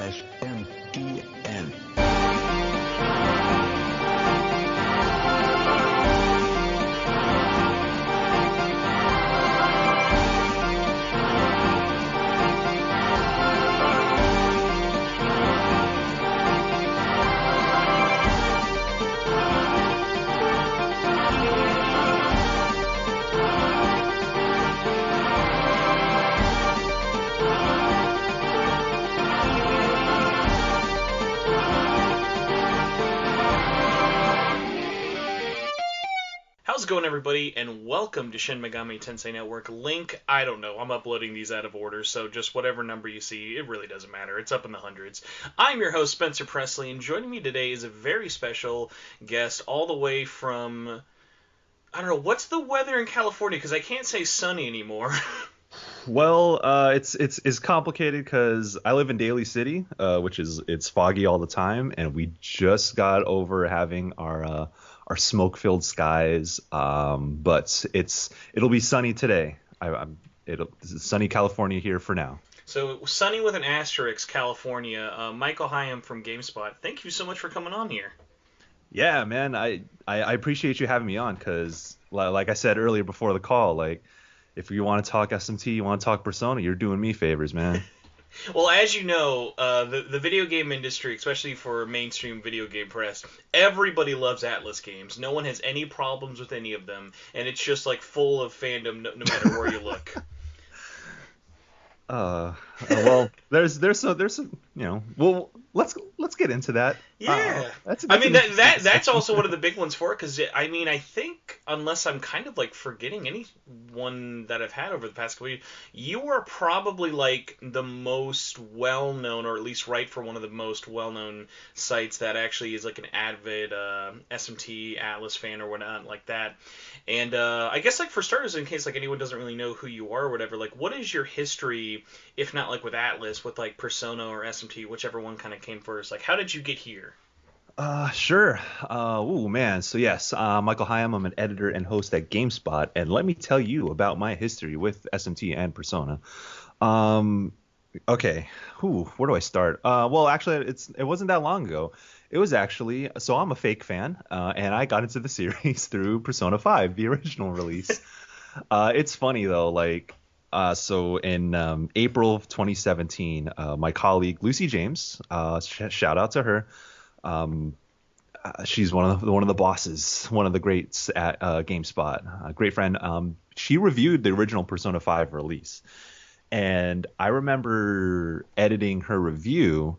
SMTN. How's it going, everybody, and welcome to Shin Megami Tensei Network. Link, I don't know, I'm uploading these out of order, so just whatever number you see, it really doesn't matter. It's up in the hundreds. I'm your host, Spencer Presley, and joining me today is a very special guest all the way from, I don't know, what's the weather in California? Because I can't say sunny anymore. Well, it's complicated because I live in Daly City, which is it's foggy all the time, and we just got over having our smoke-filled skies. But it'll be sunny today. It's sunny California here for now. So, sunny with an asterisk, California. Michael Higham from GameSpot, thank you so much for coming on here. Yeah, man, I appreciate you having me on because, like I said earlier before the call, like, if you want to talk SMT, you want to talk Persona, you're doing me favors, man. Well, as you know, the video game industry, especially for mainstream video game press, everybody loves Atlas games. No one has any problems with any of them, and it's just like full of fandom no matter where you look. Well, there's some, well, let's get into that. Yeah, That's I mean an interesting that's discussion. also one of the big ones for it, because I mean I think, unless I'm kind of like forgetting anyone that I've had over the past couple years, you are probably like the most well known, or at least write for one of the most well known sites that actually is like an avid SMT Atlas fan or whatnot like that. And I guess, like, for starters, in case like anyone doesn't really know who you are or whatever, like, what is your history, if not like with Atlas, with like Persona or SMT, whichever one kind of came first? Like, how did you get here? Sure. Oh man. So yes, Michael Higham. I'm an editor and host at GameSpot, and let me tell you about my history with SMT and Persona. Um, okay. Where do I start? Well, actually, it wasn't that long ago. It was actually so I'm a fake fan, and I got into the series through Persona 5, the original release. It's funny though, like. So in April of 2017, my colleague Lucy James, shout out to her. Um, she's one of the bosses, one of the greats at GameSpot, a great friend. She reviewed the original Persona 5 release, and I remember editing her review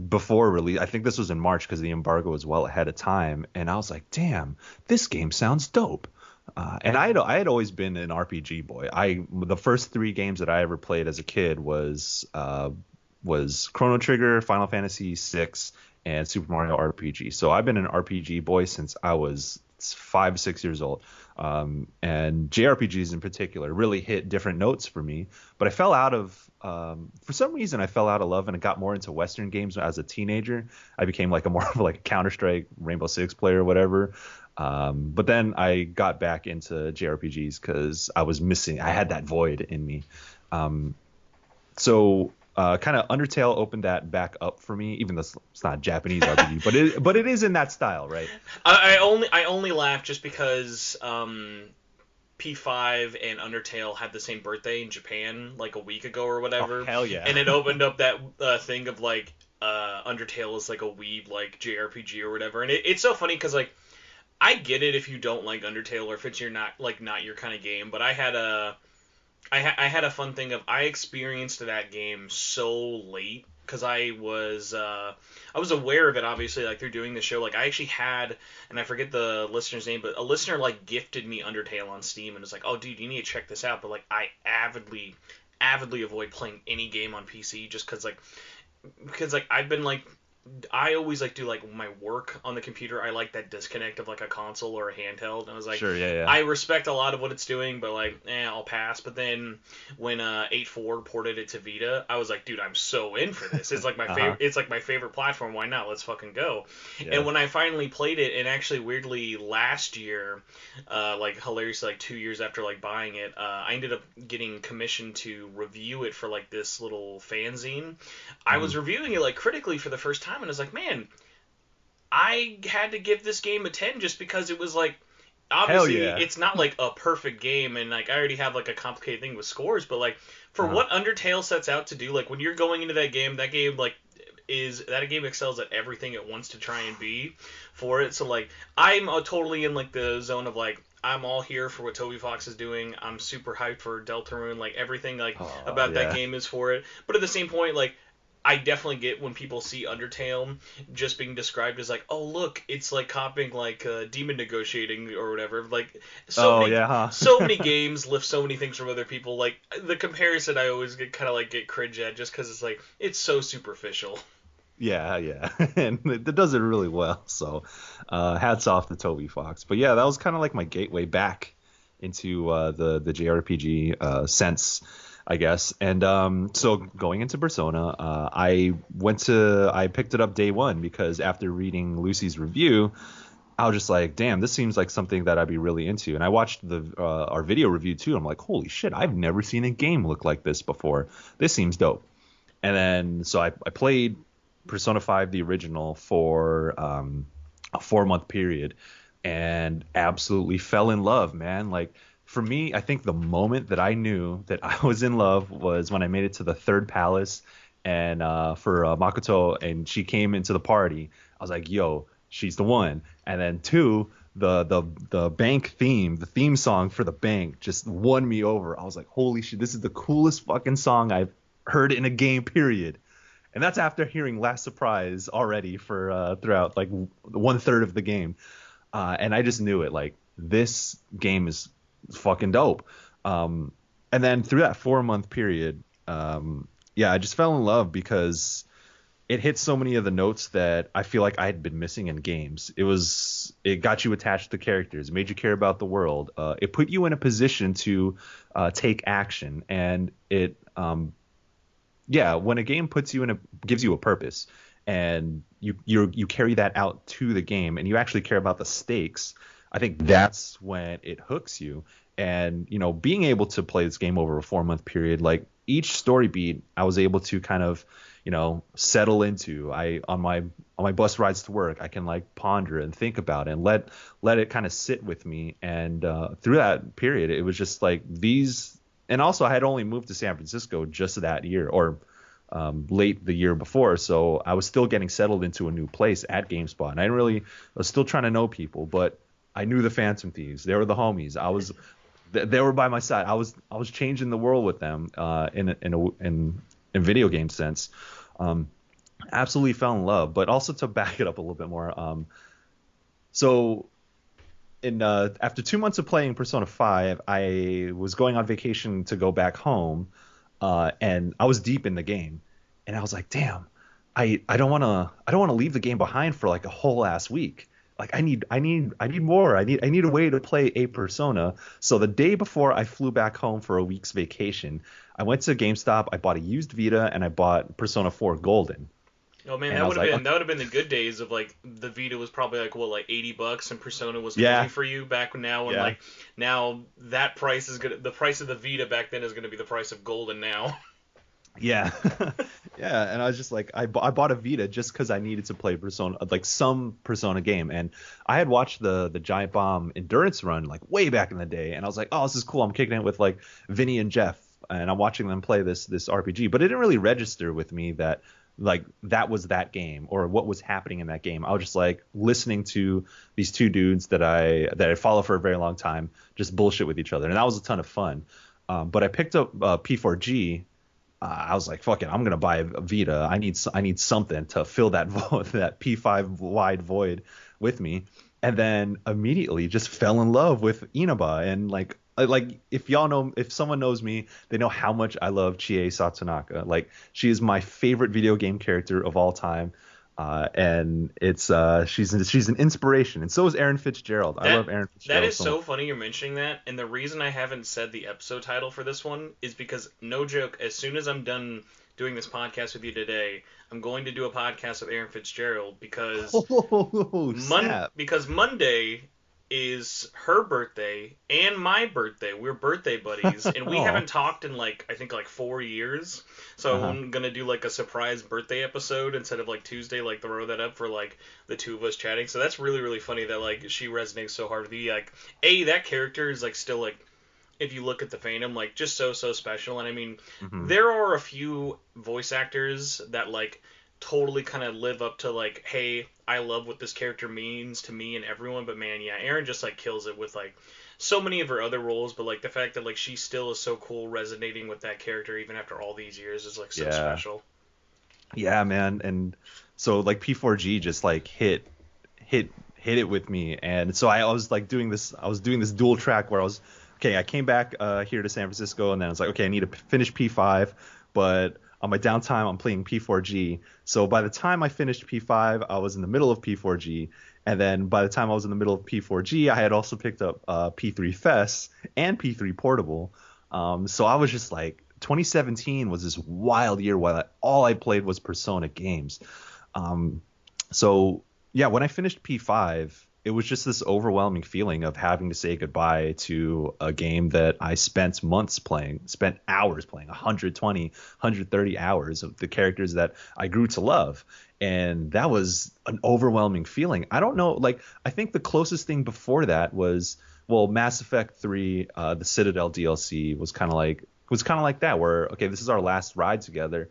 before release. I think this was in March because the embargo was well ahead of time, and I was like, "Damn, this game sounds dope." And I had always been an RPG boy. The first three games that I ever played as a kid was Chrono Trigger, Final Fantasy VI, and Super Mario RPG. So I've been an RPG boy since I was 5, 6 years old. And JRPGs in particular really hit different notes for me. But I fell out of, for some reason, I fell out of love and I got more into Western games as a teenager. I became like a more of like a Counter-Strike, Rainbow Six player, or whatever. But then I got back into JRPGs because I had that void in me. So kind of Undertale opened that back up for me, even though it's not a Japanese RPG, but it is in that style, right? I only laugh just because P5 and Undertale had the same birthday in Japan like a week ago or Oh, whatever, hell yeah. and it opened up that thing of like Undertale is like a weeb like JRPG or whatever, and it's so funny because like I get it if you don't like Undertale or if it's not your kind of game, but I had a fun thing of I experienced that game so late because I was aware of it, obviously, like through doing the show. Like, I actually had, and I forget the listener's name, but a listener like gifted me Undertale on Steam and was like, "Oh, dude, you need to check this out." But like I avidly avoid playing any game on PC just because like I've been like I always like do like my work on the computer. I like that disconnect of like a console or a handheld. And I was like, Sure, yeah, yeah. I respect a lot of what it's doing, but like, I'll pass. But then when 8.4 ported it to Vita, I was like, dude, I'm so in for this. It's like my Uh-huh. favorite. It's like my favorite platform. Why not? Let's fucking go. And Yeah. when I finally played it, and actually weirdly last year, like hilariously like 2 years after like buying it, I ended up getting commissioned to review it for like this little fanzine. I Hmm. was reviewing it like critically for the first time, and I was like, man, I had to give this game a 10 just because it was like, Hell obviously yeah. it's not like a perfect game, and like I already have like a complicated thing with scores, but like for Uh-huh. what Undertale sets out to do, like when you're going into that game like is that a game excels at everything it wants to try and be for it. So like I'm totally in like the zone of like I'm all here for what Toby Fox is doing. I'm super hyped for Deltarune. Like everything like Oh about that yeah. game is for it. But at the same point, like I definitely get when people see Undertale just being described as like, oh look, it's like copying like demon negotiating or whatever. Like Oh yeah, so many huh? games lift so many things from other people. Like the comparison, I always get kind of like get cringe at just because it's like it's so superficial. Yeah, yeah. And it does it really well. So, hats off to Toby Fox. But yeah, that was kind of like my gateway back into the JRPG sense, I guess. And so going into Persona, I picked it up day one because after reading Lucy's review, I was just like, damn, this seems like something that I'd be really into. And I watched the our video review too. I'm like, holy shit, I've never seen a game look like this before. This seems dope. And then so I played Persona 5 the original for a 4 month period and absolutely fell in love, man. Like for me, I think the moment that I knew that I was in love was when I made it to the third palace and for Makoto and she came into the party. I was like, yo, she's the one. And then two, the bank theme, the theme song for the bank just won me over. I was like, holy shit, this is the coolest fucking song I've heard in a game, period. And that's after hearing Last Surprise already for throughout like 1/3 of the game. And I just knew it. Like this game is fucking dope. Um, and then through that 4 month period, yeah, I just fell in love because it hit so many of the notes that I feel like I had been missing in games. It got you attached to characters, it made you care about the world. It put you in a position to take action, and yeah, when a game puts you in a gives you a purpose, and you carry that out to the game, and you actually care about the stakes. I think that's when it hooks you. And being able to play this game over a 4 month period, like each story beat, I was able to kind of settle into. I on my bus rides to work, I can like ponder and think about it and let it kind of sit with me. And through that period, it was just like these. And also, I had only moved to San Francisco just that year, or late the year before, so I was still getting settled into a new place at GameSpot. And I was still trying to know people, but I knew the Phantom Thieves. They were the homies. They were by my side. I was changing the world with them in video game sense. Um, Absolutely fell in love. But also to back it up a little bit more, so in after 2 months of playing Persona 5, I was going on vacation to go back home, and I was deep in the game, and I was like, damn, I don't want to leave the game behind for like a whole ass week. Like I need more. I need a way to play a Persona. So the day before I flew back home for a week's vacation, I went to GameStop. I bought a used Vita and I bought Persona 4 Golden. Oh man, And I was like, that okay, would have been the good days of like the Vita was probably like what like $80 and Persona was free yeah, for you back now, and yeah. like now that price is gonna the price of the Vita back then is gonna be the price of Golden now. Yeah, yeah, and I was just like, I bought a Vita just because I needed to play Persona, like some Persona game, and I had watched the Giant Bomb endurance run like way back in the day, and I was like, oh, this is cool. I'm kicking it with like Vinny and Jeff, and I'm watching them play this RPG, but it didn't really register with me that like that was that game or what was happening in that game. I was just like listening to these two dudes that I follow for a very long time just bullshit with each other, and that was a ton of fun. But I picked up P4G. I was like, fuck it, I'm gonna buy a Vita. I need something to fill that that P5 wide void with me, and then immediately just fell in love with Inaba. And like if someone knows me, they know how much I love Chie Satsunaka. Like she is my favorite video game character of all time. And it's she's an inspiration, and so is Erin Fitzgerald. I That love Erin that Fitzgerald is so much. so funny you're mentioning that, and the reason I haven't said the episode title for this one is because no joke, as soon as I'm done doing this podcast with you today, I'm going to do a podcast with Aaron Fitzgerald Oh snap! because Monday is her birthday and my birthday. We're birthday buddies, and we Oh, haven't talked in like I think like 4 years. So uh-huh. I'm gonna do like a surprise birthday episode instead of like Tuesday, like throw that up for like the two of us chatting. So that's really really funny that like she resonates so hard with you. Like that character is like still like if you look at the fandom, like just so special. And I mean, Hmm. there are a few voice actors that like totally kind of live up to like, hey, I love what this character means to me and everyone. But man, yeah, Erin just like kills it with like so many of her other roles. But like the fact that like she still is so cool resonating with that character even after all these years is like so Yeah, special. yeah, man. And so like P4G just like hit it with me, and so I was like I was doing this dual track where I was okay. I came back here to San Francisco, and then I was like, okay, I need to finish P5, but on my downtime, I'm playing P4G. So by the time I finished P5, I was in the middle of P4G, and then by the time I was in the middle of P4G, I had also picked up P3 Fest and P3 Portable. So I was just like, 2017 was this wild year while all I played was Persona games. Um, so yeah, when I finished P5, it was just this overwhelming feeling of having to say goodbye to a game that I spent months playing, spent hours playing, 120, 130 hours of the characters that I grew to love. And that was an overwhelming feeling. I don't know, like, I think the closest thing before that was, well, Mass Effect 3, the Citadel DLC was kind of like that, where okay, this is our last ride together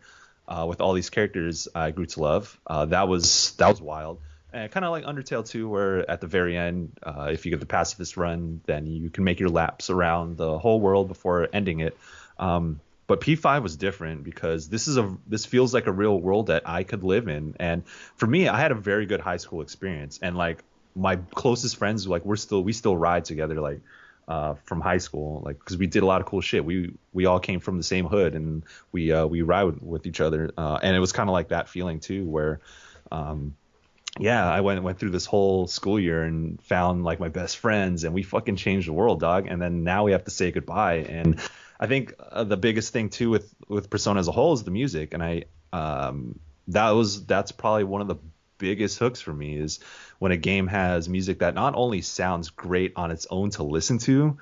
with all these characters I grew to love. That was wild. And kind of like Undertale 2, where at the very end, if you get the pacifist run, then you can make your laps around the whole world before ending it. But P5 was different because this feels like a real world that I could live in. And for me, I had a very good high school experience, and like my closest friends, like we still ride together, like from high school, like because we did a lot of cool shit. We all came from the same hood, and we ride with each other, and it was kind of like that feeling too, where um, yeah, I went through this whole school year and found like my best friends, and we fucking changed the world, dog. And then now we have to say goodbye. And I think the biggest thing too with Persona as a whole is the music, and that's probably one of the biggest hooks for me is when a game has music that not only sounds great on its own to listen to,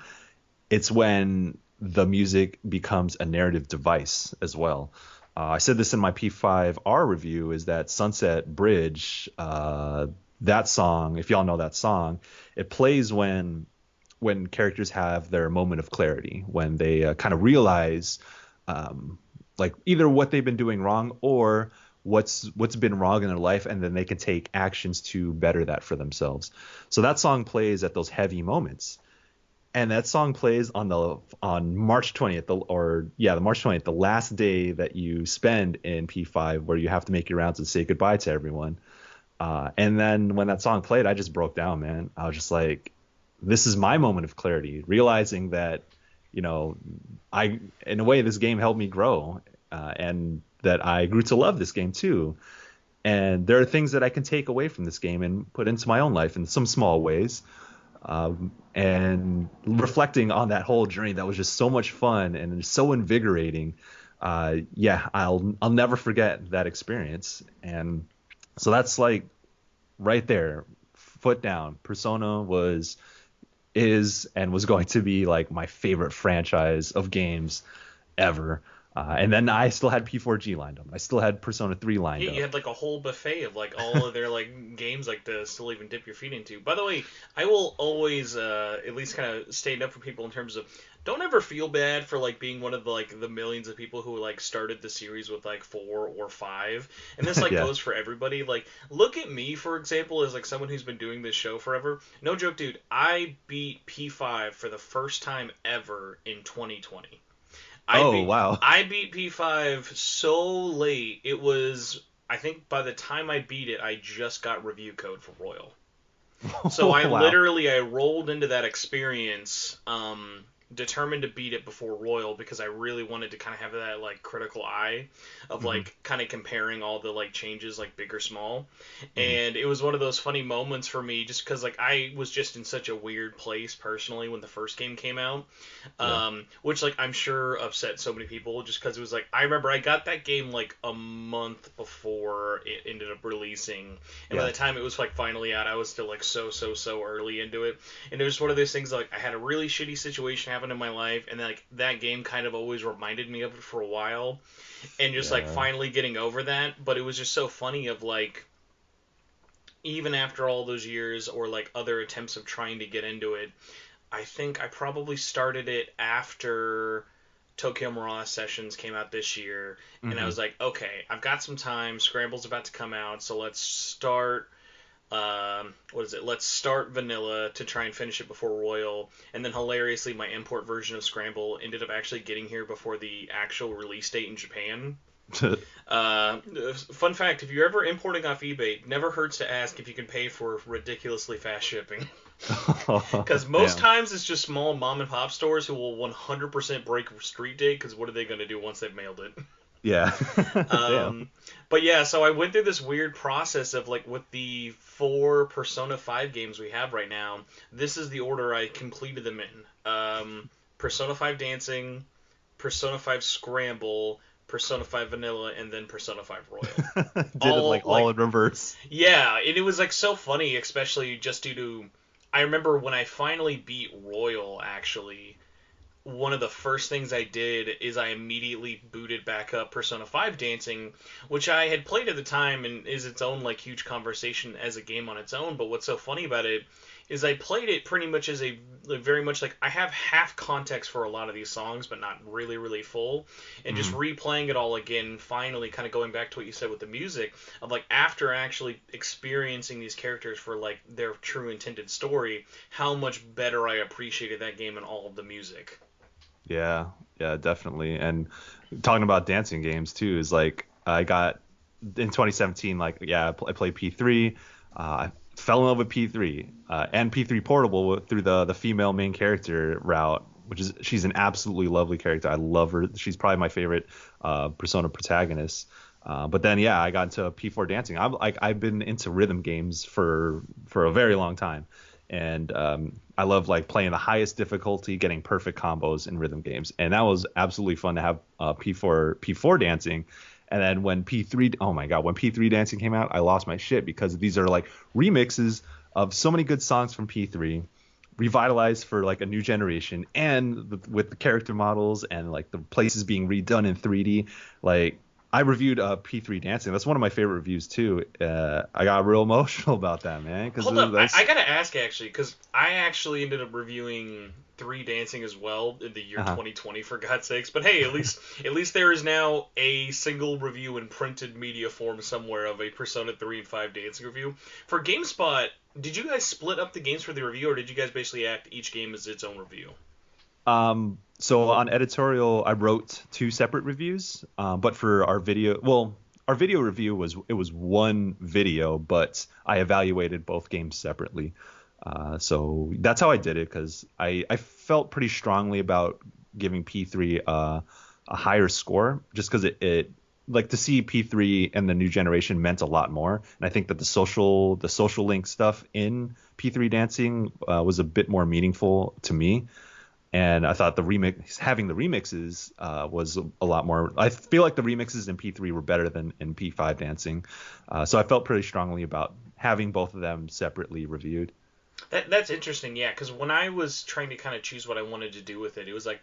it's when the music becomes a narrative device as well. I said this in my P5R review, is that Sunset Bridge, that song, if y'all know that song, it plays when characters have their moment of clarity, when they kind of realize like either what they've been doing wrong or what's been wrong in their life, and then they can take actions to better that for themselves. So that song plays at those heavy moments, and that song plays on March 20th, the March 20th, the last day that you spend in P5, where you have to make your rounds and say goodbye to everyone. And then when that song played, I just broke down, man. I was just like, this is my moment of clarity, realizing that, you know, I in a way this game helped me grow, and that I grew to love this game too. And there are things that I can take away from this game and put into my own life in some small ways, and reflecting on that whole journey that was just so much fun and so invigorating. Yeah, I'll never forget that experience. And so that's like right there, foot down. Persona is and was going to be like my favorite franchise of games ever. And then I still had P4G lined up. I still had Persona 3 lined Yeah, you up. had like a whole buffet of like all of their like games like to still even dip your feet into. By the way, I will always at least kind of stand up for people in terms of don't ever feel bad for like being one of the like the millions of people who like started the series with like 4 or 5, and this like Yeah. goes for everybody. Like look at me for example as like someone who's been doing this show forever. No joke, dude. I beat P5 for the first time ever in 2020. I Oh, beat wow. I beat P5 so late. It was I think by the time I beat it, I just got review code for Royal. So Wow. I rolled into that experience determined to beat it before Royal because I really wanted to kind of have that like critical eye of Hmm. like kind of comparing all the like changes like big or small. Hmm. And it was one of those funny moments for me just because like I was just in such a weird place personally when the first game came out, Yeah. which like I'm sure upset so many people just because it was like I remember I got that game like a month before it ended up releasing, and by Yeah. the time it was like finally out, I was still like so early into it, and it was one of those things like I had a really shitty situation happen in my life, and like that game kind of always reminded me of it for a while, and just like Yeah. finally getting over that, but it was just so funny of like even after all those years or like other attempts of trying to get into it, I think I probably started it after Tokyo Mirage Sessions came out this year, and I Hmm. was like, okay, I've got some time. Scramble's about to come out, so let's start. What is it? Let's start Vanilla to try and finish it before Royal, and then hilariously, my import version of Scramble ended up actually getting here before the actual release date in Japan. Uh, Fun fact: if you're ever importing off eBay, never hurts to ask if you can pay for ridiculously fast shipping. Because most Damn. times it's just small mom and pop stores who will 100% break street date. Because what are they going to do once they've mailed it? Yeah. Damn. Um, but yeah, so I went through this weird process of like with the four Persona 5 games we have right now. This is the order I completed them in. Persona 5 Dancing, Persona 5 Scramble, Persona 5 Vanilla, and then Persona 5 Royal. Did it All like all like in reverse. yeah, and it was like so funny, especially just due to I remember when I finally beat Royal actually one of the first things I did is I immediately booted back up Persona 5 Dancing, which I had played at the time and is its own like huge conversation as a game on its own. But what's so funny about it is I played it pretty much as a like, very much like I have half context for a lot of these songs, but not really full. And just Hmm. replaying it all again, finally kind of going back to what you said with the music of like after actually experiencing these characters for like their true intended story, how much better I appreciated that game and all of the music. Yeah. Yeah, definitely. And talking about dancing games too is like I got in 2017. Like, yeah, I played P3. I fell in love with P3 and P3 Portable through the female main character route, which is she's an absolutely lovely character. I love her. She's probably my favorite Persona protagonist. But then, yeah, I got into P4 dancing. I've been into rhythm games for a very long time, and I love like playing the highest difficulty, getting perfect combos in rhythm games, and that was absolutely fun to have P4 dancing. And then when P3, oh my God, when P3 dancing came out, I lost my shit because these are like remixes of so many good songs from P3 revitalized for like a new generation and with the character models and like the places being redone in 3D. Like I reviewed P3 Dancing. That's one of my favorite reviews too. I got real emotional about that, man, because Hold up, that's I gotta ask actually, because I actually ended up reviewing Three Dancing as well in the year uh-huh. 2020, for God's sakes. But hey, at least there is now a single review in printed media form somewhere of a Persona 3 and 5 Dancing review. For GameSpot, did you guys split up the games for the review, or did you guys basically act each game as its own review? So on editorial, I wrote two separate reviews, but for our video, well, our video review was one video, but I evaluated both games separately. So that's how I did it because I felt pretty strongly about giving P3 a higher score just because it like to see P3 and the new generation meant a lot more, and I think that the social link stuff in P3 dancing was a bit more meaningful to me, and I thought the remix, having the remixes, was a lot more. I feel like the remixes in P3 were better than in P5 dancing, so I felt pretty strongly about having both of them separately reviewed. That's interesting, yeah, because when I was trying to kind of choose what I wanted to do with it, it was like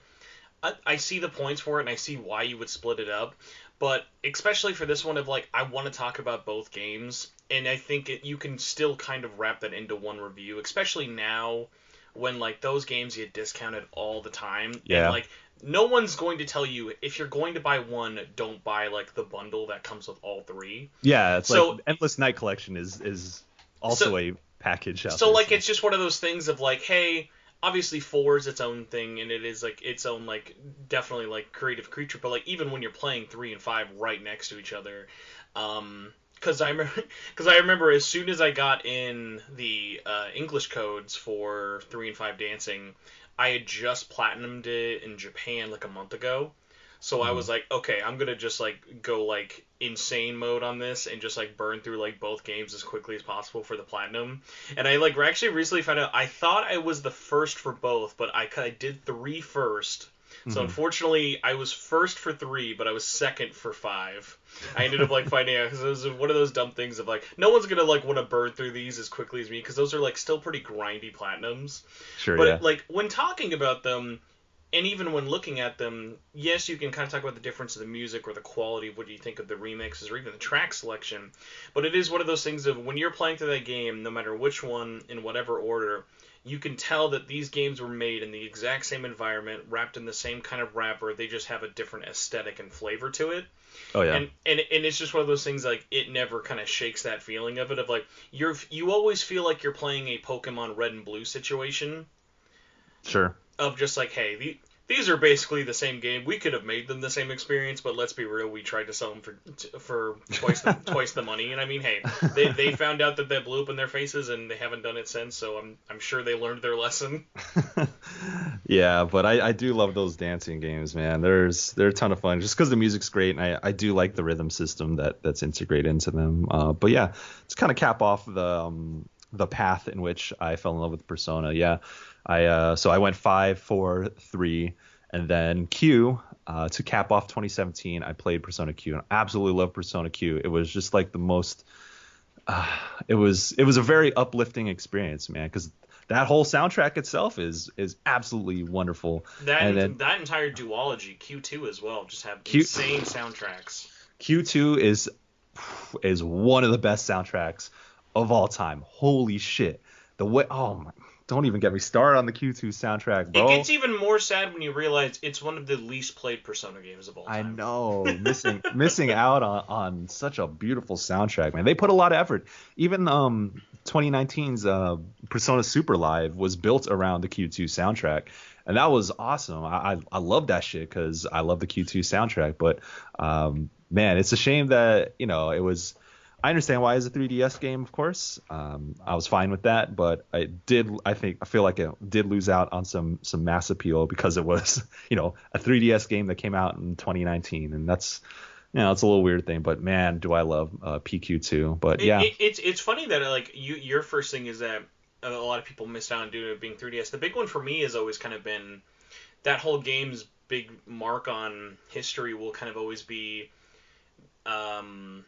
I see the points for it and I see why you would split it up, but especially for this one of like I want to talk about both games, and I think you can still kind of wrap that into one review, especially now when like those games get discounted all the time, and Yeah, like no one's going to tell you if you're going to buy one, don't buy like the bundle that comes with all three. yeah, it's like So Endless Night Collection is so also a package out so there. like So it's just one of those things of like, hey, obviously four is its own thing and it is like its own like definitely like creative creature, but like even when you're playing three and five right next to each other, because I remember because I remember as soon as I got in the English codes for three and five dancing. I had just platinumed it in Japan like a month ago. So I Mhm. was like, okay, I'm gonna just like go like insane mode on this and just like burn through like both games as quickly as possible for the platinum. And I like actually recently found out I thought I was the first for both, but I did three first. So Mhm. unfortunately, I was first for three, but I was second for five. I ended up like finding out because it was one of those dumb things of like no one's gonna like want to burn through these as quickly as me because those are like still pretty grindy platinums. Sure, But yeah. like when talking about them, and even when looking at them, yes, you can kind of talk about the difference of the music or the quality of what you think of the remixes or even the track selection. But it is one of those things of when you're playing through that game, no matter which one in whatever order, you can tell that these games were made in the exact same environment, wrapped in the same kind of wrapper. They just have a different aesthetic and flavor to it. Oh yeah. And it's just one of those things like it never kind of shakes that feeling of it of like you always feel like you're playing a Pokemon Red and Blue situation Sure. of just like, hey, these are basically the same game. We could have made them the same experience, but let's be real, we tried to sell them for twice the money. And I mean, hey, they found out that that blew up in their faces, and they haven't done it since. So I'm sure they learned their lesson. Yeah, but I do love those dancing games, man. They're a ton of fun just because the music's great, and I do like the rhythm system that's integrated into them. But yeah, to kind of cap off the path in which I fell in love with Persona. Yeah, so I went 5, 4, 3, and then Q. To cap off 2017, I played Persona Q, and I absolutely love Persona Q. It was just like the most uh, it was a very uplifting experience, man, because that whole soundtrack itself is absolutely wonderful. And then That entire duology, Q2 as well, just have Q insane soundtracks. Q2 is one of the best soundtracks of all time. Holy shit. The way oh my don't even get me started on the Q2 soundtrack, It bro. gets even more sad when you realize it's one of the least played Persona games of all I time. know, missing out on such a beautiful soundtrack, man. They put a lot of effort. Even 2019's Persona Super Live was built around the Q2 soundtrack, and that was awesome. I love that shit because I love the Q2 soundtrack. But man, it's a shame that it was. I understand why it's a 3DS game, of course. I was fine with that, but I feel like it did lose out on some mass appeal because it was, a 3DS game that came out in 2019, and it's a little weird thing. But man, do I love PQ2. But yeah, It's funny that like your first thing is that a lot of people missed out on doing it being 3DS. The big one for me has always kind of been that whole game's big mark on history will kind of always be um,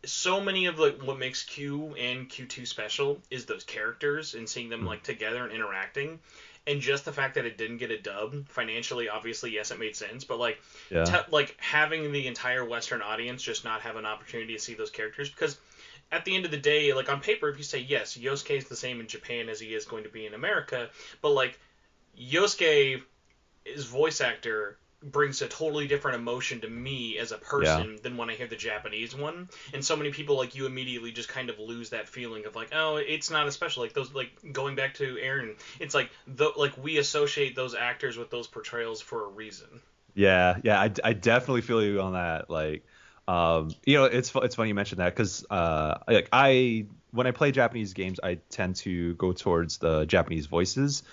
so many of like what makes Q and Q2 special is those characters and seeing them Mhm. like together and interacting. And just the fact that it didn't get a dub financially, obviously, yes, it made sense. But like, Yeah, like having the entire Western audience just not have an opportunity to see those characters because at the end of the day, like on paper, if you say yes, Yosuke is the same in Japan as he is going to be in America, but like Yosuke, his voice actor brings a totally different emotion to me as a yeah. person than when I hear the Japanese one. And so many people like you immediately just kind of lose that feeling of like, oh, it's not as special. Like those like going back to Aaron, it's like like we associate those actors with those portrayals for a reason. Yeah, yeah, I definitely feel you on that. Like, it's funny you mentioned that because like when I play Japanese games, I tend to go towards the Japanese voices.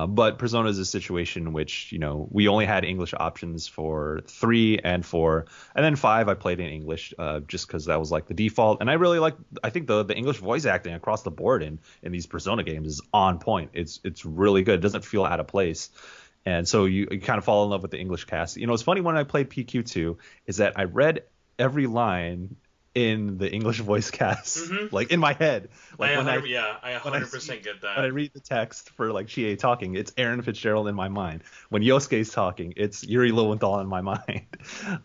But Persona is a situation in which we only had English options for 3 and 4, and then 5 I played in English just because that was like the default. And I think the English voice acting across the board in these Persona games is on point. It's really good. It doesn't feel out of place. And so you kind of fall in love with the English cast. It's funny when I played PQ2 is that I read every line in the English voice cast Mm-hmm. like in my head. I Like 100 yeah, I when I see 100% get when I that. read the text for like Chie talking, it's Aaron Fitzgerald in my mind. When Yosuke's talking, it's Yuri Lowenthal in my mind.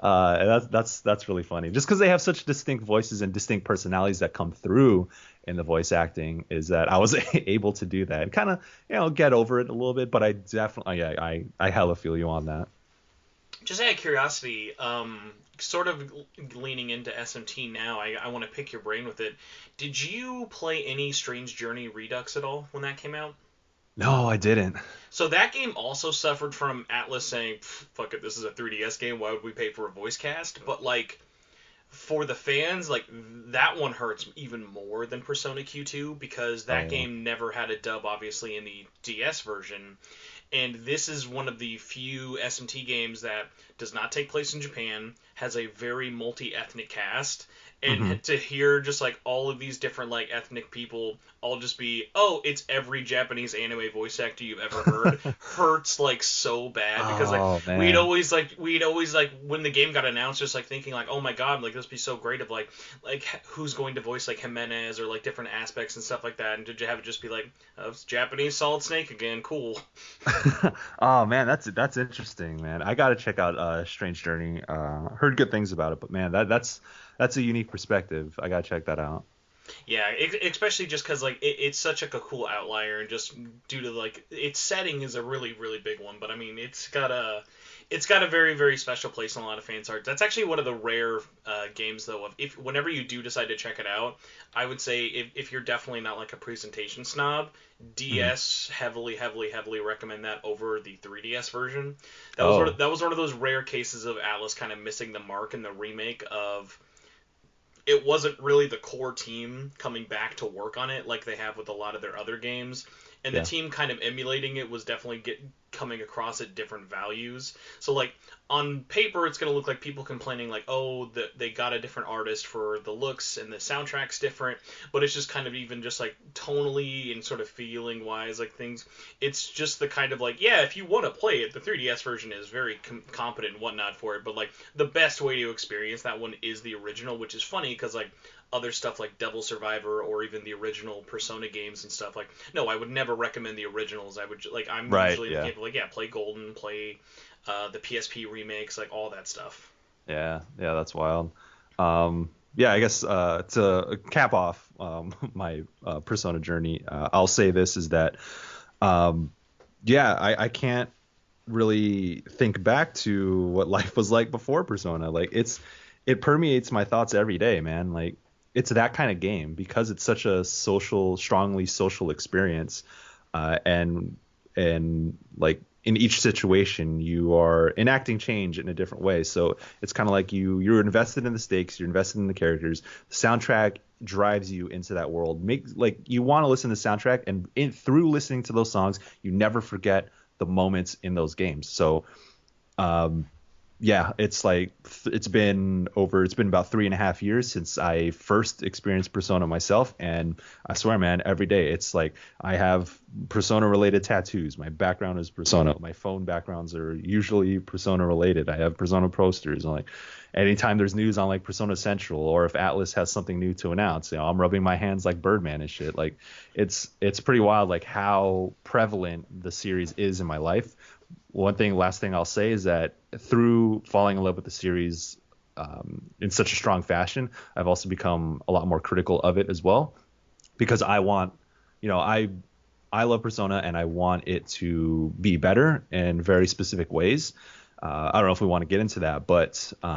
And that's really funny. Just because they have such distinct voices and distinct personalities that come through in the voice acting, is that I was able to do that and kind of get over it a little bit. But I definitely yeah, I hella feel you on that. Just out of curiosity, sort of leaning into SMT now, I want to pick your brain with it. Did you play any Strange Journey Redux at all when that came out? No, I didn't. So that game also suffered from Atlas saying, "Fuck it, this is a 3DS game. Why would we pay for a voice cast?" But like, for the fans, like that one hurts even more than Persona Q2 because that Oh, game never had a dub, obviously, in the DS version. And this is one of the few SMT games that does not take place in Japan, has a very multi-ethnic cast, hmm. and to hear just like all of these different like ethnic people all just be, oh, it's every Japanese anime voice actor you've ever heard, hurts like so bad because like Oh man. we'd always like when the game got announced, just like thinking like, oh my god, like this would be so great of like who's going to voice like Jimenez or like different aspects and stuff like that, and did you have it just be like, oh, it's Japanese Solid Snake again, cool. Oh man, that's interesting, man. I gotta check out Strange Journey. Heard good things about it, but man, that's a unique perspective. I gotta check that out. Yeah, especially just because like it's such like a cool outlier, and just due to like its setting is a really big one. But I mean, it's got a very special place in a lot of fans' hearts. That's actually one of the rare games though. Of if whenever you do decide to check it out, I would say if you're definitely not like a presentation snob, Hmm. DS heavily recommend that over the 3DS version. Oh, That was one of those rare cases of Atlas kind of missing the mark in the remake of it wasn't really the core team coming back to work on it like they have with a lot of their other games, and the yeah. team kind of emulating it was definitely coming across at different values. So like on paper, it's gonna look like people complaining like, oh, they got a different artist for the looks and the soundtrack's different, but it's just kind of even just like tonally and sort of feeling wise, like things. It's just the kind of like, yeah, if you want to play it, the 3DS version is very competent and whatnot for it, but like the best way to experience that one is the original, which is funny because like other stuff like Devil Survivor or even the original Persona games and stuff like, no, I would never recommend the originals. I would like I'm Right. usually in the Yeah. camp of like, yeah, play Golden, play the PSP remakes, like all that stuff. Yeah. Yeah. That's wild. Yeah. I guess to cap off my Persona journey, I'll say this is that um, yeah, I can't really think back to what life was like before Persona. Like it permeates my thoughts every day, man. Like it's that kind of game because it's such a strongly social experience, and like in each situation you are enacting change in a different way. So it's kind of like you're invested in the stakes, you're invested in the characters. The soundtrack drives you into that world. Make like you want to listen to the soundtrack, and through listening to those songs, you never forget the moments in those games. So um, yeah, it's like it's been about 3.5 years since I first experienced Persona myself, and I swear, man, every day it's like I have Persona related tattoos. My background is Persona. My phone backgrounds are usually Persona related. I have Persona posters. And like anytime there's news on like Persona Central, or if Atlas has something new to announce, I'm rubbing my hands like Birdman and shit. Like it's pretty wild, like how prevalent the series is in my life. Last thing I'll say is that through falling in love with the series in such a strong fashion, I've also become a lot more critical of it as well, because I want, you know, I love Persona and I want it to be better in very specific ways. I don't know if we want to get into that, but Hey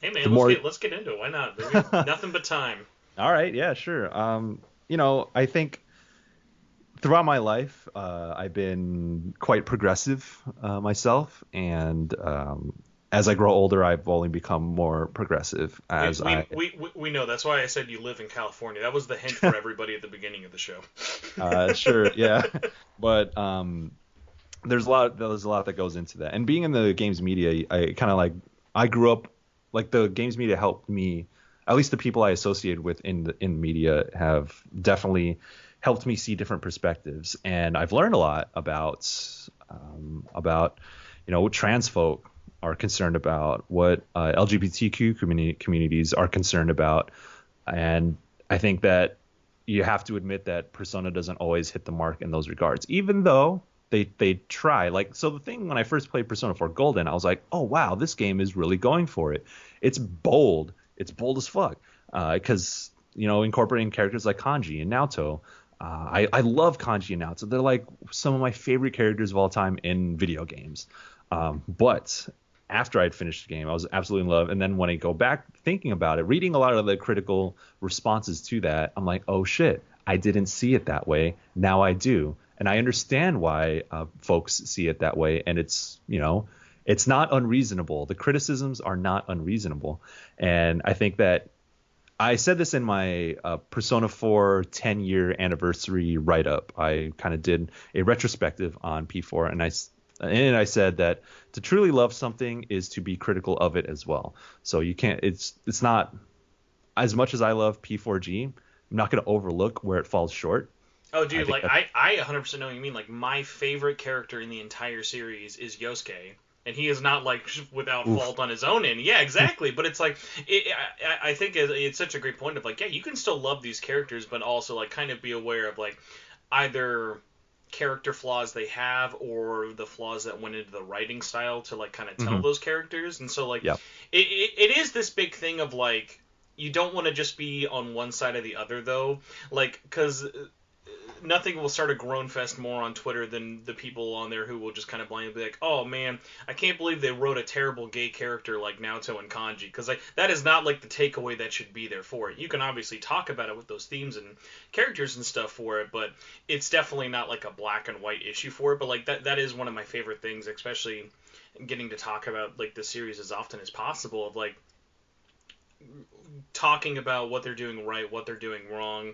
the man, more. let's get into it. Why not? We got nothing but time. All right, yeah, sure. I think throughout my life, I've been quite progressive myself, and as I grow older, I've only become more progressive We, as I. we, we, we know. That's why I said you live in California. That was the hint for everybody at the beginning of the show. Sure, yeah, but there's a lot that goes into that, and being in the games media, I kind of like I grew up like the games media helped me. At least the people I associated with in media have definitely helped me see different perspectives, and I've learned a lot about what trans folk are concerned about, what LGBTQ communities are concerned about, and I think that you have to admit that Persona doesn't always hit the mark in those regards, even though they try. Like, so the thing when I first played Persona 4 Golden, I was like, oh wow, this game is really going for it. It's bold as fuck, because incorporating characters like Kanji and Naoto. I love Kanji and Naoto. They're like some of my favorite characters of all time in video games. But after I'd finished the game, I was absolutely in love. And then when I go back thinking about it, reading a lot of the critical responses to that, I'm like, oh shit, I didn't see it that way. Now I do. And I understand why folks see it that way. And It's not unreasonable. The criticisms are not unreasonable. And I think that I said this in my Persona 4 10-year anniversary write-up. I kind of did a retrospective on P4, and I said that to truly love something is to be critical of it as well. So you can't. It's not as much as I love P4G. I'm not going to overlook where it falls short. Oh, dude, like I 100% know what you mean. Like my favorite character in the entire series is Yosuke, and he is not like without fault on his own end. Yeah, exactly. But it's like I think it's such a great point of like, yeah, you can still love these characters, but also like kind of be aware of like either character flaws they have or the flaws that went into the writing style to like kind of tell those characters. And so like it is this big thing of like you don't want to just be on one side or the other though, like because nothing will start a groan fest more on Twitter than the people on there who will just kind of blindly be like, oh man, I can't believe they wrote a terrible gay character like Naoto and Kanji, because like that is not like the takeaway that should be there for it. You can obviously talk about it with those themes and characters and stuff for it, but it's definitely not like a black and white issue for it. But like that is one of my favorite things, especially getting to talk about like the series as often as possible, of like talking about what they're doing right, what they're doing wrong,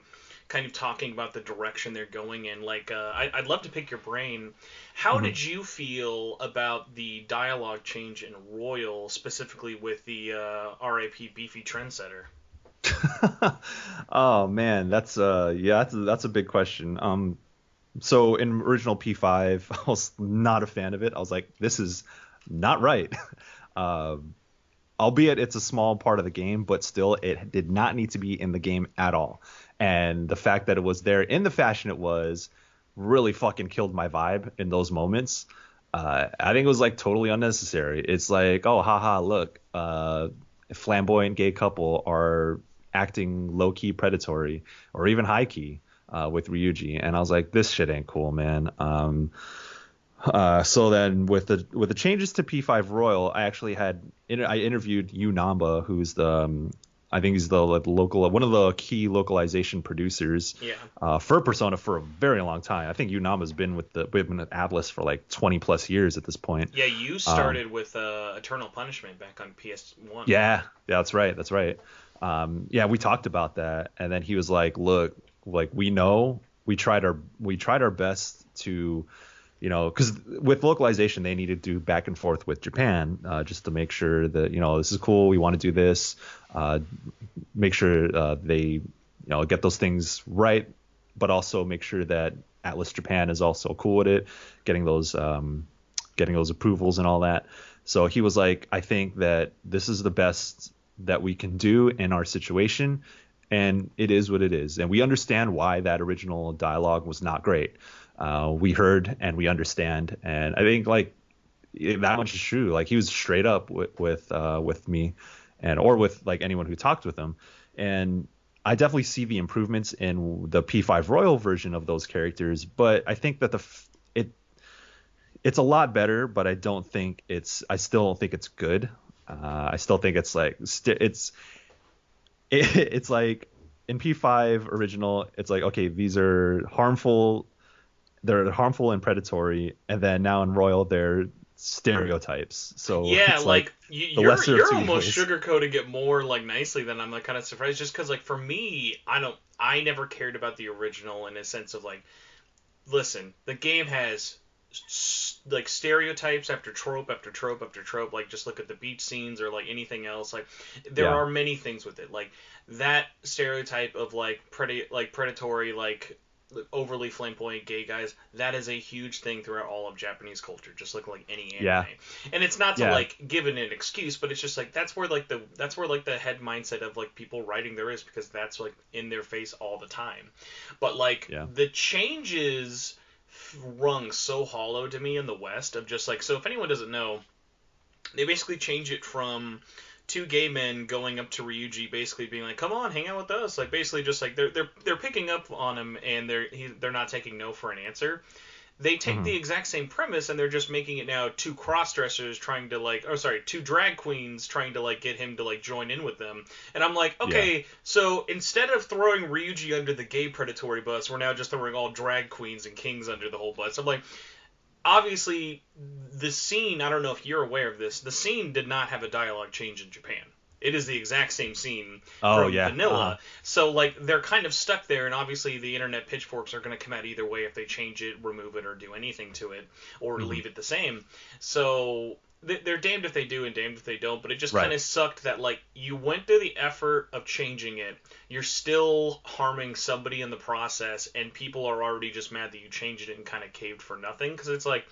kind of talking about the direction they're going in. Like, I'd love to pick your brain. How did you feel about the dialogue change in Royal, specifically with the RAP Beefy Trendsetter? Oh man, that's that's a big question. So in original P5, I was not a fan of it. I was like, this is not right. Albeit it's a small part of the game, but still it did not need to be in the game at all. And the fact that it was there in the fashion it was really fucking killed my vibe in those moments. I think it was like totally unnecessary. It's like, oh, haha, look, a flamboyant gay couple are acting low key predatory or even high key with Ryuji, and I was like, this shit ain't cool, man. So then with the changes to P5 Royal, I actually I interviewed Yu Namba, who's the I think he's the local one of the key localization producers for Persona for a very long time. I think Yu Namba's been with Atlas for like 20 plus years at this point. Yeah, you started with Eternal Punishment back on PS1. Yeah, that's right. Yeah, we talked about that, and then he was like, look, like we tried our best to, because with localization, they need to do back and forth with Japan just to make sure that, this is cool. We want to do this. Make sure they, get those things right, but also make sure that Atlas Japan is also cool with it, getting those approvals and all that. So he was like, I think that this is the best that we can do in our situation, and it is what it is. And we understand why that original dialogue was not great. We heard and we understand, and I think like that much is true. Like he was straight up with me, or with like anyone who talked with him, and I definitely see the improvements in the P5 Royal version of those characters. But I think that it's a lot better, but I still don't think it's good. I still think it's like it's like in P5 original, it's like, okay, these are harmful. They're harmful and predatory, and then now in Royal they're stereotypes. So yeah, it's like the lesser you're of two almost evils. sugarcoating it more like nicely than I'm like kind of surprised, just because like for me, I never cared about the original in a sense of like, listen, the game has like stereotypes after trope after trope after trope. Like just look at the beach scenes or like anything else. Like there Yeah. are many things with it. Like that stereotype of like predatory, like overly flamboyant gay guys, that is a huge thing throughout all of Japanese culture. Just look like any anime. Yeah. And it's not to Yeah. like give it an excuse, but it's just like that's where the head mindset of like people writing there is, because that's like in their face all the time. But like Yeah. the changes rung so hollow to me in the West of just like, so if anyone doesn't know, they basically change it from two gay men going up to Ryuji, basically being like, "Come on, hang out with us." Like basically just like they're picking up on him, and they're not taking no for an answer. They take the exact same premise, and they're just making it now two cross-dressers trying to like, oh sorry, two drag queens trying to like get him to like join in with them. And I'm like, okay, so instead of throwing Ryuji under the gay predatory bus, we're now just throwing all drag queens and kings under the whole bus. I'm like, obviously the scene, I don't know if you're aware of this, the scene did not have a dialogue change in Japan. It is the exact same scene Oh from yeah. vanilla. So like they're kind of stuck there, and obviously the internet pitchforks are going to come out either way if they change it, remove it, or do anything to it, or Hmm. leave it the same. So they're damned if they do and damned if they don't. But it just kind Right. of sucked that like you went through the effort of changing it, you're still harming somebody in the process, and people are already just mad that you changed it and kind of caved for nothing. Because it's like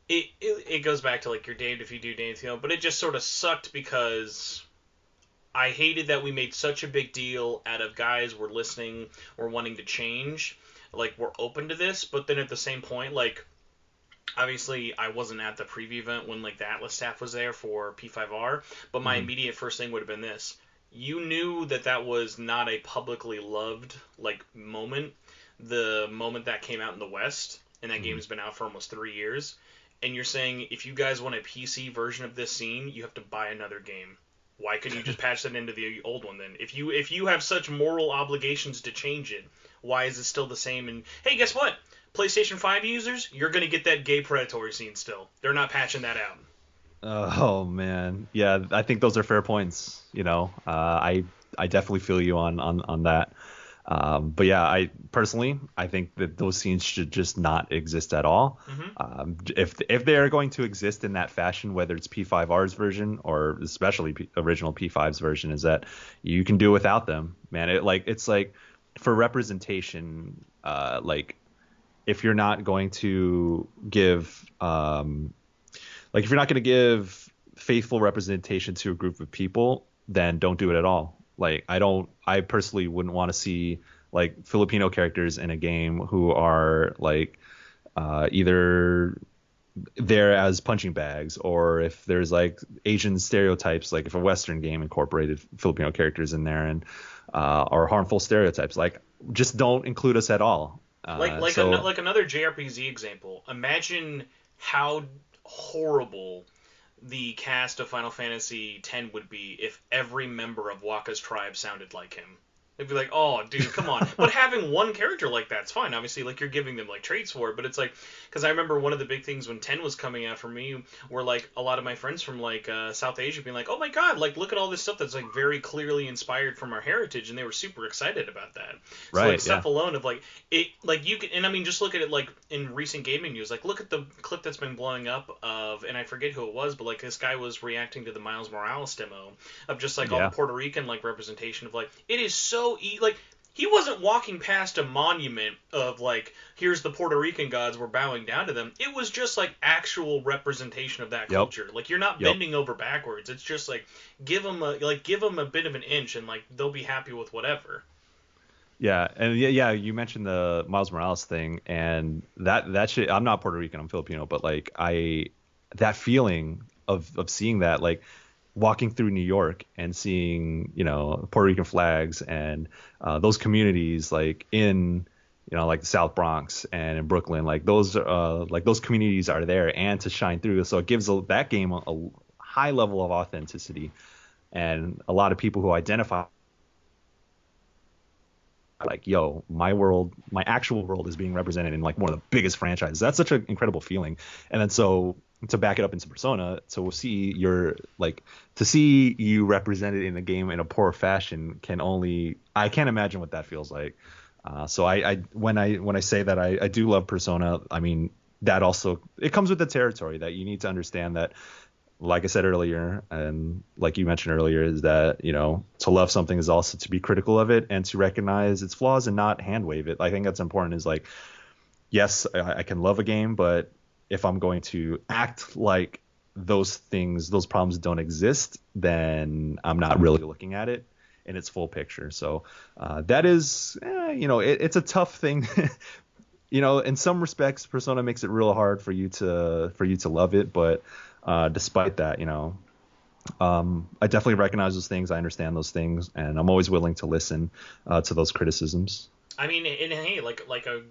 it goes back to like you're damned if you do, damned if you don't. But it just sort of sucked because I hated that we made such a big deal out of guys we're listening or wanting to change, like we're open to this, but then at the same point, like obviously I wasn't at the preview event when like the Atlas staff was there for P5R, but my Hmm. immediate first thing would have been this. You knew that that was not a publicly loved like moment, the moment that came out in the West, and that game Hmm. has been out for almost 3 years. And you're saying if you guys want a PC version of this scene, you have to buy another game. Why couldn't you just patch that into the old one then? If you have such moral obligations to change it, why is it still the same? And hey, guess what? PlayStation 5 users, you're gonna get that gay predatory scene still. They're not patching that out. Oh man, yeah, I think those are fair points. I definitely feel you on that. But yeah, I personally, I think that those scenes should just not exist at all. Hmm. If they are going to exist in that fashion, whether it's P5R's version or especially original P5's version, is that you can do without them, man. It's like for representation, like if you're not going to give like if you're not going to give faithful representation to a group of people, then don't do it at all. Like I personally wouldn't want to see like Filipino characters in a game who are like either there as punching bags, or if there's like Asian stereotypes, like if a Western game incorporated Filipino characters in there and or harmful stereotypes, like just don't include us at all. Like Uh, like an, so like another JRPG example. Imagine how horrible the cast of Final Fantasy X would be if every member of Wakka's tribe sounded like him. They'd be like, "Oh, dude, come on!" But having one character like that's fine. Obviously, like you're giving them like traits for it. But it's like, because I remember one of the big things when 10 was coming out for me were like a lot of my friends from like South Asia being like, "Oh my God, like look at all this stuff that's like very clearly inspired from our heritage," and they were super excited about that. So like right, stuff yeah, alone of like it, like you can, and I mean just look at it like in recent gaming news. Like look at the clip that's been blowing up of, and I forget who it was, but like this guy was reacting to the Miles Morales demo of just like all the yeah. Puerto Rican like representation of like it is so like he wasn't walking past a monument of like here's the Puerto Rican gods, we're bowing down to them. It was just like actual representation of that Yep, culture. Like you're not yep. bending over backwards. It's just like give them a bit of an inch and like they'll be happy with whatever. Yeah, and yeah, you mentioned the Miles Morales thing, and that shit. I'm not Puerto Rican, I'm Filipino, but like that feeling of seeing that, like walking through New York and seeing, Puerto Rican flags and those communities, like in, like the South Bronx and in Brooklyn, like those communities are there and to shine through. So it gives that game a high level of authenticity, and a lot of people who identify like, yo, my world, my actual world is being represented in like one of the biggest franchises. That's such an incredible feeling. And then so to back it up into Persona, so we'll see your like to see you represented in the game in a poor fashion I can't imagine what that feels like. So when I say that I do love Persona, I mean that also it comes with the territory that you need to understand that, like I said earlier, and like you mentioned earlier, is that, to love something is also to be critical of it and to recognize its flaws and not hand wave it. I think that's important. Is like, yes, I can love a game, but if I'm going to act like those problems don't exist, then I'm not really looking at it in its full picture. So that is, it's a tough thing. In some respects, Persona makes it real hard for you to love it, but despite that, I definitely recognize those things. I understand those things, and I'm always willing to listen to those criticisms. I mean, and hey,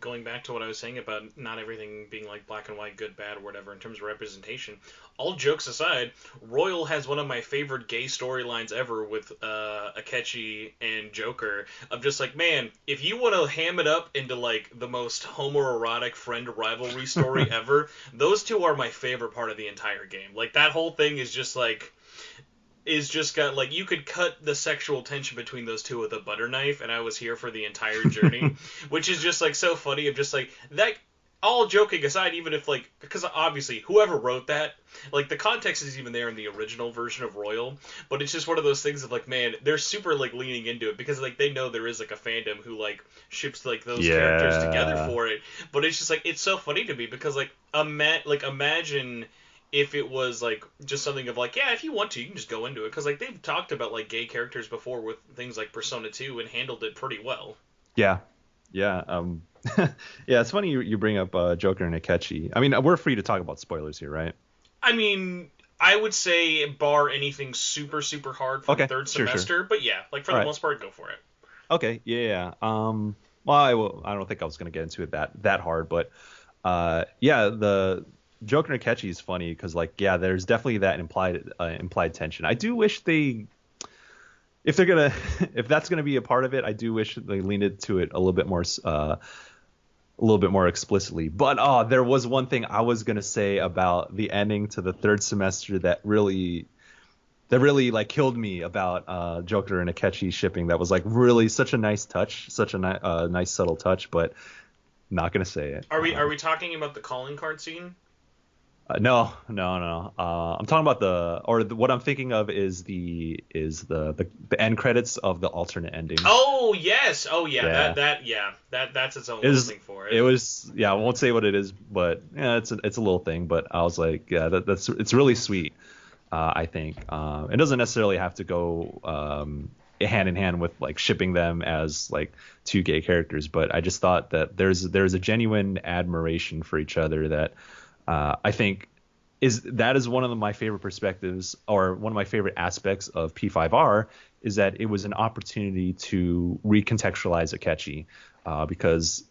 going back to what I was saying about not everything being like black and white, good, bad, or whatever in terms of representation. All jokes aside, Royal has one of my favorite gay storylines ever with Akechi and Joker. Of just like, man, if you want to ham it up into like the most homoerotic friend rivalry story ever, those two are my favorite part of the entire game. Like that whole thing is just got like you could cut the sexual tension between those two with a butter knife, and I was here for the entire journey, which is just like so funny. Of just like that. All joking aside, even if like because obviously whoever wrote that, like the context is even there in the original version of Royal, but it's just one of those things of like, man, they're super like leaning into it because like they know there is like a fandom who like ships like those characters together Yeah. for it, but it's just like it's so funny to me because like imagine if it was like just something of like, yeah, if you want to, you can just go into it because like they've talked about like gay characters before with things like Persona 2 and handled it pretty well. Yeah. Yeah. Yeah, it's funny you bring up Joker and Akechi. I mean, we're free to talk about spoilers here, right? I mean, I would say bar anything super super hard from Okay, third sure. semester, but yeah, like for All the right. most part, go for it. Okay, yeah. Well, I don't think I was gonna get into it that hard, but yeah, the Joker and Akechi is funny because like yeah, there's definitely that implied tension. I do wish they if they're gonna if that's gonna be a part of it, I do wish they leaned into it a little bit more explicitly. But there was one thing I was gonna say about the ending to the third semester that really like killed me about Joker and Akechi shipping. That was like really such a nice touch, such a nice subtle touch, but not gonna say it. Are we talking about the calling card scene? No. I'm talking about what I'm thinking of is the end credits of the alternate ending. Oh yes, oh yeah, Yeah, that's its own it little was thing for it it. was yeah. I won't say what it is, but yeah, it's a little thing. But I was like, yeah, that's it's really sweet. I think it doesn't necessarily have to go hand in hand with like shipping them as like two gay characters, but I just thought that there's a genuine admiration for each other that I think is one of my favorite perspectives or one of my favorite aspects of P5R is that it was an opportunity to recontextualize Akechi because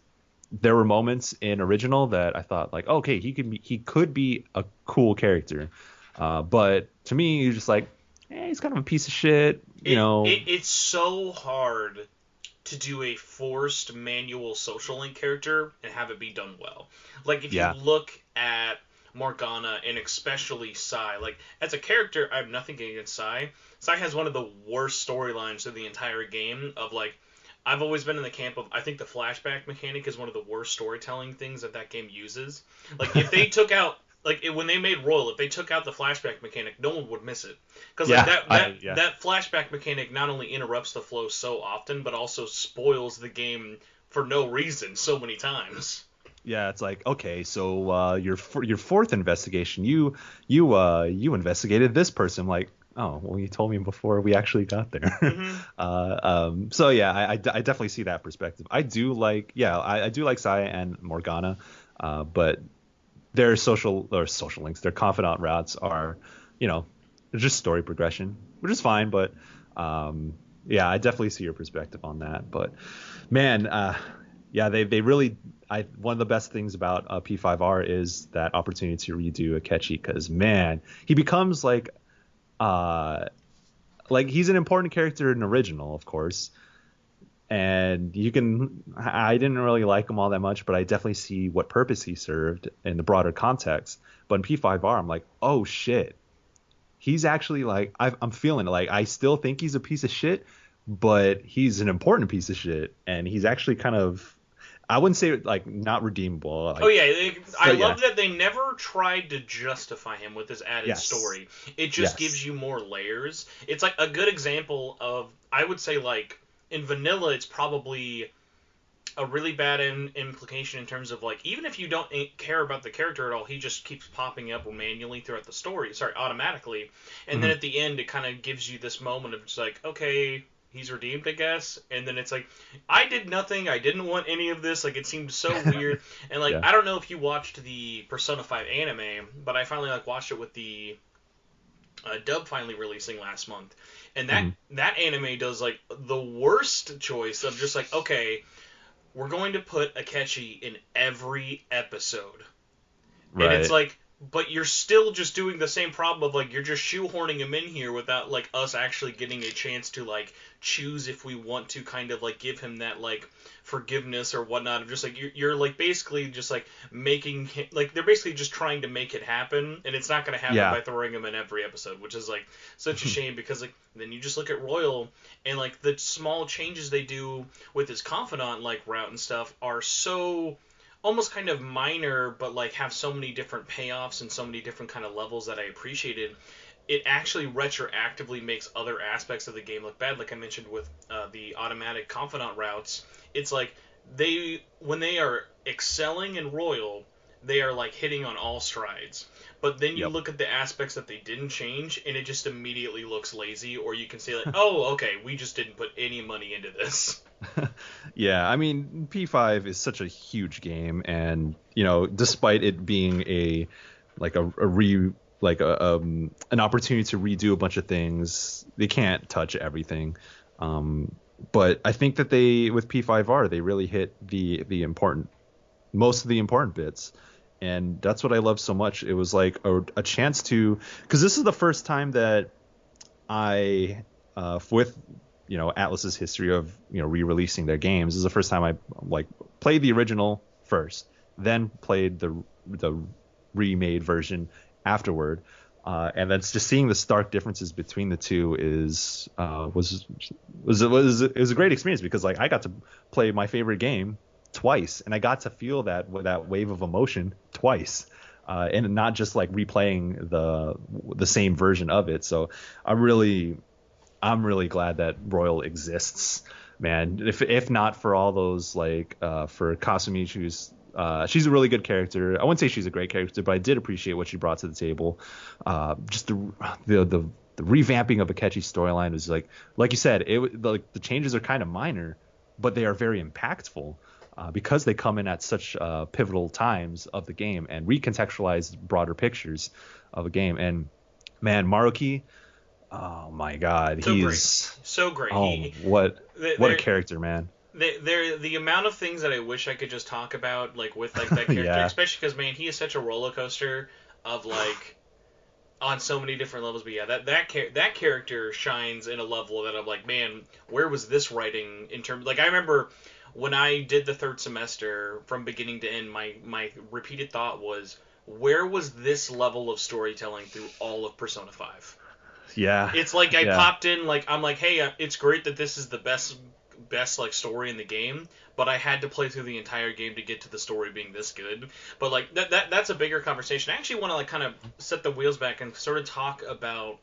there were moments in original that I thought like, okay, he could be a cool character, but to me, he's just like, he's kind of a piece of shit, you know. It's so hard to do a forced manual social link character and have it be done well. Like if you Yeah, look at Morgana and especially Sai, like as a character, I have nothing against Sai. Sai has one of the worst storylines of the entire game. Of like, I've always been in the camp of I think the flashback mechanic is one of the worst storytelling things that game uses. Like if they took out when they made Royal, if they took out the flashback mechanic, no one would miss it. Because like yeah, yeah, that flashback mechanic not only interrupts the flow so often, but also spoils the game for no reason so many times. yeah. It's like, okay, so your fourth investigation, you investigated this person. Like, oh, well, you told me before we actually got there. Hmm. So yeah, I definitely see that perspective. I do like, yeah, I do like Saya and Morgana, but their social links, their confidant routes are, they're just story progression, which is fine. But yeah, I definitely see your perspective on that. But man, yeah, they really. One of the best things about P5R is that opportunity to redo Akechi because man, he becomes uh like he's an important character in original, of course, and I didn't really like him all that much, but I definitely see what purpose he served in the broader context. But in P5R, I'm like, oh shit, he's actually like I'm feeling it. Like I still think he's a piece of shit, but he's an important piece of shit, and he's actually kind of, I wouldn't say like not redeemable. Oh Like yeah, I so, yeah, love that they never tried to justify him with this added yes, story. It just gives yes, you more layers. It's like a good example of I would say like in vanilla, it's probably a really bad implication in terms of like even if you don't care about the character at all, he just keeps popping up manually throughout the story. Sorry, automatically, and then hmm at the end, it kind of gives you this moment of just like, okay, he's redeemed, I guess. And then it's like, I did nothing. I didn't want any of this. Like it seemed so weird. And like yeah, I don't know if you watched the Persona 5 anime, but I finally like watched it with the dub finally releasing last month. And that hmm that anime does like the worst choice of just like, okay, we're going to put Akechi in every episode. And it's Right. like, but you're still just doing the same problem of like you're just shoehorning him in here without like us actually getting a chance to like choose if we want to kind of like give him that like forgiveness or whatnot. Of just like you're like basically just like making him, like they're basically just trying to make it happen, and it's not going to happen Yeah. by throwing him in every episode, which is like such a shame because like then you just look at Royal and like the small changes they do with his confidant like route and stuff are so almost kind of minor, but like have so many different payoffs and so many different kind of levels that I appreciated. It actually retroactively makes other aspects of the game look bad. Like I mentioned with the automatic confidant routes, it's like they when they are excelling in Royal, they are like hitting on all strides. But then you Yep. look at the aspects that they didn't change, and it just immediately looks lazy. Or you can say like, oh, okay, we just didn't put any money into this. Yeah, I mean, P5 is such a huge game, and despite it being a re like an opportunity to redo a bunch of things, they can't touch everything. But I think that they with P5R they really hit the important most of the important bits, and that's what I love so much. It was like a chance to, because this is the first time that I with Atlas's history of re-releasing their games, this is the first time I like played the original first, then played the remade version afterward, and then just seeing the stark differences between the two is it was a great experience, because like I got to play my favorite game twice, and I got to feel that wave of emotion twice. And not just like replaying the same version of it. So I'm really glad that Royal exists, man. If not for all those like for Kasumi, she's a really good character. I wouldn't say she's a great character, but I did appreciate what she brought to the table. Just the revamping of Akechi's storyline was like you said, like the changes are kind of minor, but they are very impactful. Because they come in at such pivotal times of the game and recontextualize broader pictures of a game. And man, Maruki, oh my God, So great, he's so great. what a character, man. The amount of things that I wish I could just talk about, like with like that character, Yeah, especially because man, he is such a roller coaster of like on so many different levels. But yeah, that character shines in a level that I'm like, man, where was this writing in terms? Like I remember when I did the third semester from beginning to end, my repeated thought was, where was this level of storytelling through all of Persona 5? yeah, It's like I yeah. popped in, like I'm like, hey, it's great that this is the best like story in the game, but I had to play through the entire game to get to the story being this good. But like that's a bigger conversation. I actually want to like kind of set the wheels back and sort of talk about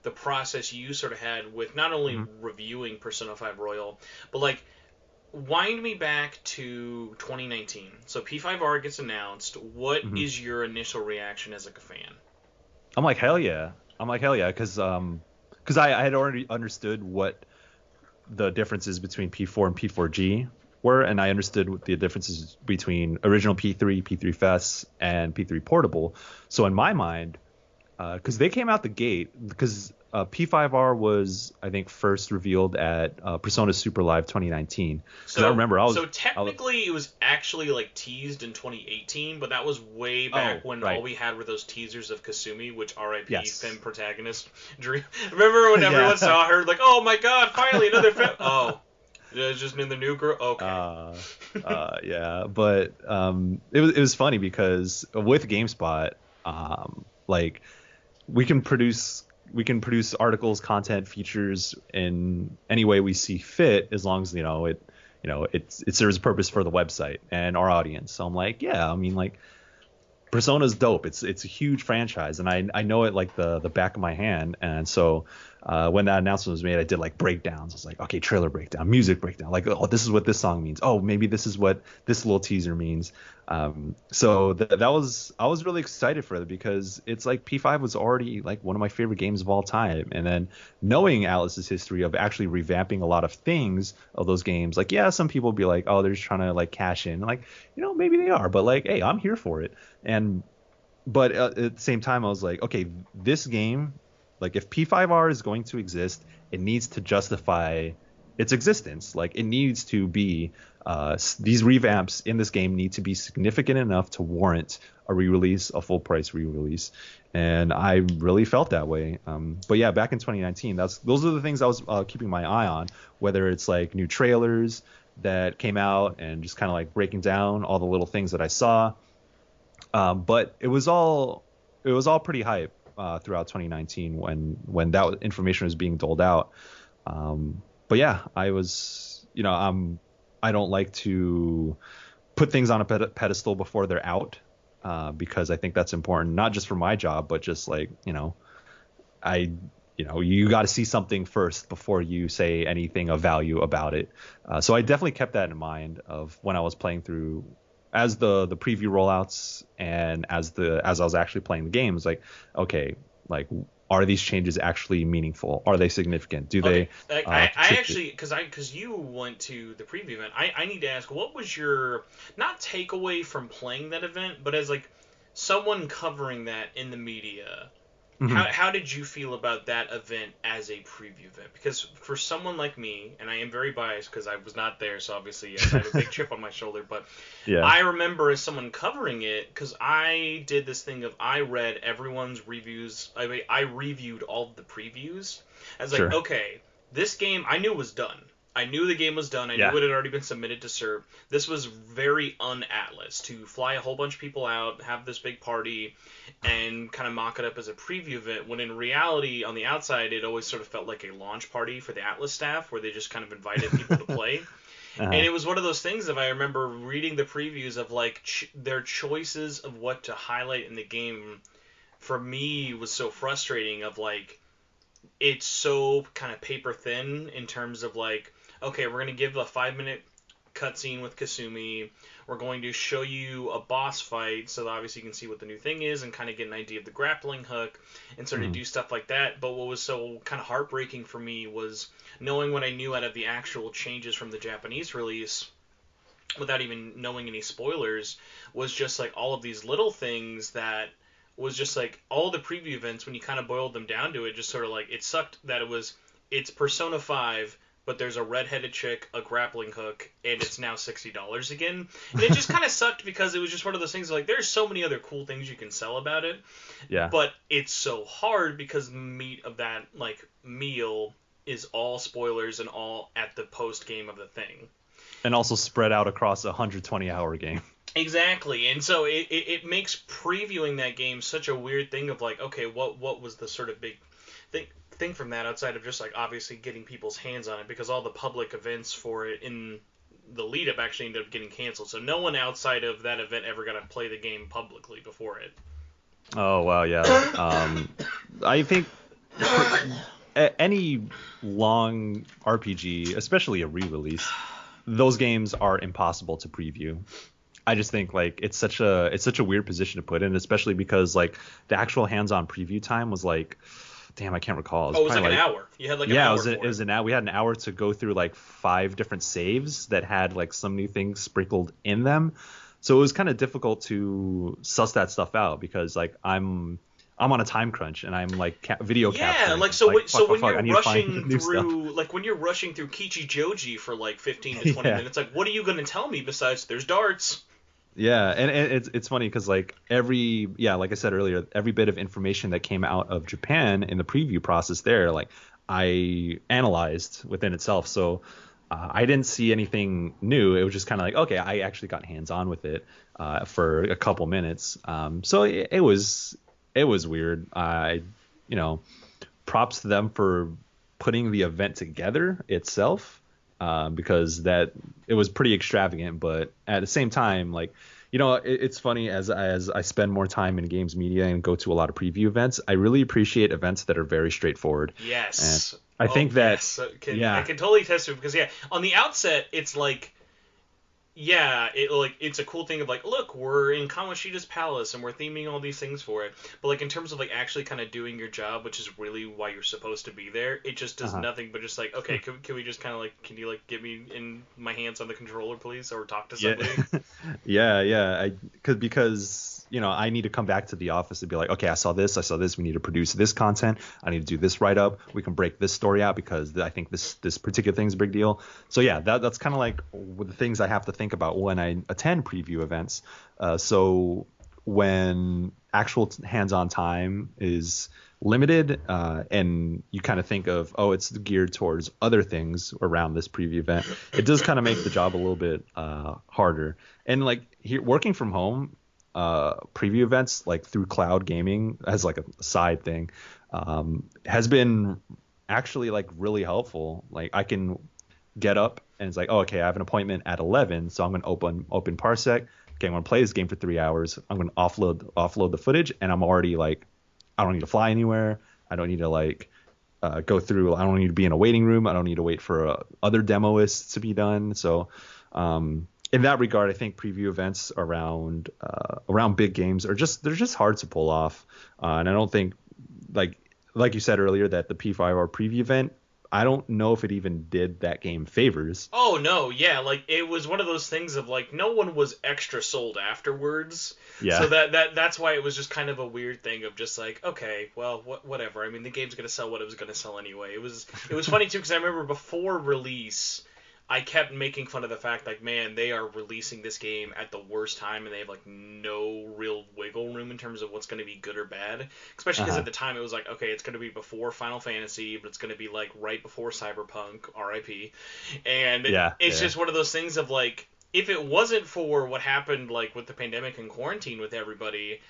the process you sort of had with not only Hmm. reviewing Persona 5 Royal, but like wind me back to 2019. So P5R gets announced. What Hmm. is your initial reaction as like a fan? I'm like hell yeah. I'm like hell yeah, because I had already understood what the differences between P4 and P4G were, and I understood what the differences between original P3, P3 Fest, and P3 Portable. So in my mind, because they came out the gate, because P5R was, I think, first revealed at Persona Super Live 2019. Because I So remember so I was, technically it was actually like teased in 2018, but that was way oh, back when all right, we had were those teasers of Kasumi, which R.I.P. Femme yes, protagonist. Dream. Remember when everyone yeah. saw her like, oh my god, finally another femme? Oh, it's just in the new girl. Okay. uh, yeah, but it was funny because with GameSpot, like we can produce articles, content, features in any way we see fit, as long as it serves a purpose for the website and our audience. So I'm like, yeah, I mean, like, Persona's dope. It's a huge franchise, and I know it like the back of my hand. And so when that announcement was made, I did like breakdowns. I was like, okay, trailer breakdown, music breakdown. Like, oh, this is what this song means. Oh, maybe this is what this little teaser means. So I was really excited for it, because it's like P5 was already like one of my favorite games of all time, and then knowing Alice's history of actually revamping a lot of things of those games, like, yeah, some people be like, oh, they're just trying to like cash in. Like, maybe they are, but like, hey, I'm here for it. And but at the same time, I was like, okay, this game, like, if P5R is going to exist, it needs to justify its existence. Like, it needs to be these revamps in this game need to be significant enough to warrant a re-release, a full price re-release. And I really felt that way. But yeah, back in 2019, those are the things I was keeping my eye on, whether it's like new trailers that came out and just kind of like breaking down all the little things that I saw. But it was all pretty hype throughout 2019 when that information was being doled out. But yeah, I was, I don't like to put things on a pedestal before they're out, because I think that's important, not just for my job, but just like, you got to see something first before you say anything of value about it. So I definitely kept that in mind of when I was playing through, as the preview rollouts and as I was actually playing the games, like, okay, like, are these changes actually meaningful? Are they significant? Do they? I actually, because you went to the preview event, I need to ask, what was your not takeaway from playing that event, but as like someone covering that in the media? Mhm. How did you feel about that event as a preview event? Because for someone like me, and I am very biased because I was not there, so obviously yes, I have a big chip on my shoulder, but Yeah. I remember as someone covering it, because I did this thing of I read everyone's reviews. I reviewed all of the previews. I was like, Sure. okay, this game I knew was done. I knew the game was done. I Yeah. knew it had already been submitted to CERB. This was very un-Atlas to fly a whole bunch of people out, have this big party, and kind of mock it up as a preview event, when in reality, on the outside, it always sort of felt like a launch party for the Atlas staff, where they just kind of invited people to play. Uh-huh. And it was one of those things that I remember reading the previews of, like, their choices of what to highlight in the game, for me, was so frustrating of, like, it's so kind of paper thin in terms of, like, okay, we're going to give a 5-minute cutscene with Kasumi. We're going to show you a boss fight, so that obviously you can see what the new thing is and kind of get an idea of the grappling hook and sort of do stuff like that. But what was so kind of heartbreaking for me was knowing what I knew out of the actual changes from the Japanese release, without even knowing any spoilers, was just like all of these little things that was just like all the preview events, when you kind of boiled them down to it, just sort of like it sucked that it's Persona 5, but there's a redheaded chick, a grappling hook, and it's now $60 again. And it just kind of sucked because it was just one of those things like there's so many other cool things you can sell about it. Yeah. But it's so hard because the meat of that like meal is all spoilers and all at the post game of the thing. And also spread out across a 120-hour game. Exactly, and so it makes previewing that game such a weird thing of like, okay, what was the sort of big thing from that outside of just like obviously getting people's hands on it, because all the public events for it in the lead up actually ended up getting canceled, so no one outside of that event ever got to play the game publicly before it. Oh wow, yeah. I think any long RPG, especially a re-release, those games are impossible to preview. I just think like it's such a weird position to put in, especially because like the actual hands-on preview time was like, damn, I can't recall. It was like an hour. You had like an hour. Yeah, it was an hour. We had an hour to go through like 5 different saves that had like some new things sprinkled in them. So it was kind of difficult to suss that stuff out because like I'm on a time crunch and I'm like video capturing. Yeah, like so. When you're rushing through, like when you're rushing through Kichijoji for like 15 to 20 minutes, like what are you going to tell me besides there's darts? Yeah, and it's funny because like like I said earlier, every bit of information that came out of Japan in the preview process there, like I analyzed within itself. So I didn't see anything new. It was just kind of like, okay, I actually got hands on with it for a couple minutes. So it was weird. Props to them for putting the event together itself. Because that it was pretty extravagant, but at the same time, like, it's funny as I spend more time in games media and go to a lot of preview events, I really appreciate events that are very straightforward. Yes. And I think that, yes. I can totally attest to it because on the outset, it's like, it's a cool thing of like, look, we're in Kamoshida's palace and we're theming all these things for it. But like in terms of like actually kind of doing your job, which is really why you're supposed to be there, it just does nothing but just like, okay, can we just kind of like, can you like get me in my hands on the controller, please, or talk to somebody? Yeah, because I need to come back to the office and be like, okay, I saw this, we need to produce this content, I need to do this write up, we can break this story out because I think this particular thing's a big deal. So yeah, that's kind of like the things I have to think about when I attend preview events. So when actual hands-on time is limited, and you kind of think of, oh, it's geared towards other things around this preview event, it does kind of make the job a little bit harder. And like here, working from home, preview events like through cloud gaming as like a side thing, has been actually like really helpful. Like I can get up and it's like, oh, okay, I have an appointment at 11, so I'm going to open Parsec. Okay, I'm going to play this game for 3 hours. I'm going to offload the footage, and I'm already like, I don't need to fly anywhere. I don't need to like go through. I don't need to be in a waiting room. I don't need to wait for other demoists to be done. So in that regard, I think preview events around big games they're just hard to pull off. And I don't think like you said earlier that the P5R preview event, I don't know if it even did that game favors. Oh no, yeah, like it was one of those things of like no one was extra sold afterwards. Yeah. So that's why it was just kind of a weird thing of just like, okay, well, whatever. I mean, the game's gonna sell what it was gonna sell anyway. It was funny too because I remember before release, I kept making fun of the fact like, man, they are releasing this game at the worst time and they have like no real wiggle room in terms of what's going to be good or bad. Especially because at the time it was like, okay, it's going to be before Final Fantasy, but it's going to be like right before Cyberpunk, RIP. And it's just one of those things of like, if it wasn't for what happened like with the pandemic and quarantine with everybody,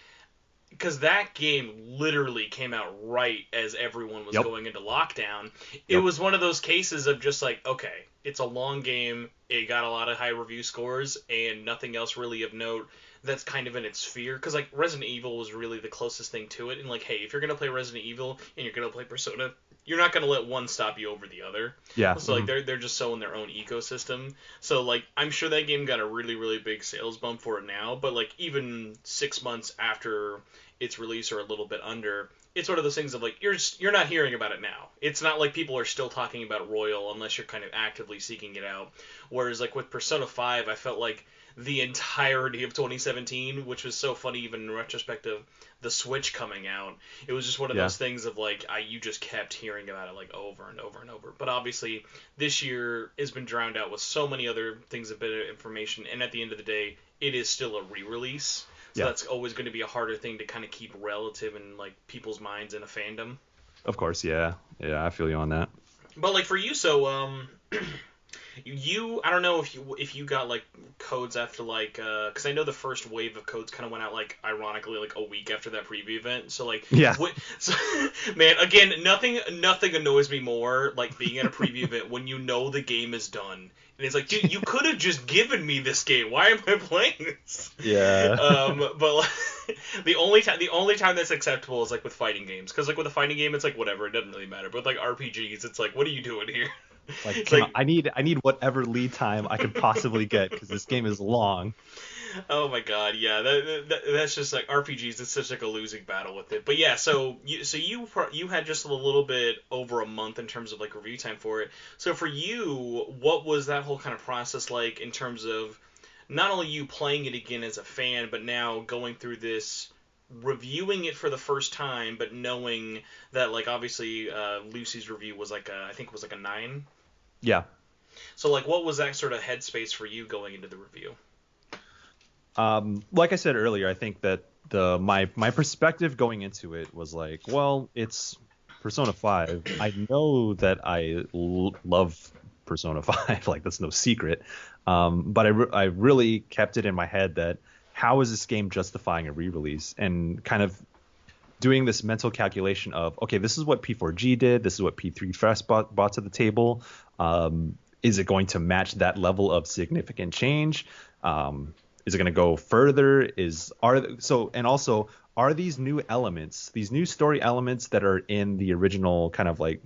because that game literally came out right as everyone was going into lockdown. It was one of those cases of just like, okay, it's a long game, it got a lot of high review scores, and nothing else really of note that's kind of in its sphere. Because like Resident Evil was really the closest thing to it, and like, hey, if you're going to play Resident Evil and you're going to play Persona, you're not going to let one stop you over the other. Yeah. So like they're just so in their own ecosystem. So like I'm sure that game got a really, really big sales bump for it now, but like even 6 months after its release or a little bit under, it's one of those things of like you're not hearing about it now. It's not like people are still talking about Royal unless you're kind of actively seeking it out. Whereas like with Persona 5, I felt like the entirety of 2017, which was so funny even in retrospective, the Switch coming out, it was just one of those things of like you just kept hearing about it like over and over and over. But obviously this year has been drowned out with so many other things, a bit of information, and at the end of the day, it is still a re-release. So that's always going to be a harder thing to kind of keep relative in like people's minds in a fandom. Of course, yeah, I feel you on that. But like for you, so I don't know if you got like codes after like because I know the first wave of codes kind of went out like ironically like a week after that preview event. So like so, man, again, nothing annoys me more like being at a preview event when you know the game is done. And it's like, dude, you could have just given me this game. Why am I playing this? Yeah. But like, the only time that's acceptable is like with fighting games, because like with a fighting game, it's like whatever, it doesn't really matter. But with like RPGs, it's like, what are you doing here? Like, I need whatever lead time I could possibly get because this game is long. Oh my god, yeah, that's just like RPGs. It's such like a losing battle with it. But yeah, so you had just a little bit over a month in terms of like review time for it. So for you, what was that whole kind of process like in terms of not only you playing it again as a fan, but now going through this, reviewing it for the first time, but knowing that like obviously Lucy's review was like I think it was like a 9. Yeah. So like, what was that sort of headspace for you going into the review? Like I said earlier, I think that my perspective going into it was like, well, it's Persona 5. I know that I love Persona 5, like that's no secret. But I really kept it in my head that how is this game justifying a re-release, and kind of doing this mental calculation of, okay, this is what P4G did, this is what P3 Fest brought to the table. Is it going to match that level of significant change? Is it going to go further? Are these new elements, these new story elements that are in the original kind of like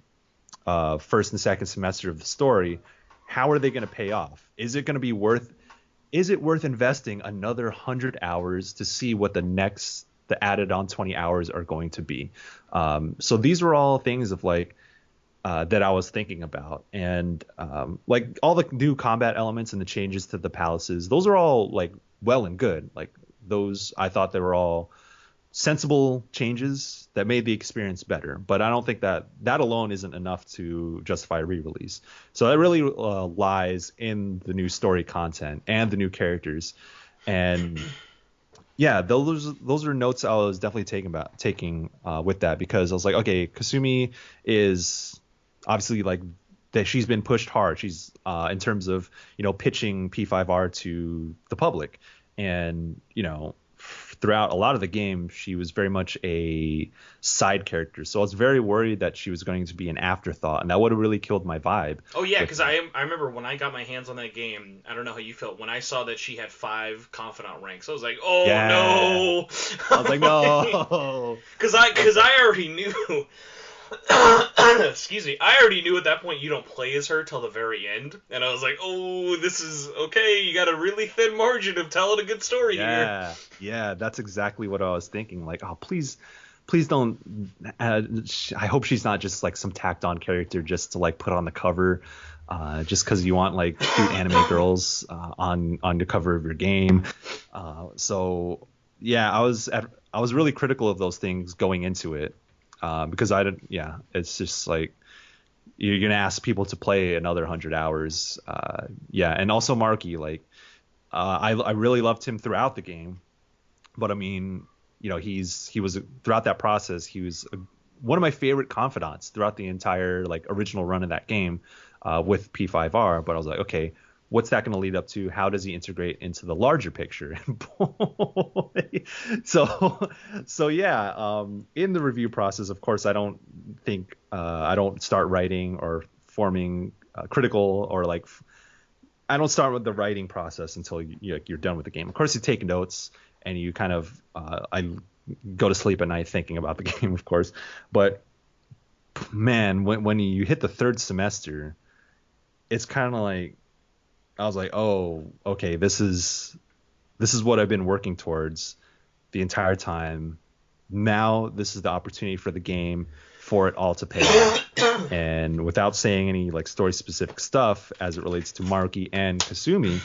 first and second semester of the story, how are they going to pay off? Is it worth investing another 100 hours to see what the added on 20 hours are going to be? So these were all things of like that I was thinking about, and like all the new combat elements and the changes to the palaces, those are all like well and good. Like those, I thought they were all sensible changes that made the experience better. But I don't think that alone isn't enough to justify a re-release. So that really lies in the new story content and the new characters. And yeah, those are notes I was definitely taking with that, because I was like, okay, Kasumi is obviously like that she's been pushed hard. She's in terms of, pitching P5R to the public, and throughout a lot of the game she was very much a side character. So I was very worried that she was going to be an afterthought, and that would have really killed my vibe. Oh yeah, because I remember when I got my hands on that game, I don't know how you felt when I saw that she had 5 confidant ranks. I was like, oh Yeah. no. I was like, no. Because I already knew. Excuse me. I already knew at that point you don't play as her till the very end, and I was like, oh, this is okay. You got a really thin margin of telling a good story here. Yeah, that's exactly what I was thinking. Like, oh, please don't. I hope she's not just like some tacked on character just to like put on the cover, just because you want like cute anime girls on the cover of your game. So yeah, I was really critical of those things going into it. Because it's just like you're gonna ask people to play another 100 hours. And also Marky, like I really loved him throughout the game, but I mean, he was throughout that process, he was one of my favorite confidants throughout the entire like original run of that game with P5R. But I was like, okay, what's that going to lead up to? How does he integrate into the larger picture? So yeah, in the review process, of course, I don't start writing or forming critical, or like I don't start with the writing process until you're done with the game. Of course, you take notes and you kind of I go to sleep at night thinking about the game, of course. But man, when you hit the third semester, it's kind of like, I was like, oh, okay, this is what I've been working towards the entire time. Now this is the opportunity for the game for it all to pay off. And without saying any like story specific stuff as it relates to Maruki and Kasumi,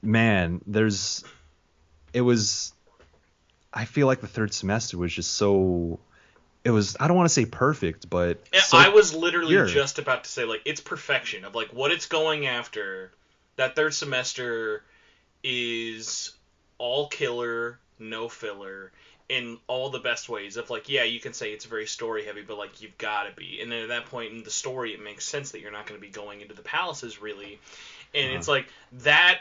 man, I feel like the third semester was just so, I don't want to say perfect, but so I was literally pure. just about to say, like, it's perfection of, like, what it's going after. That third semester is all killer, no filler, in all the best ways. Of, like, yeah, you can say it's very story-heavy, but, like, you've got to be. And then at that point in the story, it makes sense that you're not going to be going into the palaces, really. And it's, like, that...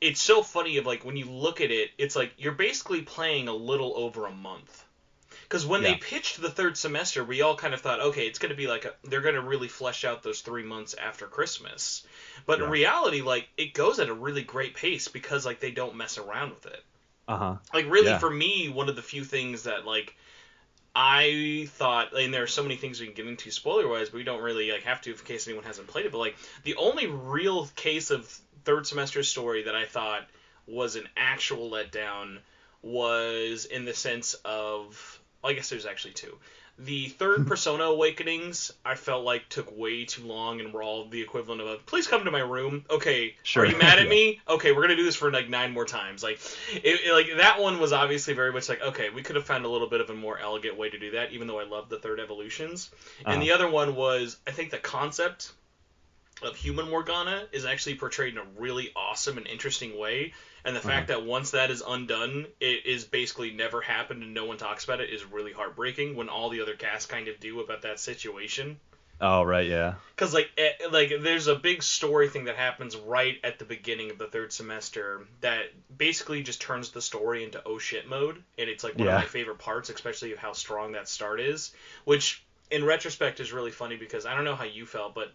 It's so funny of, like, when you look at it, it's, like, you're basically playing a little over a month. Because when they pitched the third semester, we all kind of thought, okay, it's going to be like they're going to really flesh out those 3 months after Christmas. But in reality, like, it goes at a really great pace because, like, they don't mess around with it. Like, really, for me, one of the few things that, like, I thought, and there are so many things we can get into spoiler-wise, but we don't really, like, have to in case anyone hasn't played it. But, like, the only real case of third semester story that I thought was an actual letdown was in the sense of... I guess there's actually 2. The third Persona Awakenings, I felt like took way too long and were all the equivalent of a, please come to my room. Okay, sure. Are you mad at me? Okay, we're going to do this for like 9 more times. Like, like that one was obviously very much like, okay, we could have found a little bit of a more elegant way to do that, even though I love the third Evolutions. And the other one was, I think the concept of Human Morgana is actually portrayed in a really awesome and interesting way. And the fact that once that is undone, it is basically never happened and no one talks about it is really heartbreaking when all the other cast kind of do about that situation. Oh, right, yeah. Because, like, there's a big story thing that happens right at the beginning of the third semester that basically just turns the story into oh shit mode. And it's, like, one of my favorite parts, especially of how strong that start is. Which, in retrospect, is really funny because I don't know how you felt, but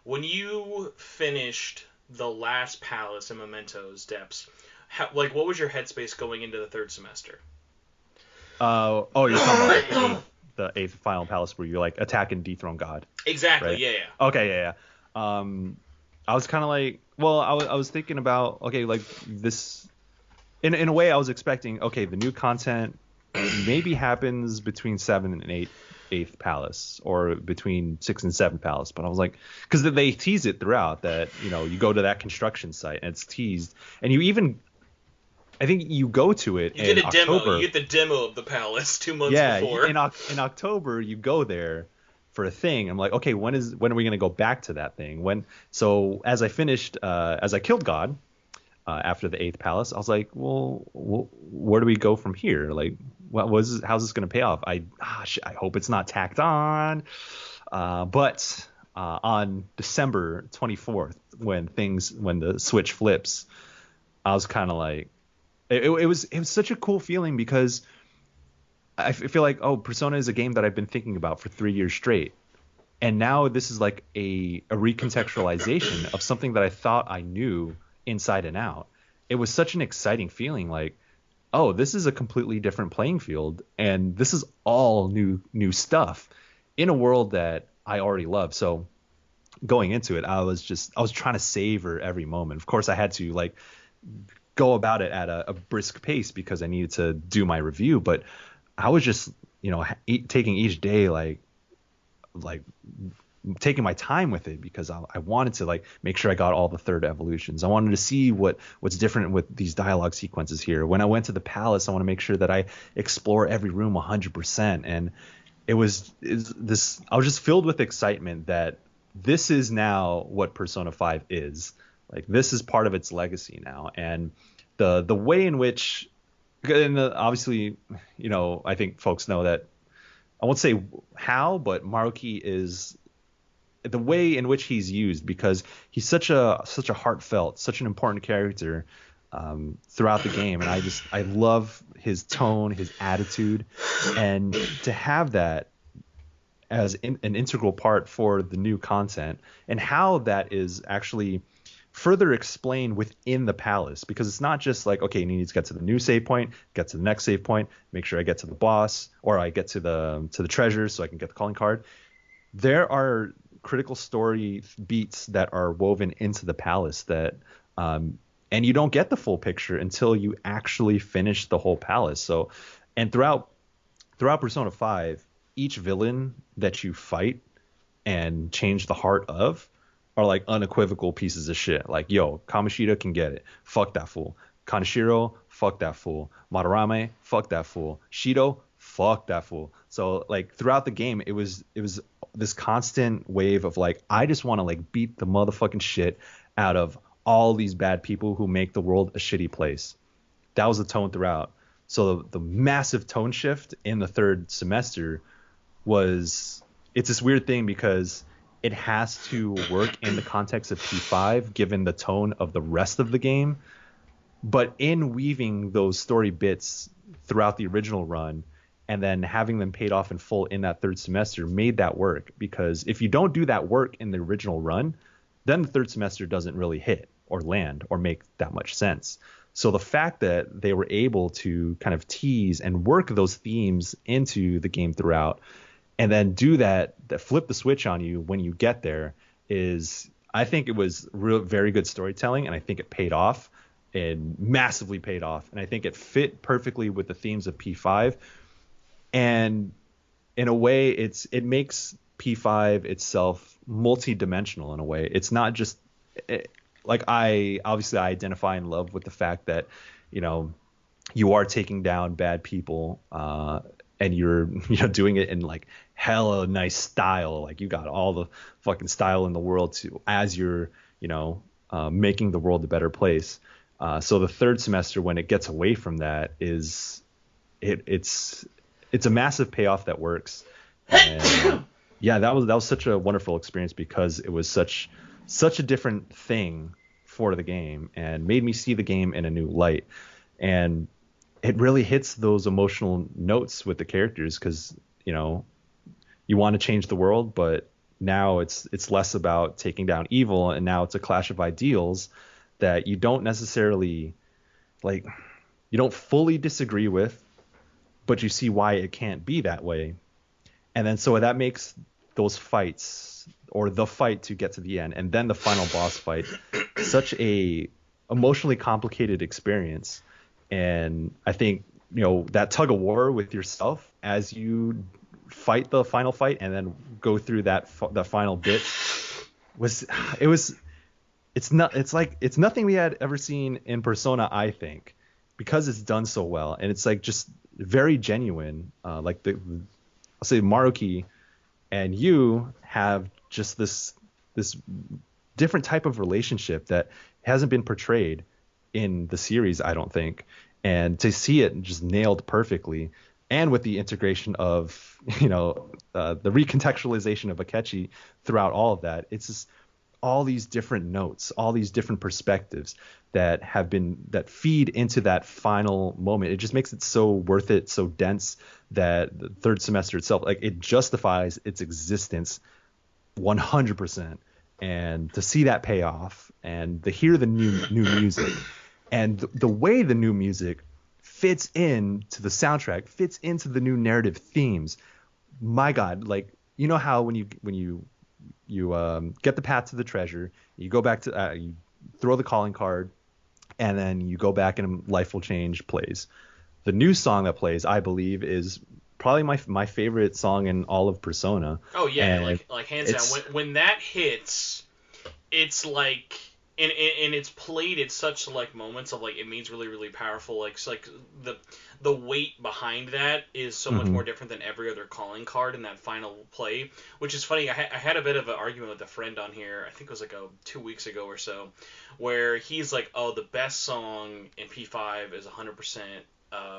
when you finished the last palace in Memento's Depths... what was your headspace going into the third semester? You're talking about the eighth final palace where you like attack and dethrone God. Exactly. Right? Yeah. Okay. Yeah. I was kind of like, well, I was thinking about, okay, like this. In a way, I was expecting, okay, the new content maybe happens between 7 and 8th palace, or between 6 and 7 palace. But I was like, because they tease it throughout that you go to that construction site and it's teased, and you even. I think you go to it You in get a demo. October. You get the demo of the palace 2 months Yeah, before. in October you go there for a thing. I'm like, okay, when are we gonna go back to that thing? So as I killed God after the eighth palace, I was like, well, where do we go from here? Like, how's this gonna pay off? I hope it's not tacked on. But on December 24th, when the switch flips, I was kind of like, it was such a cool feeling because I feel like, oh, Persona is a game that I've been thinking about for 3 years straight. And now this is like a recontextualization of something that I thought I knew inside and out. It was such an exciting feeling, like, oh, this is a completely different playing field, and this is all new stuff in a world that I already love. So going into it, I was trying to savor every moment. Of course, I had to like go about it at a brisk pace because I needed to do my review, but I was just, taking each day like taking my time with it because I wanted to like make sure I got all the third evolutions. I wanted to see what's different with these dialogue sequences here. When I went to the palace, I want to make sure that I explore every room 100%. And I was just filled with excitement that this is now what Persona 5 is. Like, this is part of its legacy now. And the way in which, and obviously, I think folks know that, I won't say how, but Maruki is the way in which he's used, because he's such a heartfelt, such an important character throughout the game, and I love his tone, his attitude, and to have that as an integral part for the new content, and how that is actually further explained within the palace, because it's not just like, okay, you need to get to the new save point, get to the next save point, make sure I get to the boss, or I get to the treasure so I can get the calling card. There are critical story beats that are woven into the palace that and you don't get the full picture until you actually finish the whole palace. So, and throughout Persona 5, each villain that you fight and change the heart of are like unequivocal pieces of shit. Like, yo, Kamoshida can get it. Fuck that fool. Kaneshiro, fuck that fool. Madarame, fuck that fool. Shido, fuck that fool. So like throughout the game, it was this constant wave of like, I just want to like beat the motherfucking shit out of all these bad people who make the world a shitty place. That was the tone throughout. So the massive tone shift in the third semester it's this weird thing because it has to work in the context of P5 given the tone of the rest of the game. But in weaving those story bits throughout the original run and then having them paid off in full in that third semester made that work, because if you don't do that work in the original run, then the third semester doesn't really hit or land or make that much sense. So the fact that they were able to kind of tease and work those themes into the game throughout, and then do that flip the switch on you when you get there, I think it was very good storytelling, and I think it paid off and massively paid off. And I think it fit perfectly with the themes of P5. And in a way, it makes P5 itself multi-dimensional in a way. It's not just like I identify and love with the fact that, you are taking down bad people and you're doing it in like hella nice style. Like you got all the fucking style in the world as you're making the world a better place. So the third semester, when it gets away from that, it's a massive payoff that works. And yeah, that was such a wonderful experience because it was such a different thing for the game and made me see the game in a new light. And it really hits those emotional notes with the characters because, you want to change the world, but now it's less about taking down evil, and now it's a clash of ideals that you don't necessarily you don't fully disagree with, but you see why it can't be that way. And then so that makes those fights, or the fight to get to the end, and then the final boss fight, such a emotionally complicated experience. And I think, that tug of war with yourself as you fight the final fight and then go through that final bit it's nothing we had ever seen in Persona, I think, because it's done so well, and it's like just very genuine. Like I'll say Maruki and you have just this different type of relationship that hasn't been portrayed in the series, I don't think. And to see it just nailed perfectly, and with the integration of the recontextualization of Akechi throughout all of that, it's just all these different notes, all these different perspectives that feed into that final moment. It just makes it so worth it, so dense, that the third semester itself, like, it justifies its existence 100%. And to see that pay off, and to hear the new music, and the way the new music fits into the soundtrack, fits into the new narrative themes. My God, like, you know how when you get the path to the treasure, you go back to you throw the calling card, and then you go back and Life Will Change plays. The new song that plays, I believe, is probably my favorite song in all of Persona. Oh yeah, and like hands down. When that hits, it's like, and it's played at such like moments of like, it means really, really powerful. Like it's like the weight behind that is so much more different than every other calling card in that final play. Which is funny. I had a bit of an argument with a friend on here. I think it was like 2 weeks ago or so, where he's like, "Oh, the best song in P5 is 100%."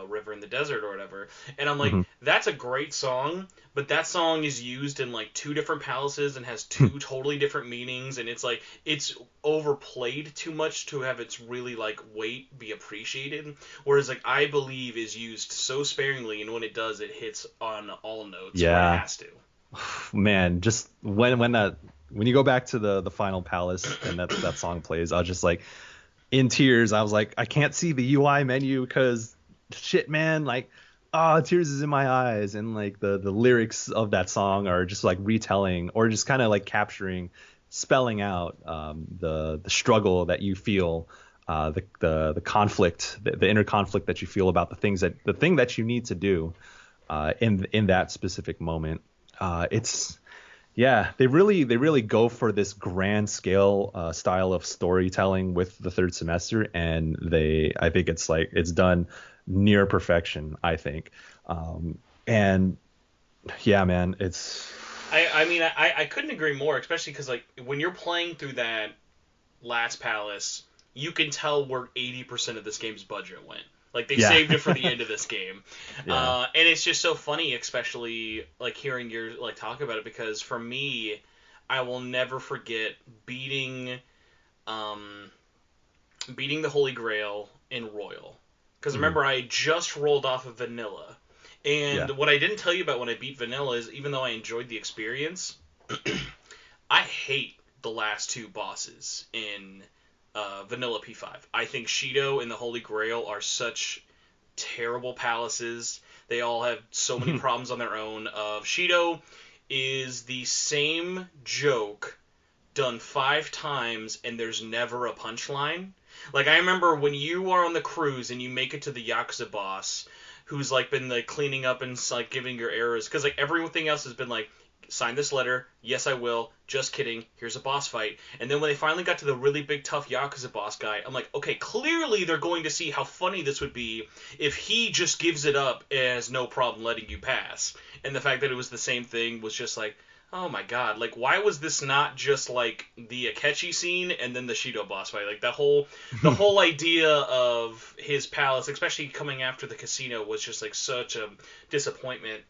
River in the Desert or whatever, and I'm like, that's a great song, but that song is used in like 2 different palaces and has 2 totally different meanings, and it's like, it's overplayed too much to have its really like weight be appreciated, whereas like I believe is used so sparingly, and when it does, it hits on all notes where it has to. Man, just when you go back to the final palace and that song plays, I was just like in tears. I was like, I can't see the UI menu because shit, man, like, tears is in my eyes. And like the lyrics of that song are just like retelling, or just kind of like spelling out the struggle that you feel, the conflict, the inner conflict that you feel about the thing that you need to do in that specific moment. They really go for this grand scale style of storytelling with the third semester, and I think it's done near perfection, I think. And yeah, man, it's. I mean, I couldn't agree more, especially because like when you're playing through that last palace, you can tell where 80% of this game's budget went. Like, they saved it for the end of this game. And it's just so funny, especially, like, hearing your, like, talk about it, because for me, I will never forget beating the Holy Grail in Royal. Because remember, I just rolled off of Vanilla. And what I didn't tell you about when I beat Vanilla is, even though I enjoyed the experience, I hate the last 2 bosses in Vanilla P5. I think Shido and the Holy Grail are such terrible palaces. They all have so many problems on their own. Shido is the same joke done 5 times, and there's never a punchline. Like, I remember when you are on the cruise and you make it to the Yakuza boss, who's like been like cleaning up and like giving your errors, because like everything else has been like, sign this letter, yes I will, just kidding, here's a boss fight. And then when they finally got to the really big tough Yakuza boss guy, I'm like, okay, clearly they're going to see how funny this would be if he just gives it up as no problem letting you pass. And the fact that it was the same thing was just like, oh my god, like, why was this not just like the Akechi scene and then the Shido boss fight? Like, the whole idea of his palace, especially coming after the casino, was just like such a disappointment.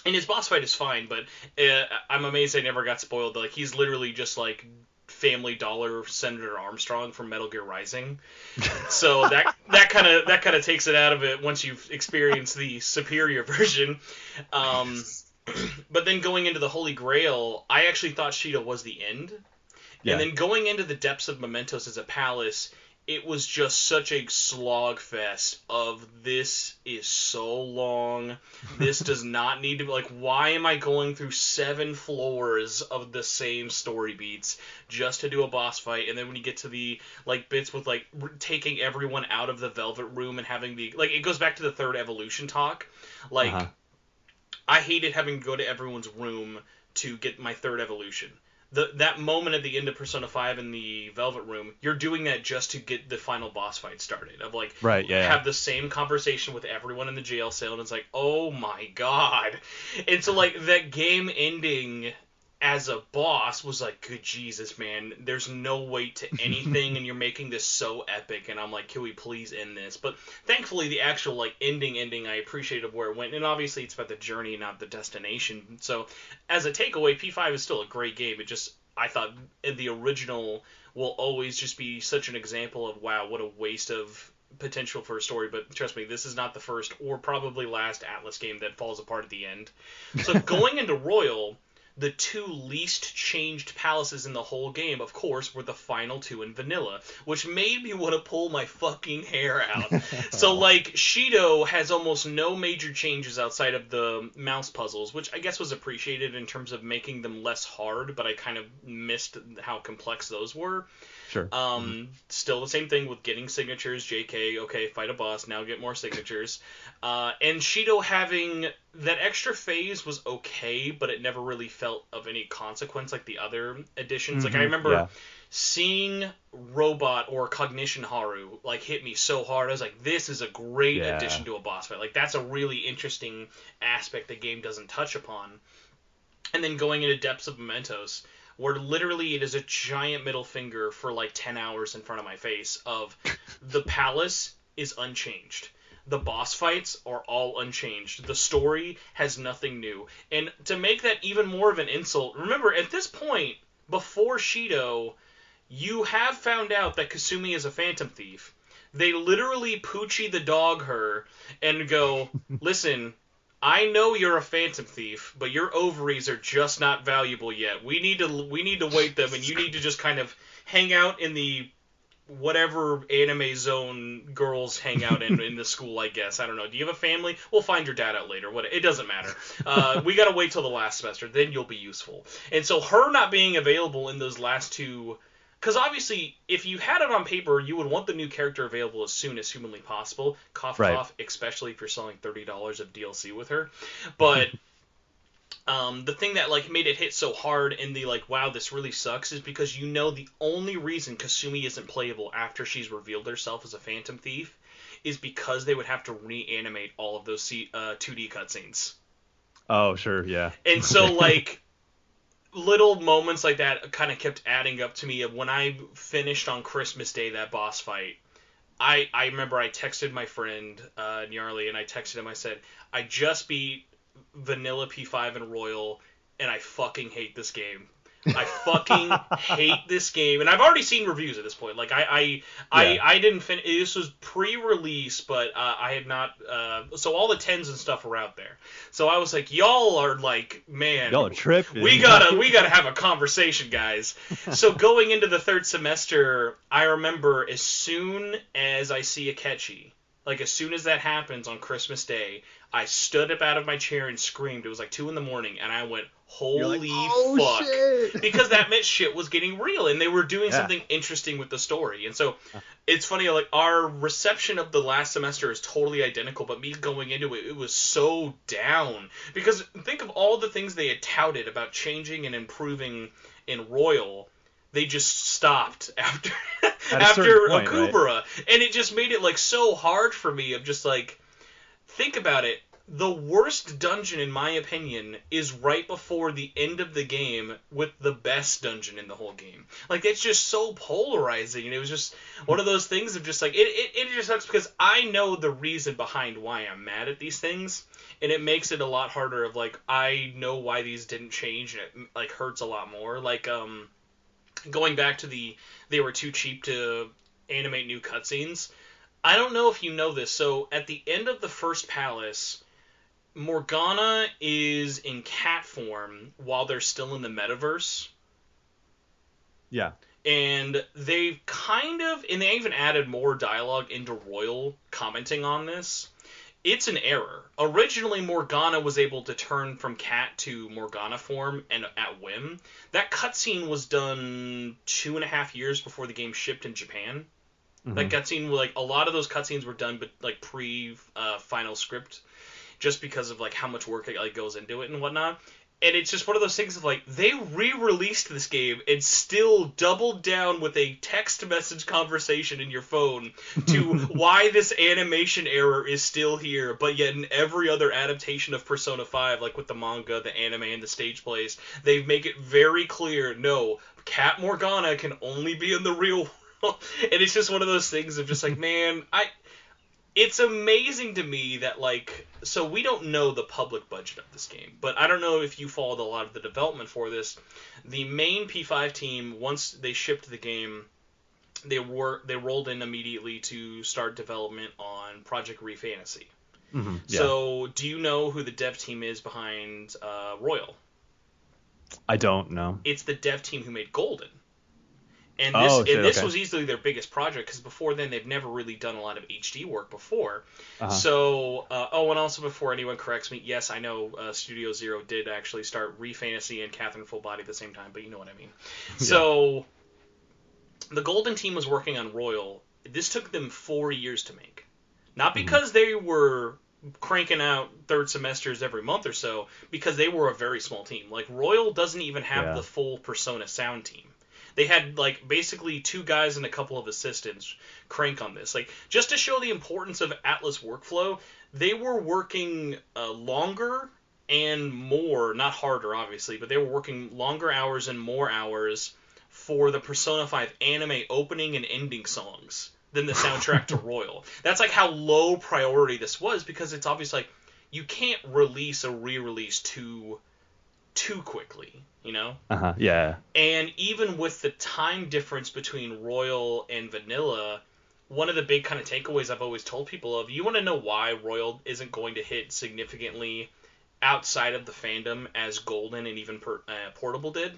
And his boss fight is fine, but I'm amazed I never got spoiled. Like, he's literally just like Family Dollar Senator Armstrong from Metal Gear Rising. So that kind of takes it out of it once you've experienced the superior version. But then going into the Holy Grail, I actually thought Shido was the end. Yeah. And then going into the depths of Mementos as a palace, it was just such a slog fest of, this is so long. This does not need to be, like, why am I going through 7 floors of the same story beats just to do a boss fight? And then when you get to the, like, bits with, like, taking everyone out of the Velvet Room and having the, like, it goes back to the third evolution talk. Like, I hated having to go to everyone's room to get my third evolution. that moment at the end of Persona 5 in the Velvet Room, you're doing that just to get the final boss fight started. Of like, Right, yeah. have the same conversation with everyone in the jail cell, and it's like, oh my god. And so like that game ending as a boss was like, good Jesus, man, there's no weight to anything, and you're making this so epic, and I'm like, can we please end this? But thankfully, the actual like ending, I appreciated where it went, and obviously it's about the journey, not the destination. So as a takeaway, P5 is still a great game. It just, I thought the original will always just be such an example of, wow, what a waste of potential for a story. But trust me, this is not the first or probably last Atlas game that falls apart at the end. So going into Royal, the two least changed palaces in the whole game, of course, were the final two in vanilla, which made me want to pull my fucking hair out. So, like, Shido has almost no major changes outside of the mouse puzzles, which I guess was appreciated in terms of making them less hard, but I kind of missed how complex those were. Sure. Still the same thing with getting signatures. JK, okay, fight a boss, now get more signatures. And Shido having that extra phase was okay, but it never really felt of any consequence like the other editions. Like I remember seeing Robot or Cognition Haru like hit me so hard. I was like, this is a great addition to a boss fight. Like that's a really interesting aspect the game doesn't touch upon. And then going into Depths of Mementos, where literally it is a giant middle finger for like 10 hours in front of my face of the palace is unchanged. The boss fights are all unchanged. The story has nothing new. And to make that even more of an insult, remember, at this point, before Shido, you have found out that Kasumi is a phantom thief. They literally Poochie the dog her and go, listen, I know you're a phantom thief, but your ovaries are just not valuable yet. We need to weight them, and you need to just kind of hang out in the whatever anime zone girls hang out in the school, I guess. I don't know. Do you have a family? We'll find your dad out later. It doesn't matter. We gotta wait till the last semester, then you'll be useful. And so her not being available in those last two. Because obviously, if you had it on paper, you would want the new character available as soon as humanly possible. Cough, cough, especially if you're selling $30 of DLC with her. But the thing that like made it hit so hard in the like, wow, this really sucks, is because you know the only reason Kasumi isn't playable after she's revealed herself as a phantom thief is because they would have to reanimate all of those 2D cutscenes. Oh, sure, yeah. And so like little moments like that kind of kept adding up to me. When I finished on Christmas Day that boss fight, I remember I texted my friend Gnarly, and I texted him, I said, I just beat Vanilla P5 and Royal, and I fucking hate this game. I fucking hate this game, and I've already seen reviews at this point. Like I didn't finish. This was pre-release, but I had not. So all the 10s and stuff were out there. So I was like, y'all are like, man, y'all are tripping. We gotta have a conversation, guys. So going into the third semester, I remember as soon as I see Akechi, like as soon as that happens on Christmas Day, I stood up out of my chair and screamed. It was like 2 a.m, and I went, holy fuck. Shit. Because that meant shit was getting real, and they were doing something interesting with the story. And so it's funny, like, our reception of the last semester is totally identical, but me going into it, it was so down. Because think of all the things they had touted about changing and improving in Royal. They just stopped after Akubara. Right? And it just made it, like, so hard for me of just, like, think about it. The worst dungeon, in my opinion, is right before the end of the game with the best dungeon in the whole game. Like, it's just so polarizing, and it was just one of those things of just, like, it just sucks because I know the reason behind why I'm mad at these things, and it makes it a lot harder of, like, I know why these didn't change, and it, like, hurts a lot more. Like, going back to they were too cheap to animate new cutscenes. I don't know if you know this, so at the end of the first palace, Morgana is in cat form while they're still in the metaverse. Yeah. And they've and they even added more dialogue into Royal commenting on this. It's an error. Originally, Morgana was able to turn from cat to Morgana form and at whim. That cutscene was done 2.5 years before the game shipped in Japan. Mm-hmm. That cutscene, like, a lot of those cutscenes were done, but like pre final script, just because of like how much work it like goes into it and whatnot. And it's just one of those things of like, they re-released this game and still doubled down with a text message conversation in your phone to why this animation error is still here, but yet in every other adaptation of Persona 5, like with the manga, the anime, and the stage plays, they make it very clear, no, Cat Morgana can only be in the real world. And it's just one of those things of just like, man, it's amazing to me that, like, so we don't know the public budget of this game, but I don't know if you followed a lot of the development for this. The main P5 team, once they shipped the game, they rolled in immediately to start development on Project Refantasy. Mm-hmm, yeah. So, do you know who the dev team is behind Royal? I don't know. It's the dev team who made Golden. And this was easily their biggest project, because before then they've never really done a lot of HD work before. Uh-huh. So, and also before anyone corrects me, yes, I know Studio Zero did actually start Refantasy and Catherine Full Body at the same time, but you know what I mean. Yeah. So, the Golden team was working on Royal. This took them 4 years to make. Not because they were cranking out third semesters every month or so, because they were a very small team. Like, Royal doesn't even have the full Persona sound team. They had, like, basically 2 guys and a couple of assistants crank on this. Like, just to show the importance of Atlas workflow, they were working longer and more, not harder, obviously, but they were working longer hours and more hours for the Persona 5 anime opening and ending songs than the soundtrack to Royal. That's, like, how low priority this was, because it's obvious, like, you can't release a re-release too quickly, you know? Yeah. And even with the time difference between Royal and Vanilla, one of the big kind of takeaways I've always told people of, you want to know why Royal isn't going to hit significantly outside of the fandom as Golden and even Portable did?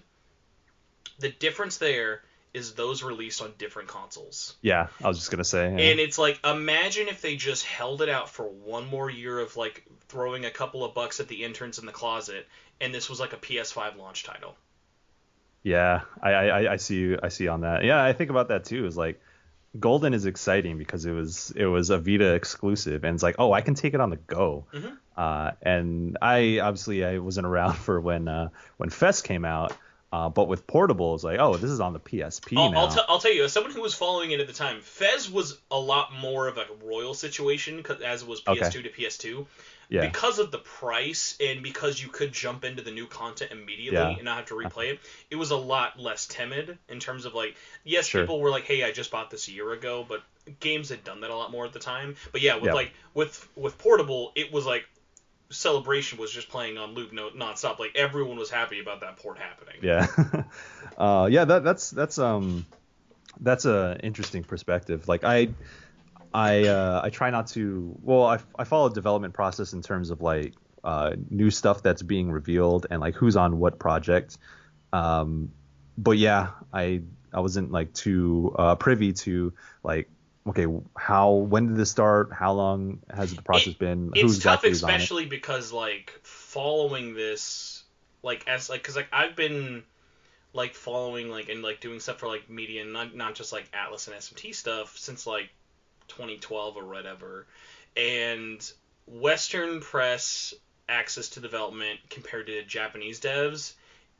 The difference there is those released on different consoles. Yeah, I was just going to say. Yeah. And it's like, imagine if they just held it out for one more year of, like, throwing a couple of bucks at the interns in the closet, and this was like a PS5 launch title. Yeah, I see on that. Yeah, I think about that too. Is like, Golden is exciting because it was a Vita exclusive, and it's like, oh, I can take it on the go. Mm-hmm. And I wasn't around for when Fest came out. But with Portable, it's like, oh, this is on the PSP now. I'll tell you, as someone who was following it at the time, Fez was a lot more of a Royal situation, as it was PS2 to PS2. Yeah. Because of the price and because you could jump into the new content immediately and not have to replay it, it was a lot less timid in terms of, like, yes, people were like, hey, I just bought this a year ago, but games had done that a lot more at the time. But yeah, with Portable, it was like, Celebration was just playing on loop nonstop. Like, everyone was happy about that port happening. Yeah. That's a interesting perspective. Like, I try not to. Well, I follow the development process in terms of, like, new stuff that's being revealed and, like, who's on what project. But yeah, I wasn't, like, too privy to, like, okay, when did this start? How long has the process been? It's tough, especially because, like, following this, like, because, like, I've been, like, following, like, and, like, doing stuff for, like, media, and not just, like, Atlas and SMT stuff since, like, 2012 or whatever. And Western press access to development compared to Japanese devs,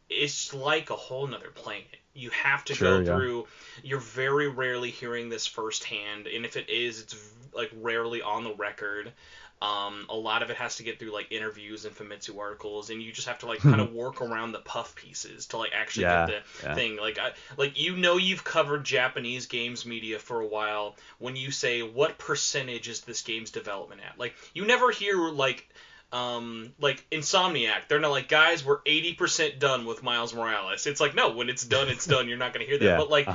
it's like a whole nother planet. You have to go through. You're very rarely hearing this firsthand, and if it is, it's, like, rarely on the record. A lot of it has to get through, like, interviews and Famitsu articles, and you just have to, like, kind of work around the puff pieces to, like, actually get the thing. Like, you've covered Japanese games media for a while when you say, what percentage is this game's development at? Like, you never hear, like Insomniac, they're not like, guys, we're 80% done with Miles Morales. It's like, no, when it's done, it's done. You're not going to hear that. But, like,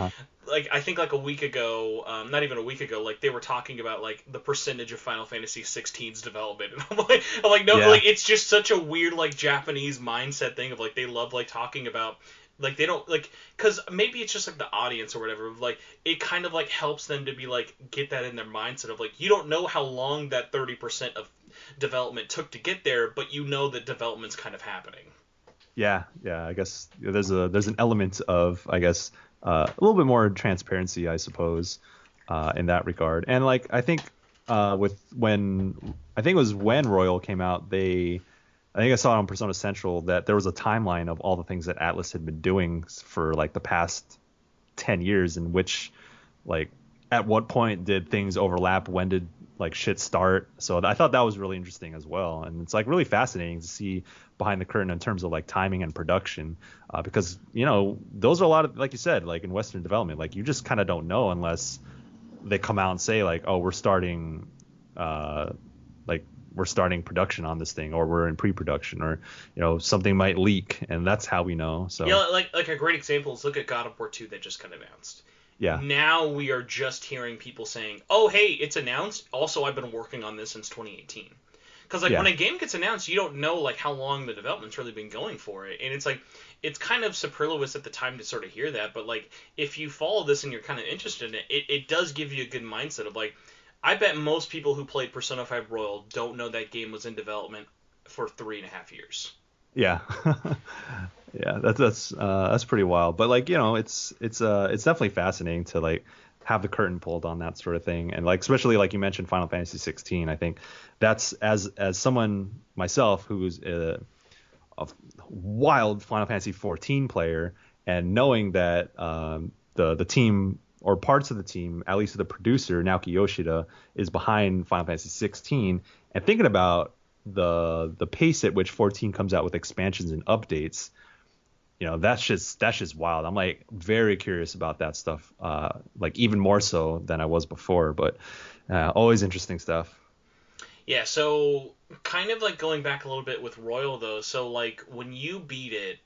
like, I think, like, a week ago, not even a week ago, like, they were talking about, like, the percentage of Final Fantasy 16's development. And I'm like, no, like, it's just such a weird, like, Japanese mindset thing of, like, they love, like, talking about, like, they don't, like, because maybe it's just, like, the audience or whatever, like, it kind of, like, helps them to be, like, get that in their mindset of, like, you don't know how long that 30% of development took to get there, but you know that development's kind of happening. Yeah, I guess there's an element of, I guess, a little bit more transparency, I suppose, in that regard. And, like, I think when Royal came out, they I think I saw it on Persona Central that there was a timeline of all the things that Atlas had been doing for like the past 10 years, in which like at what point did things overlap? When did like shit start? So I thought that was really interesting as well. And it's like really fascinating to see behind the curtain in terms of like timing and production, because, you know, those are a lot of, like you said, like in Western development, like you just kind of don't know unless they come out and say like, oh, like we're starting production on this thing, or we're in pre-production, or, you know, something might leak, and that's how we know. So Yeah, like a great example is look at God of War 2 that just got announced. yeah, Now we are just hearing people saying, "Oh, hey, it's announced. Also, I've been working on this since 2018." Because like yeah, when a game gets announced, you don't know like how long the development's really been going for it, and it's like it's kind of superfluous at the time to sort of hear that. But like if you follow this and you're kind of interested in it, it does give you a good mindset of like, I bet most people who played Persona 5 Royal don't know that game was in development for 3.5 years. yeah. Yeah, that's pretty wild. But like, you know, it's definitely fascinating to like have the curtain pulled on that sort of thing. And like especially like you mentioned Final Fantasy 16, I think that's as someone myself who's a wild Final Fantasy 14 player, and knowing that the team or parts of the team, at least the producer Naoki Yoshida, is behind Final Fantasy 16, and thinking about the pace at which 14 comes out with expansions and updates, you know, that's just wild. I'm like very curious about that stuff, like even more so than I was before. But always interesting stuff. Yeah, so kind of like going back a little bit with Royal though. So like when you beat it,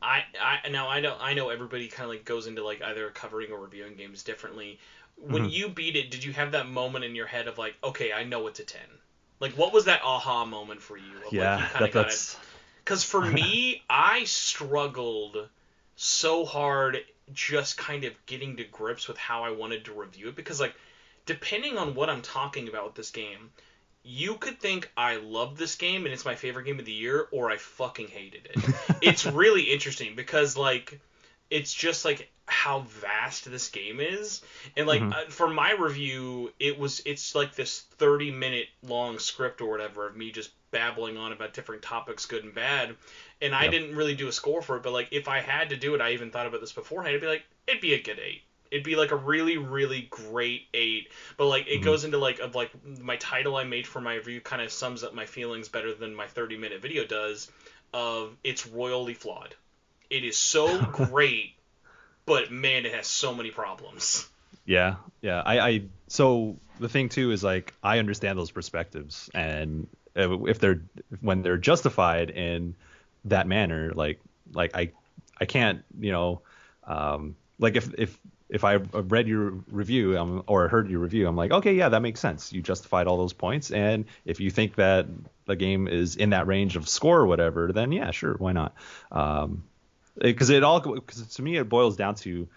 I know everybody kind of like goes into like either covering or reviewing games differently. When Hmm. you beat it, did you have that moment in your head of like, okay, I know it's a 10? Like what was that aha moment for you of like you Yeah, kind of got it? that's Because for me, I struggled so hard just kind of getting to grips with how I wanted to review it because like depending on what I'm talking about with this game, you could think I love this game and it's my favorite game of the year, or I fucking hated it. It's really interesting because like it's just like how vast this game is, and like mhm. for my review, it's like this 30-minute long script or whatever of me just babbling on about different topics, good and bad, and I Yep. didn't really do a score for it, but like if I had to do it, I even thought about this beforehand. It'd be a good 8. It'd be like a really, really great 8, but like it Mhm. goes into like of like my title I made for my review kind of sums up my feelings better than my 30-minute video does. Of it's royally flawed. It is so great, but man, it has so many problems. Yeah, yeah. So the thing too is like I understand those perspectives, and if they're when they're justified in that manner, like I can't, you know, like if I read your review, or heard your review, I'm like, okay, yeah, that makes sense. You justified all those points, and if you think that the game is in that range of score or whatever, then yeah, sure, why not? Because to me it boils down to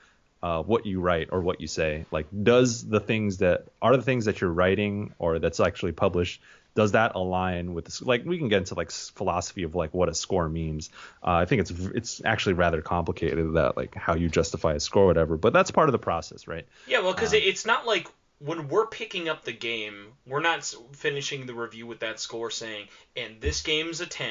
what you write or what you say. Like, does the things that you're writing or that's actually published, does that align with this? Like, we can get into like philosophy of like what a score means. I think it's actually rather complicated, that like how you justify a score or whatever, but that's part of the process, right? Yeah, well, because Um, it's not like when we're picking up the game, we're not finishing the review with that score saying, and this game's a 10.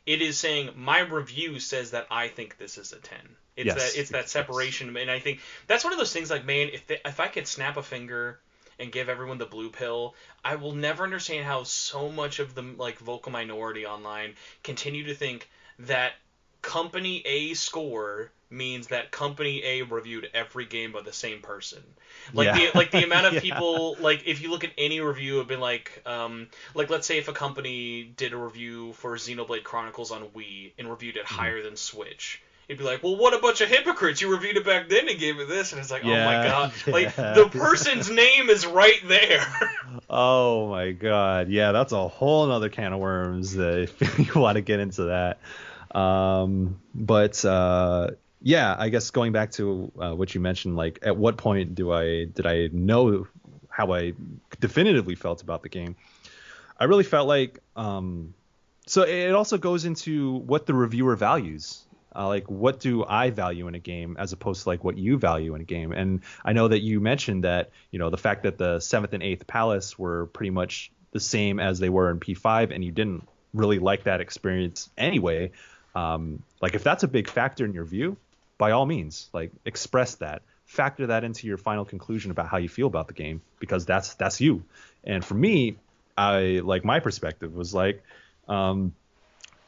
It is saying, my review says that I think this is a 10. yes, It's that yes. separation, and I think that's one of those things like, man, if I could snap a finger and give everyone the blue pill, I will never understand how so much of the like vocal minority online continue to think that company A score means that company A reviewed every game by the same person. Yeah. Like the amount of Yeah. people, like if you look at any review, have been like let's say if a company did a review for Xenoblade Chronicles on Wii and reviewed it Mhm. higher than Switch. It'd be like, well, what a bunch of hypocrites! You reviewed it back then and gave it this, and it's like, oh my Yeah. god, like Yeah. the person's name is right there. Oh my God. Yeah, that's a whole nother can of worms, if you want to get into that. But yeah, I guess going back to what you mentioned, like at what point did I know how I definitively felt about the game? I really felt like so it also goes into what the reviewer values. Like, what do I value in a game as opposed to like what you value in a game? And I know that you mentioned that, you know, the fact that the seventh and eighth palace were pretty much the same as they were in P5, and you didn't really like that experience anyway. Like if that's a big factor in your view, by all means, like express that, factor that into your final conclusion about how you feel about the game, because that's you. And for me, I like my perspective was like,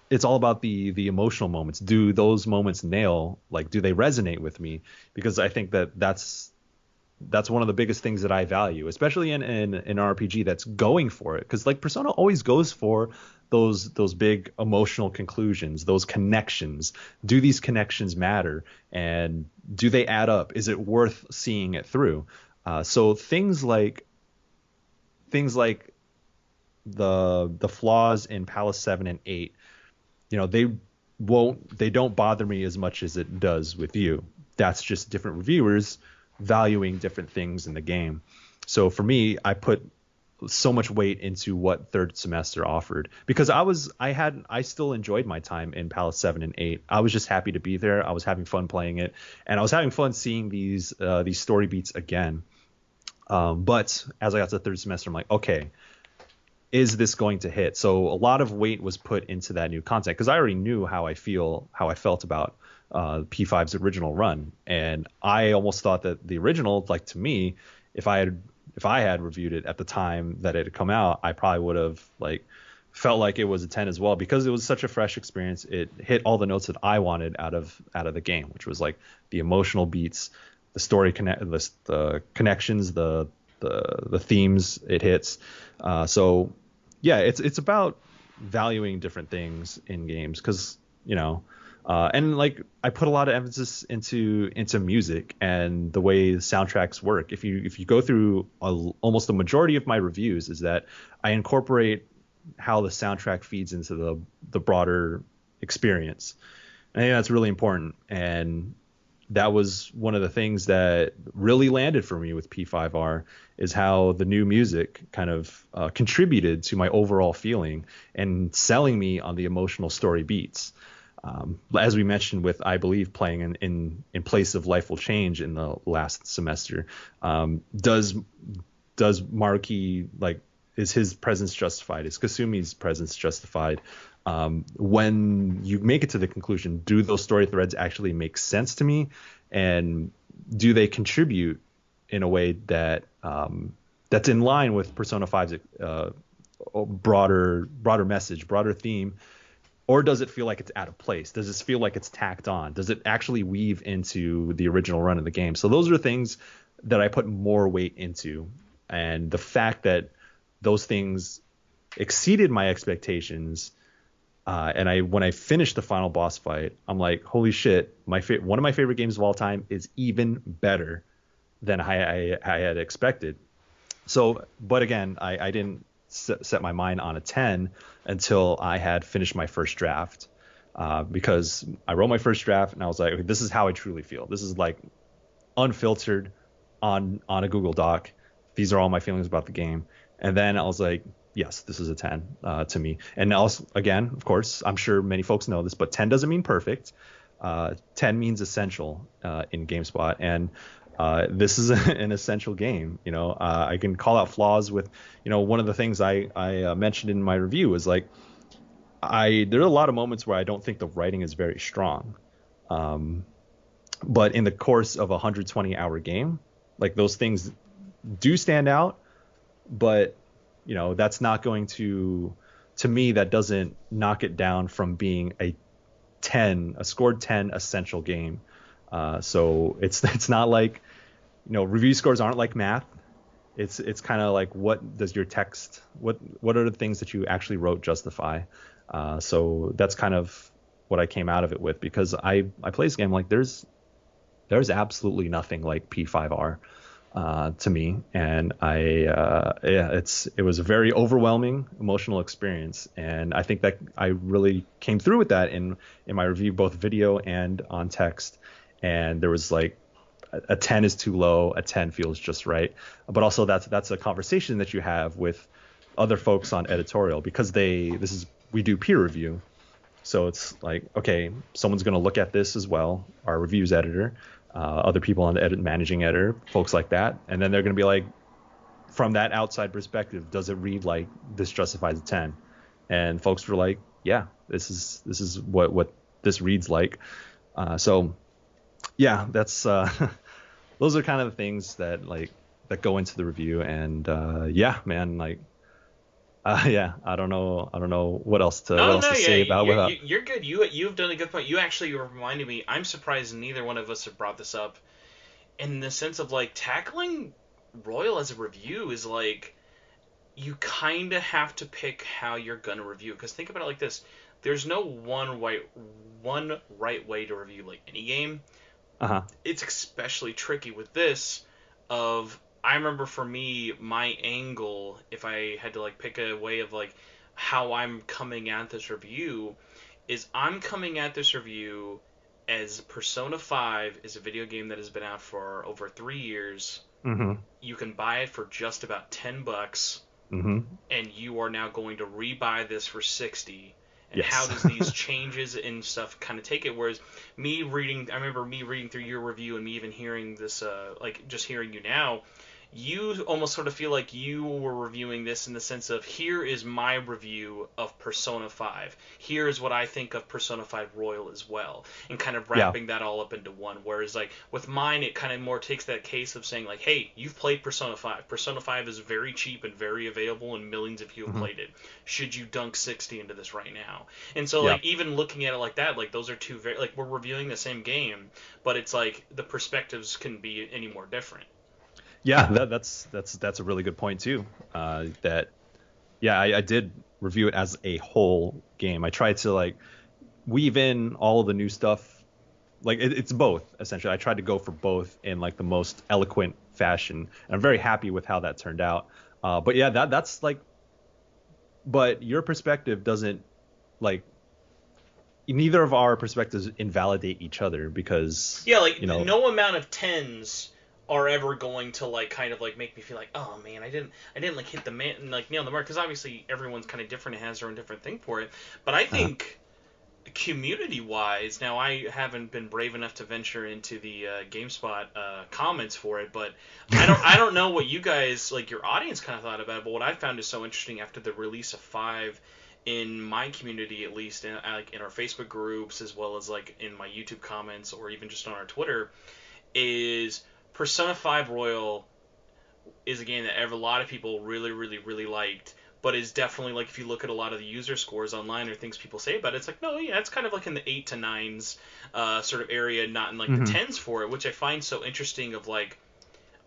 it's all about the emotional moments. Do those moments nail? Like, do they resonate with me? Because I think that's one of the biggest things that I value, especially in an RPG that's going for it. Because like Persona always goes for those big emotional conclusions, those connections. Do these connections matter, and do they add up? Is it worth seeing it through? So things like the flaws in Palace 7 and 8, they don't bother me as much as it does with you. That's just different reviewers valuing different things in the game. So for me, I put so much weight into what third semester offered, because I still enjoyed my time in Palace 7 and 8. I was just happy to be there. I was having fun playing it, and I was having fun seeing these story beats again. But as I got to the third semester, I'm like, okay, is this going to hit? So a lot of weight was put into that new content, because I already knew how I felt about P5's original run, and I almost thought that the original, like to me, if I had reviewed it at the time that it had come out, I probably would have like felt like it was a 10 as well, because it was such a fresh experience. It hit all the notes that I wanted out of the game, which was like the emotional beats, the story the connections, the themes it hits. So yeah, it's about valuing different things in games, because and like I put a lot of emphasis into music and the way soundtracks work. If you go through almost the majority of my reviews, is that I incorporate how the soundtrack feeds into the broader experience. I think that's really important, and that was one of the things that really landed for me with P5R, is how the new music kind of contributed to my overall feeling and selling me on the emotional story beats. As we mentioned with, I believe, playing in place of Life Will Change in the last semester, does Maruki, like, is his presence justified? Is Kasumi's presence justified? When you make it to the conclusion, do those story threads actually make sense to me, and do they contribute in a way that that's in line with Persona 5's broader message, broader theme? Or does it feel like it's out of place? Does it feel like it's tacked on? Does it actually weave into the original run of the game? So those are things that I put more weight into. And the fact that those things exceeded my expectations, and when I finished the final boss fight, I'm like, holy shit, one of my favorite games of all time is even better than I had expected. So, but again, I didn't set my mind on a 10 until I had finished my first draft, because I wrote my first draft and I was like, okay, this is how I truly feel. This is like unfiltered on a Google Doc. These are all my feelings about the game. And then I was like, yes, this is a 10 to me. And also, again, of course, I'm sure many folks know this, but 10 doesn't mean perfect. 10 means essential in GameSpot. And this is an essential game. I can call out flaws with, one of the things I mentioned in my review is like, there are a lot of moments where I don't think the writing is very strong. But in the course of a 120-hour game, like those things do stand out, but that's not going to me, that doesn't knock it down from being a scored 10 essential game. So it's not like, review scores aren't like math. It's kind of like, what does your text, what are the things that you actually wrote justify? So that's kind of what I came out of it with, because I play this game like there's absolutely nothing like P5R to me, and it was a very overwhelming emotional experience, and I think that I really came through with that in my review, both video and on text. And there was like a 10 is too low, a 10 feels just right, but also that's a conversation that you have with other folks on editorial, because we do peer review. So it's like, okay, someone's going to look at this as well, our reviews editor, other people on the managing editor, folks like that. And then they're going to be like, from that outside perspective, does it read like this justifies a 10? and folks were like, yeah, this is what this reads like. So yeah, that's those are kind of the things that that go into the review. And yeah, man, yeah, I don't know what Oh else no, to yeah, say about without. you're good. You've done a good point. You actually reminded me. I'm surprised neither one of us have brought this up in the sense of like tackling Royal as a review is like you kind of have to pick how you're gonna review. Because think about it like this: there's no one right way to review like any game. Uh-huh. It's especially tricky with this. Of I remember for me, my angle, if I had to like pick a way of like how I'm coming at this review, is I'm coming at this review as Persona 5 is a video game that has been out for over 3 years. Mm-hmm. You can buy it for just about $10, Mm-hmm. and you are now going to rebuy this for 60. And how Yes. does these changes and stuff kind of take it? Whereas I remember me reading through your review and me even hearing this, like just hearing you now, you almost sort of feel like you were reviewing this in the sense of here is my review of Persona 5. Here is what I think of Persona 5 Royal as well, and kind of Yeah. wrapping that all up into one. Whereas like with mine, it kind of more takes that case of saying like, hey, you've played Persona 5. Persona 5 is very cheap and very available, and millions of you have Mm-hmm. played it. Should you dunk 60 into this right now? And so Yeah. like even looking at it like that, like those are two very like we're reviewing the same game, but it's like the perspectives can be any more different. Yeah, that's a really good point too. That yeah, I did review it as a whole game. I tried to weave in all of the new stuff. It's both essentially. I tried to go for both in the most eloquent fashion, and I'm very happy with how that turned out. But yeah, that's but your perspective doesn't like neither of our perspectives invalidate each other because Yeah, like no amount of tens are ever going to like kind of like make me feel like, oh man, I didn't like hit the man like nail the mark, because obviously everyone's kind of different and has their own different thing for it. But I uh, think community wise, now I haven't been brave enough to venture into the GameSpot comments for it, but I don't know what you guys like your audience kind of thought about it. But what I found is so interesting after the release of 5 in my community, at least in like in our Facebook groups as well as like in my YouTube comments or even just on our Twitter, is Persona 5 Royal is a game that a lot of people really, really, really liked, but is definitely like if you look at a lot of the user scores online or things people say about it, it's like no, yeah, it's kind of like in the 8 to 9s sort of area, not in like the mhm. 10s for it, which I find so interesting. Of like,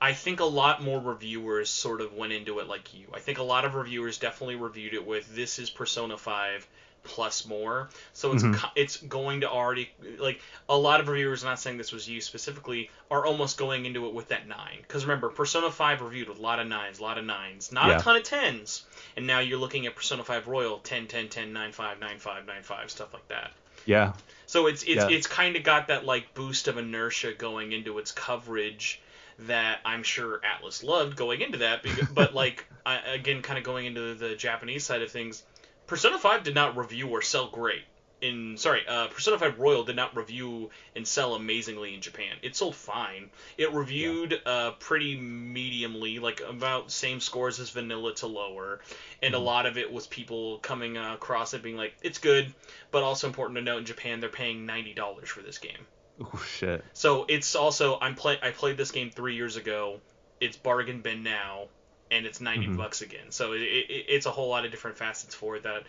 I think a lot more reviewers sort of went into it like you. I think a lot of reviewers definitely reviewed it with this is Persona 5 plus more. So Mhm. it's going to already like a lot of reviewers, not saying this was you specifically, are almost going into it with that 9. Because remember, Persona 5 reviewed with a lot of nines, not a Yeah. ton of 10s. And now you're looking at Persona 5 Royal 10 10 10 9 5 9 5 9 5 stuff like that. Yeah. So it's Yeah. it's kind of got that like boost of inertia going into its coverage that I'm sure Atlas loved going into that. But like again, kind of going into the Japanese side of things, Persona 5 did not review or sell great. Persona 5 Royal did not review and sell amazingly in Japan. It sold fine. It Yeah. reviewed pretty mediumly, like about same scores as vanilla to lower, and a Mhm. lot of it was people coming across it being like, it's good, but also important to note in Japan they're paying $90 for this game. Oh shit. So it's also I played this game 3 years ago. It's bargain bin now, and it's 90 Mhm. bucks again. So it's a whole lot of different facets for it that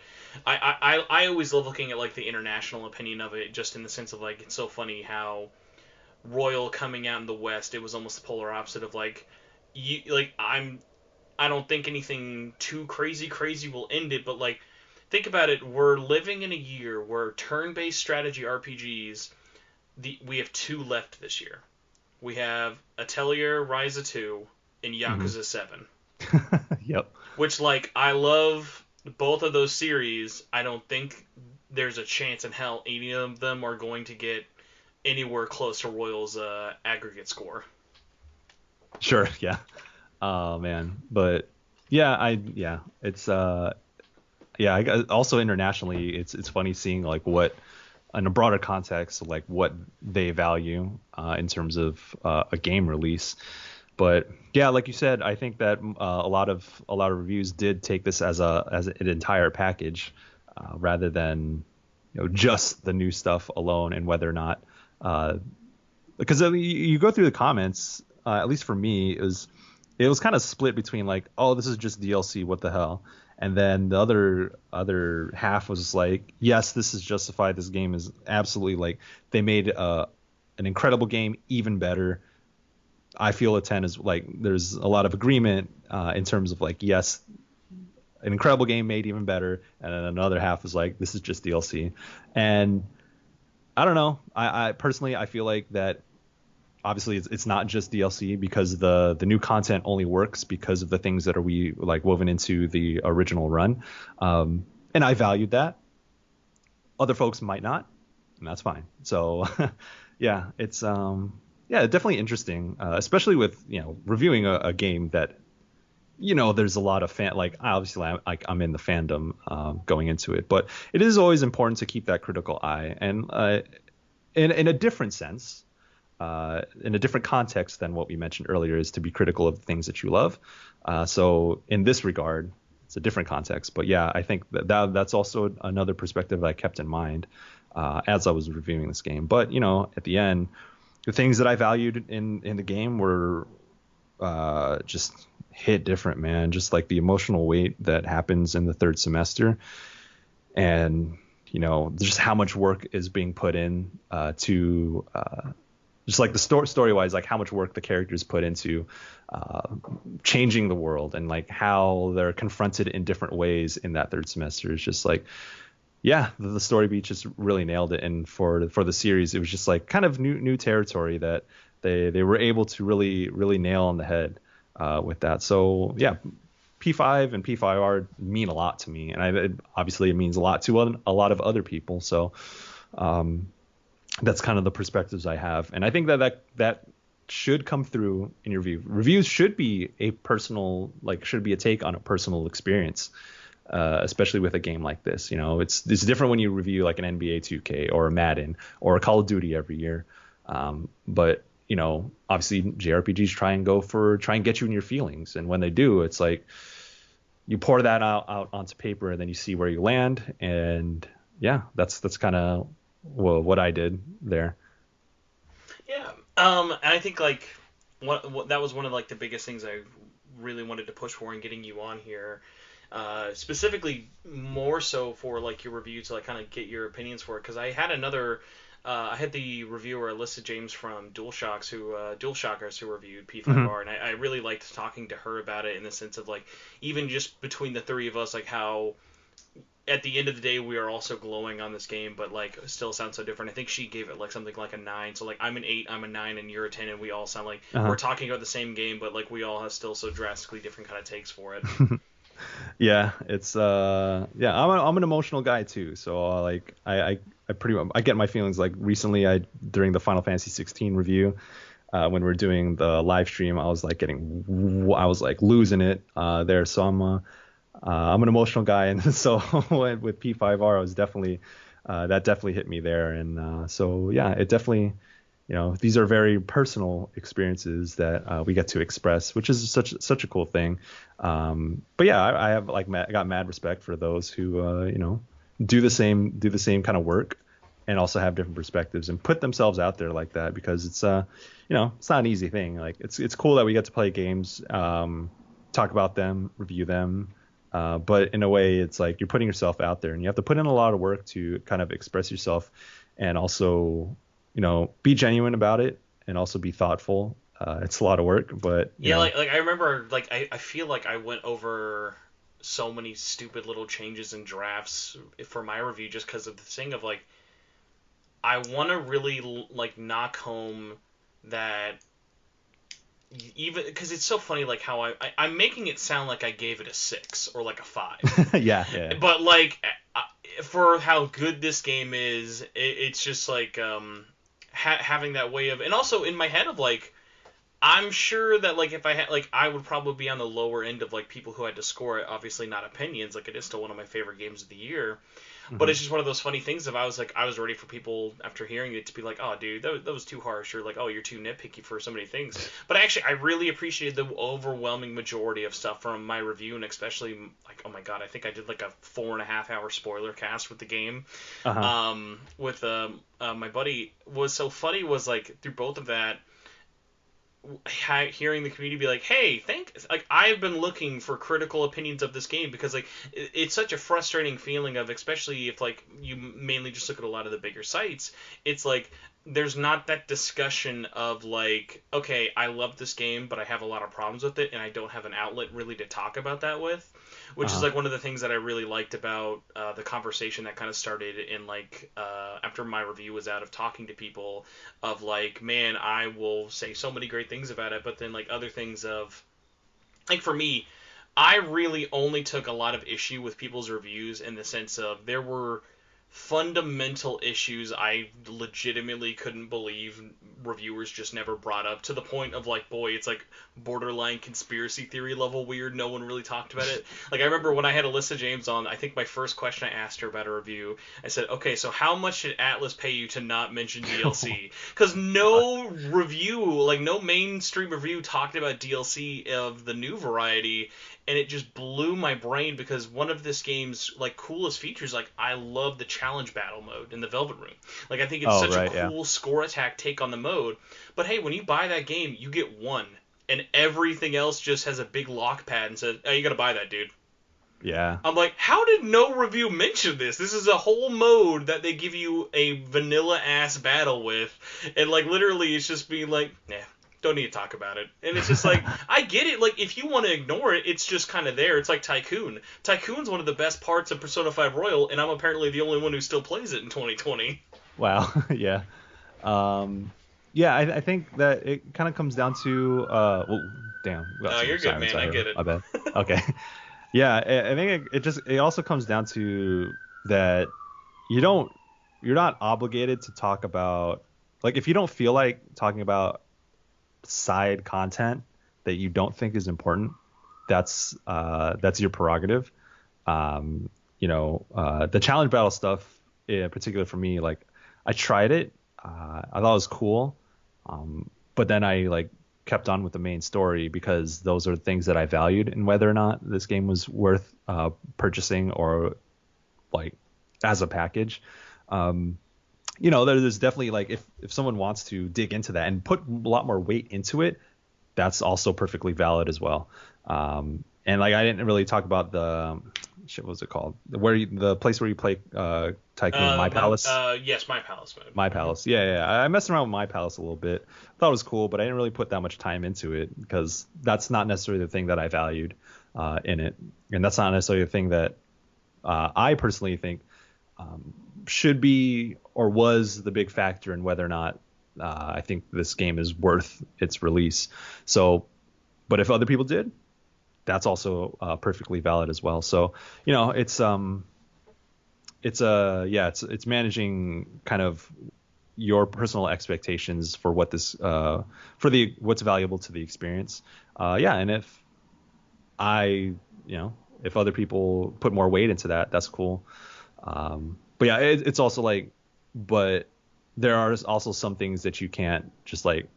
I always love looking at like the international opinion of it, just in the sense of like it's so funny how Royal coming out in the West, it was almost the polar opposite of like you like I don't think anything too crazy will end it, but like think about it, we're living in a year where turn-based strategy RPGs, we have two left this year. We have Atelier Ryza 2 and Mhm. Yakuza 7. Yep. Which, like, I love both of those series. I don't think there's a chance in hell any of them are going to get anywhere close to Royal's aggregate score. Sure. Yeah. Oh man. But yeah, it's yeah, also internationally it's funny seeing what in a broader context what they value in terms of a game release. But yeah, like you said, I think that a lot of reviews did take this as an entire package, rather than just the new stuff alone, and whether or not, because you go through the comments, at least for me, it was kind of split between like, oh, this is just DLC, what the hell, and then the other half was like, yes, this is justified. This game is absolutely, like, they made an incredible game even better. I feel a 10 is like, there's a lot of agreement in terms of like, yes, an incredible game made even better, and then another half is like, this is just DLC. And I don't know. I personally, I feel like that obviously it's not just DLC, because the new content only works because of the things that are we like woven into the original run, and I valued that. Other folks might not, and that's fine. So yeah, it's yeah, definitely interesting, especially with reviewing a game that there's a lot of fan, like, obviously I'm in the fandom going into it, but it is always important to keep that critical eye, and in a different sense, in a different context than what we mentioned earlier, is to be critical of the things that you love. So in this regard, it's a different context, but yeah, I think that's also another perspective that I kept in mind as I was reviewing this game. But at the end, the things that I valued in the game were just hit different, man. Just like the emotional weight that happens in the third semester, and just how much work is being put in to just like the story wise, like how much work the characters put into changing the world, and like how they're confronted in different ways in that third semester. Is just like, yeah, the story beat just really nailed it. And for the series, it was just like kind of new territory that they were able to really nail on the head with that. So yeah, P5 and P5R mean a lot to me, and obviously it means a lot to a lot of other people. So that's kind of the perspectives I have, and I think that should come through in your review. Reviews should be a personal, like, should be a take on a personal experience, especially with a game like this. It's different when you review like an NBA 2K or a Madden or a Call of Duty every year, but obviously JRPGs try and get you in your feelings, and when they do, it's like you pour that out onto paper, and then you see where you land. And yeah, that's kind of what I did there. Yeah. And I think like what that was one of like the biggest things I really wanted to push for in getting you on here. Specifically, more so for like your review, to like kind of get your opinions for it, because I had I had the reviewer Alyssa James from DualShockers, who reviewed P5R, and I really liked talking to her about it, in the sense of like, even just between the three of us, like how at the end of the day we are also glowing on this game, but like still sound so different. I think she gave it like something like a 9, so like I'm an 8, I'm a 9, and you're a 10, and we all sound like we're talking about the same game, but like we all have still so drastically different kind of takes for it. Yeah, it's yeah, I'm an emotional guy too, so like I pretty much, I get my feelings. Like recently, during the Final Fantasy 16 review, when we were doing the live stream, I was like losing it there. So I'm an emotional guy, and so with P5R, I was definitely that definitely hit me there. And so yeah, it definitely, these are very personal experiences that we get to express, which is such a cool thing. But yeah, I have I got mad respect for those who do the same kind of work, and also have different perspectives and put themselves out there like that, because it's it's not an easy thing. Like it's cool that we get to play games, talk about them, review them. But in a way, it's like you're putting yourself out there, and you have to put in a lot of work to kind of express yourself, and also, be genuine about it, and also be thoughtful. It's a lot of work, but yeah, like I remember, like I feel like I went over so many stupid little changes and drafts for my review, just because of the thing of like, I want to really like knock home that, even because it's so funny, like how I'm making it sound like I gave it a 6 or like a 5. yeah. But like, for how good this game is, it's just like having that way of, and also in my head of like, I'm sure that like if I had like I would probably be on the lower end of like people who had to score it. Obviously not opinions. Like it is still one of my favorite games of the year. But Hmm. it's just one of those funny things. If I was like, I was ready for people after hearing it to be like, oh, dude, that was too harsh, or like, oh, you're too nitpicky for so many things. But actually, I really appreciated the overwhelming majority of stuff from my review, and especially like, oh my god, I think I did like a 4.5 hour spoiler cast with the game. Uh-huh. With my buddy was so funny was like through both of that hearing the community be like, "Hey, like I've been looking for critical opinions of this game because like it's such a frustrating feeling of, especially if like you mainly just look at a lot of the bigger sites, it's like there's not that discussion of like, okay, I love this game, but I have a lot of problems with it, and I don't have an outlet really to talk about that with." Which is Uh-huh. like one of the things that I really liked about the conversation that kind of started in like after my review was out, of talking to people of like, man, I will say so many great things about it, but then like other things of like for me, I really only took a lot of issue with people's reviews in the sense of there were fundamental issues I legitimately couldn't believe reviewers just never brought up, to the point of like, boy, it's like borderline conspiracy theory level weird. No one really talked about it. Like I remember when I had Alyssa James on, I think my first question I asked her about a review, I said, okay, so how much did Atlas pay you to not mention Oh, DLC? Because God. no review, like no mainstream review talked about DLC of the new variety, and it just blew my brain because one of this game's like coolest features, like I love the challenge battle mode in the Velvet Room. Like I think it's Oh, such a right, yeah. cool score attack take on the mode. But hey, when you buy that game, you get one, and everything else just has a big lock pad and says, "Oh, you gotta buy that, dude." Yeah. I'm like, how did no review mention this? This is a whole mode that they give you a vanilla ass battle with, and like literally, it's just being like, nah, don't need to talk about it. And it's just like, I get it. Like, if you want to ignore it, it's just kind of there. It's like Tycoon. Tycoon's one of the best parts of Persona 5 Royal, and I'm apparently the only one who still plays it in 2020. Wow. Yeah. Um, yeah, I think that it kind of comes down to well, damn, we got Oh, some you're good, sirens man. out I here. get it. My bad. Okay. Yeah, I think it also comes down to that you don't you're not obligated to talk about, like, if you don't feel like talking about side content that you don't think is important, that's your prerogative. The challenge battle stuff in particular for me, like, I tried it, I thought it was cool, but then I like kept on with the main story because those are things that I valued in whether or not this game was worth purchasing or like as a package. Um, there's definitely, like, if someone wants to dig into that and put a lot more weight into it, that's also perfectly valid as well. And like I didn't really talk about the shit. What was it called? The place where you play Tycoon, My Palace. Yes, my palace mode. My Mm-hmm. Palace. Yeah, yeah. I messed around with My Palace a little bit. Thought it was cool, but I didn't really put that much time into it because that's not necessarily the thing that I valued in it, and that's not necessarily the thing that I personally think should be or was the big factor in whether or not I think this game is worth its release. So, but if other people did, that's also perfectly valid as well. So, it's managing kind of your personal expectations for what this for the what's valuable to the experience. And I, if other people put more weight into that, that's cool. But yeah, it's also like, but there are also some things that you can't just like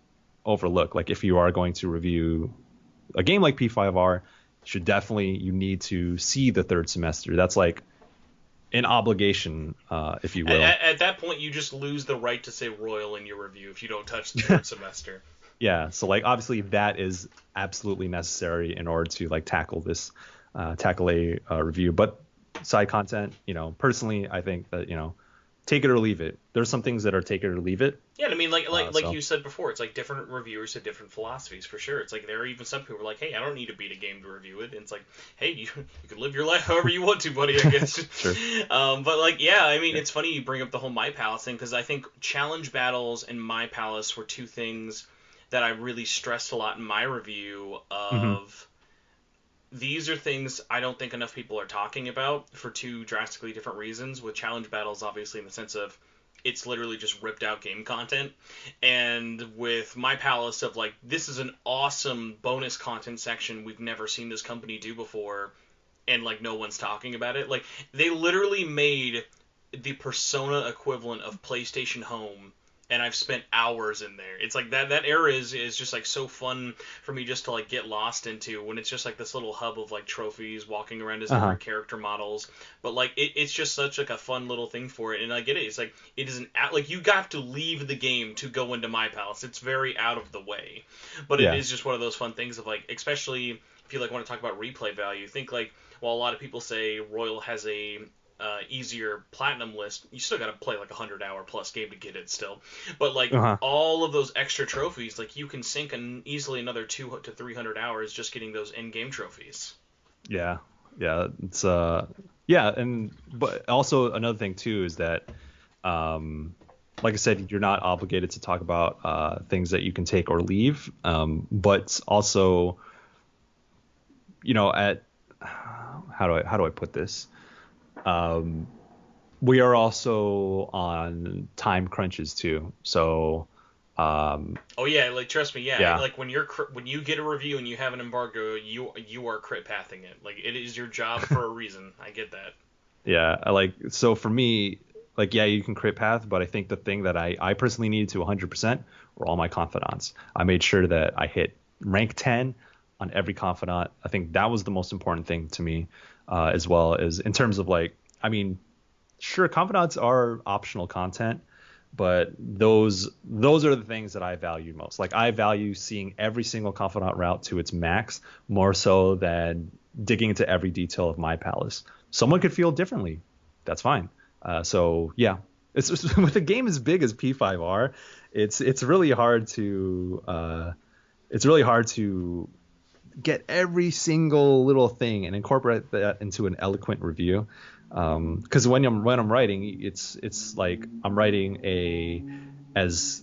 overlook. Like if you are going to review a game like P5R, you need to see the third semester. That's like an obligation, if you At, will. at, at that point, you just lose the right to say royal in your review if you don't touch the third semester. Yeah. So like obviously that is absolutely necessary in order to like tackle a review. But side content, personally, I think that take it or leave it. There's some things that are take it or leave it. Yeah, I mean, like So you said before, it's like different reviewers have different philosophies for sure. It's like there are even some people who are like, hey, I don't need to beat a game to review it. And it's like, hey, you can live your life however you want to, buddy. I guess. sure. But like, yeah, I mean, Yeah. it's funny you bring up the whole My Palace thing because I think challenge battles and My Palace were two things that I really stressed a lot in my review Hmm. of. These are things I don't think enough people are talking about for two drastically different reasons. With challenge battles, obviously, in the sense of it's literally just ripped out game content. And with My Palace of like, this is an awesome bonus content section we've never seen this company do before, and like no one's talking about it. Like they literally made the Persona equivalent of PlayStation Home, and I've spent hours in there. It's like that era is just like so fun for me just to like get lost into, when it's just like this little hub of like trophies, walking around as different character models. But like it's just such like a fun little thing for it, and I get it. It's like it isn't like you have to leave the game to go into My Palace. It's very out of the way, but it is just one of those fun things of like, especially if you like want to talk about replay value. Think like, while a lot of people say Royal has a easier platinum list, you still got to play like a 100-hour plus game to get it still. But like all of those extra trophies, like you can sink easily another 200 to 300 hours just getting those end game trophies. Yeah, it's and but also another thing too is that, like I said, you're not obligated to talk about things that you can take or leave, but also, at how do I put this? We are also on time crunches too, so. Oh yeah, like trust me, yeah. Like when you get a review and you have an embargo, you are crit pathing it. Like it is your job for a reason. I get that. Yeah, so for me, like you can crit path, but I think the thing that I personally needed to 100% were all my confidants. I made sure that I hit rank 10 on every confidant. I think that was the most important thing to me, as well as in terms of like, I mean, sure, confidants are optional content, but those are the things that I value most. Like I value seeing every single confidant route to its max more so than digging into every detail of My Palace. Someone could feel differently. That's fine. So yeah, it's with a game as big as P5R, it's really hard to get every single little thing and incorporate that into an eloquent review. Because when I'm writing, it's like I'm writing as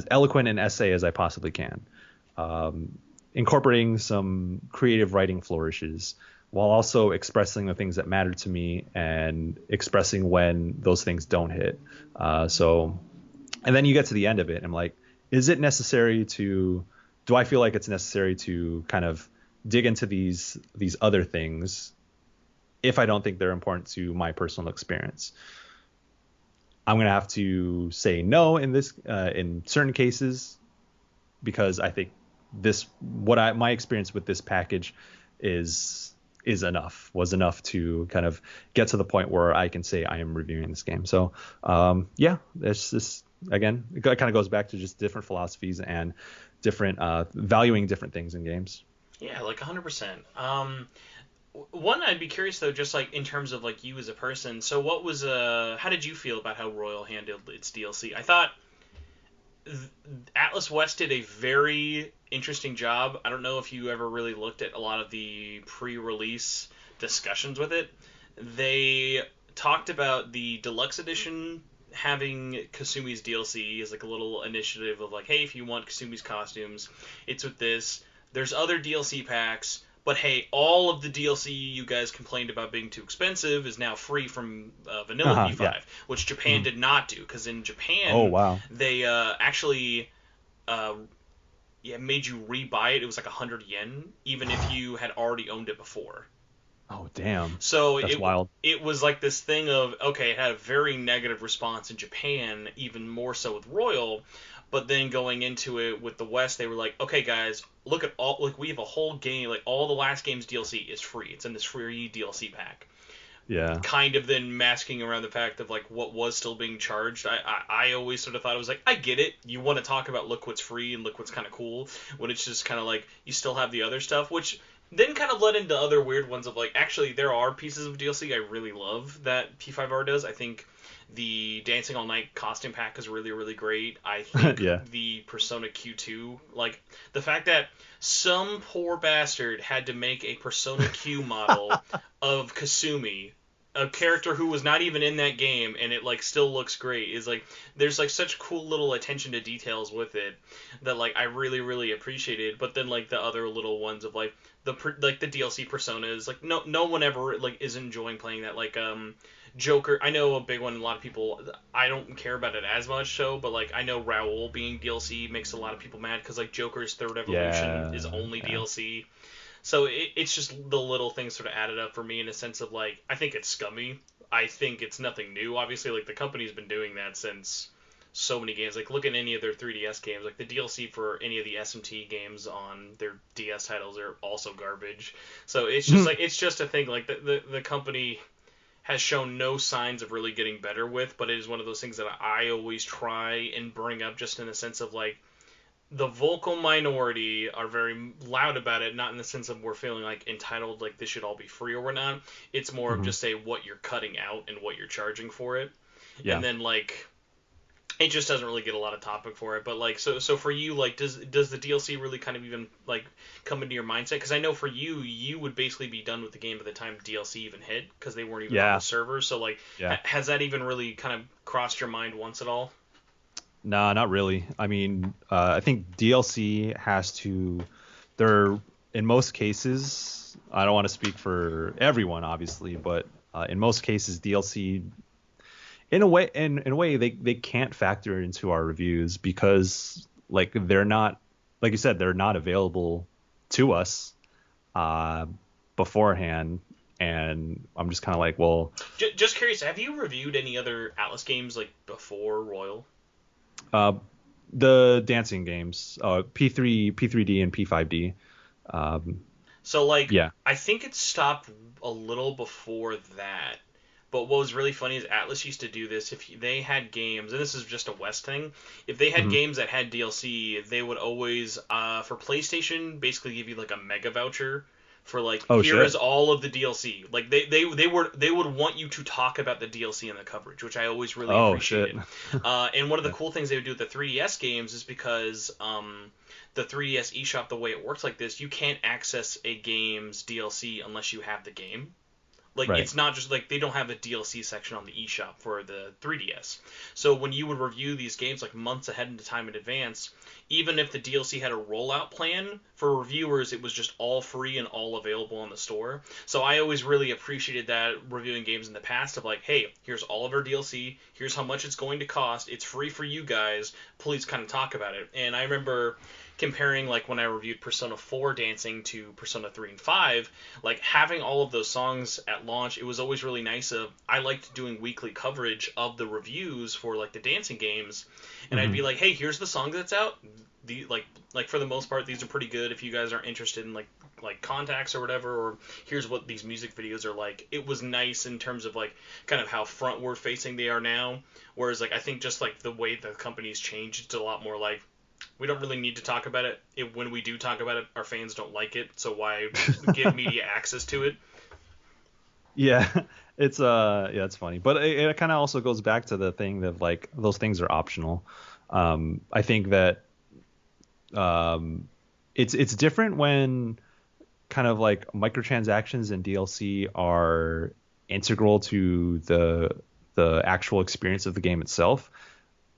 eloquent an essay as I possibly can, incorporating some creative writing flourishes while also expressing the things that matter to me and expressing when those things don't hit. And then you get to the end of it, and I'm like, do I feel like it's necessary to kind of dig into these other things if I don't think they're important to my personal experience? I'm going to have to say no in certain cases, because I think my experience with this package was enough to kind of get to the point where I can say I am reviewing this game. So it's just, again, it kind of goes back to just different philosophies and different valuing different things in games. Yeah, like 100%. One, I'd be curious though, just like in terms of like you as a person. So how did you feel about how Royal handled its DLC? I thought Atlas West did a very interesting job. I don't know if you ever really looked at a lot of the pre-release discussions with it. They talked about the deluxe edition having Kasumi's DLC as like a little initiative of like, hey, if you want Kasumi's costumes, it's with this. There's other DLC packs, but hey, all of the DLC you guys complained about being too expensive is now free from vanilla P5, which Japan did not do, because in Japan, they actually made you rebuy it. It was like 100 yen, even if you had already owned it before. Oh, damn. So that's wild. It was like this thing of, okay, it had a very negative response in Japan, even more so with Royal, but then going into it with the West, they were like, okay, guys, look at we have a whole game, like all the last game's DLC is free. It's in this free DLC pack. Yeah. Kind of then masking around the fact of like what was still being charged. I always sort of thought, it was like, I get it. You want to talk about look what's free and look what's kind of cool, when it's just kind of like you still have the other stuff, which then kind of led into other weird ones of like, actually there are pieces of DLC I really love that P5R does. I think the Dancing All Night costume pack is really, really great. I think the Persona Q2, like the fact that some poor bastard had to make a Persona Q model of Kasumi a character who was not even in that game and it like still looks great is like there's like such cool little attention to details with it that like I really really appreciated. But then like the other little ones of like the DLC personas, like no one ever like is enjoying playing that. Like Joker, I know a big one. A lot of people, I don't care about it as much, so, but like I know Raoul being DLC makes a lot of people mad because like Joker's Third Evolution is only Yeah. DLC. So it's just the little things sort of added up for me in a sense of like I think it's scummy. I think it's nothing new. Obviously, like the company's been doing that since so many games. Like look at any of their 3DS games. Like the DLC for any of the SMT games on their DS titles are also garbage. So it's just like it's just a thing. Like the company has shown no signs of really getting better with, but it is one of those things that I always try and bring up just in a sense of like the vocal minority are very loud about it, not in the sense of we're feeling like entitled, like this should all be free or whatnot. It's more of Hmm. just say what you're cutting out and what you're charging for it, and Yeah. then like it just doesn't really get a lot of topic for it. But like so for you, like does the DLC really kind of even like come into your mindset? Because I know for you, you would basically be done with the game by the time DLC even hit because they weren't even on the Yeah. server. So like Yeah. has that even really kind of crossed your mind once at all? Nah, not really. I mean, I think DLC has to. They're in most cases. I don't want to speak for everyone, obviously, but in most cases, DLC, in a way, they can't factor into our reviews because like they're not, like you said, they're not available to us uh, beforehand, and I'm just kind of like, well, Just curious, have you reviewed any other Atlas games like before Royal? uh, the dancing games, P3D and P5D. Um, So like yeah. I think it stopped a little before that. But what was really funny is Atlas used to do this if they had games, and this is just a West thing. If they had Hmm. games that had DLC, they would always, for PlayStation, basically give you like a mega voucher for like Oh here is shit. all of the DLC. Like they would want you to talk about the DLC in the coverage, which I always really Oh shit. appreciated. And one of the Yeah. cool things they would do with the 3DS games is because the 3DS eShop, the way it works like this, you can't access a game's DLC unless you have the game. Like Right. it's not just like they don't have a DLC section on the eShop for the 3DS. So when you would review these games like months ahead of time in advance, even if the DLC had a rollout plan for reviewers, it was just all free and all available on the store. So I always really appreciated that reviewing games in the past of like, hey, here's all of our DLC, here's how much it's going to cost, it's free for you guys, please kind of talk about it. And I remember comparing like when I reviewed Persona 4 dancing to Persona 3 and 5, like having all of those songs at launch, it was always really nice. I liked doing weekly coverage of the reviews for like the dancing games, and I'd Hmm. be like, hey, here's the song that's out. The like for the most part, these are pretty good. If you guys aren't interested in like contacts or whatever, or here's what these music videos are like. It was nice in terms of like kind of how frontward facing they are now. Whereas like I think just like the way the company's changed, it's a lot more like we don't really need to talk about it. When we do talk about it, our fans don't like it, so why give media access to it? Yeah. It's yeah, it's funny. But it kind of also goes back to the thing that like those things are optional. I think that um it's different when kind of like microtransactions and DLC are integral to the actual experience of the game itself.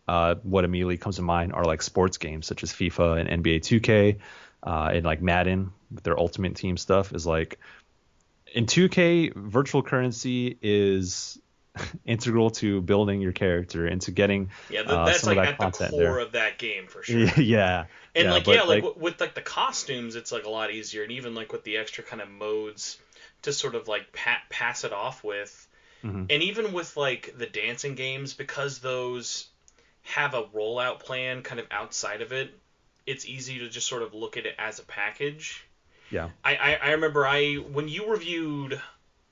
What immediately comes to mind are like sports games such as FIFA and NBA 2K, and like Madden with their Ultimate Team stuff is like in 2K, virtual currency is integral to building your character and to getting Yeah, that's some of like that at the content core there. of that game for sure. Yeah, And yeah, like yeah, but like like, with like the costumes, it's like a lot easier, and even like with the extra kind of modes to sort of like pass it off with, mhm. and even with like the dancing games because those have a rollout plan kind of outside of it. It's easy to just sort of look at it as a package. Yeah. I remember when you reviewed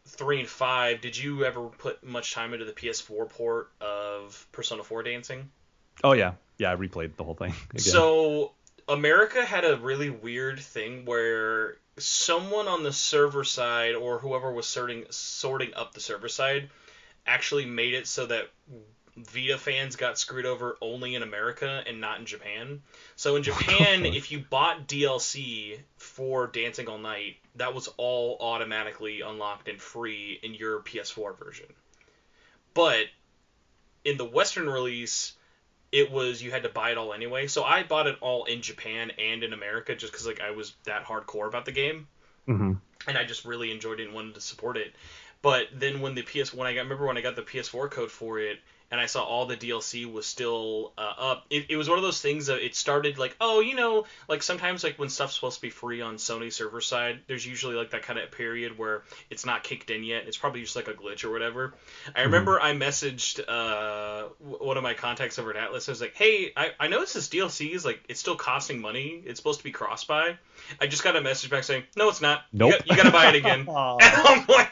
3 and 5, did you ever put much time into the PS4 port of Persona 4 dancing? Oh yeah, yeah. I replayed the whole thing again. So America had a really weird thing where someone on the server side or whoever was sorting up the server side actually made it so that Vita fans got screwed over only in America and not in Japan. So in Japan, Really? if you bought DLC for Dancing All Night, that was all automatically unlocked and free in your PS4 version. But in the Western release, it was you had to buy it all anyway. So I bought it all in Japan and in America just because like I was that hardcore about the game, Mm-hmm. and I just really enjoyed it and wanted to support it. But then when the remember when I got the PS4 code for it, and I saw all the DLC was still up. It was one of those things that it started like, oh, like sometimes like when stuff's supposed to be free on Sony server side, there's usually like that kind of period where it's not kicked in yet. It's probably just like a glitch or whatever. I remember I messaged one of my contacts over at Atlas. I was like, hey, I noticed this DLC is like it's still costing money. It's supposed to be cross-buy. I just got a message back saying, no, it's not. Nope. You got to buy it again. And Oh, I'm like,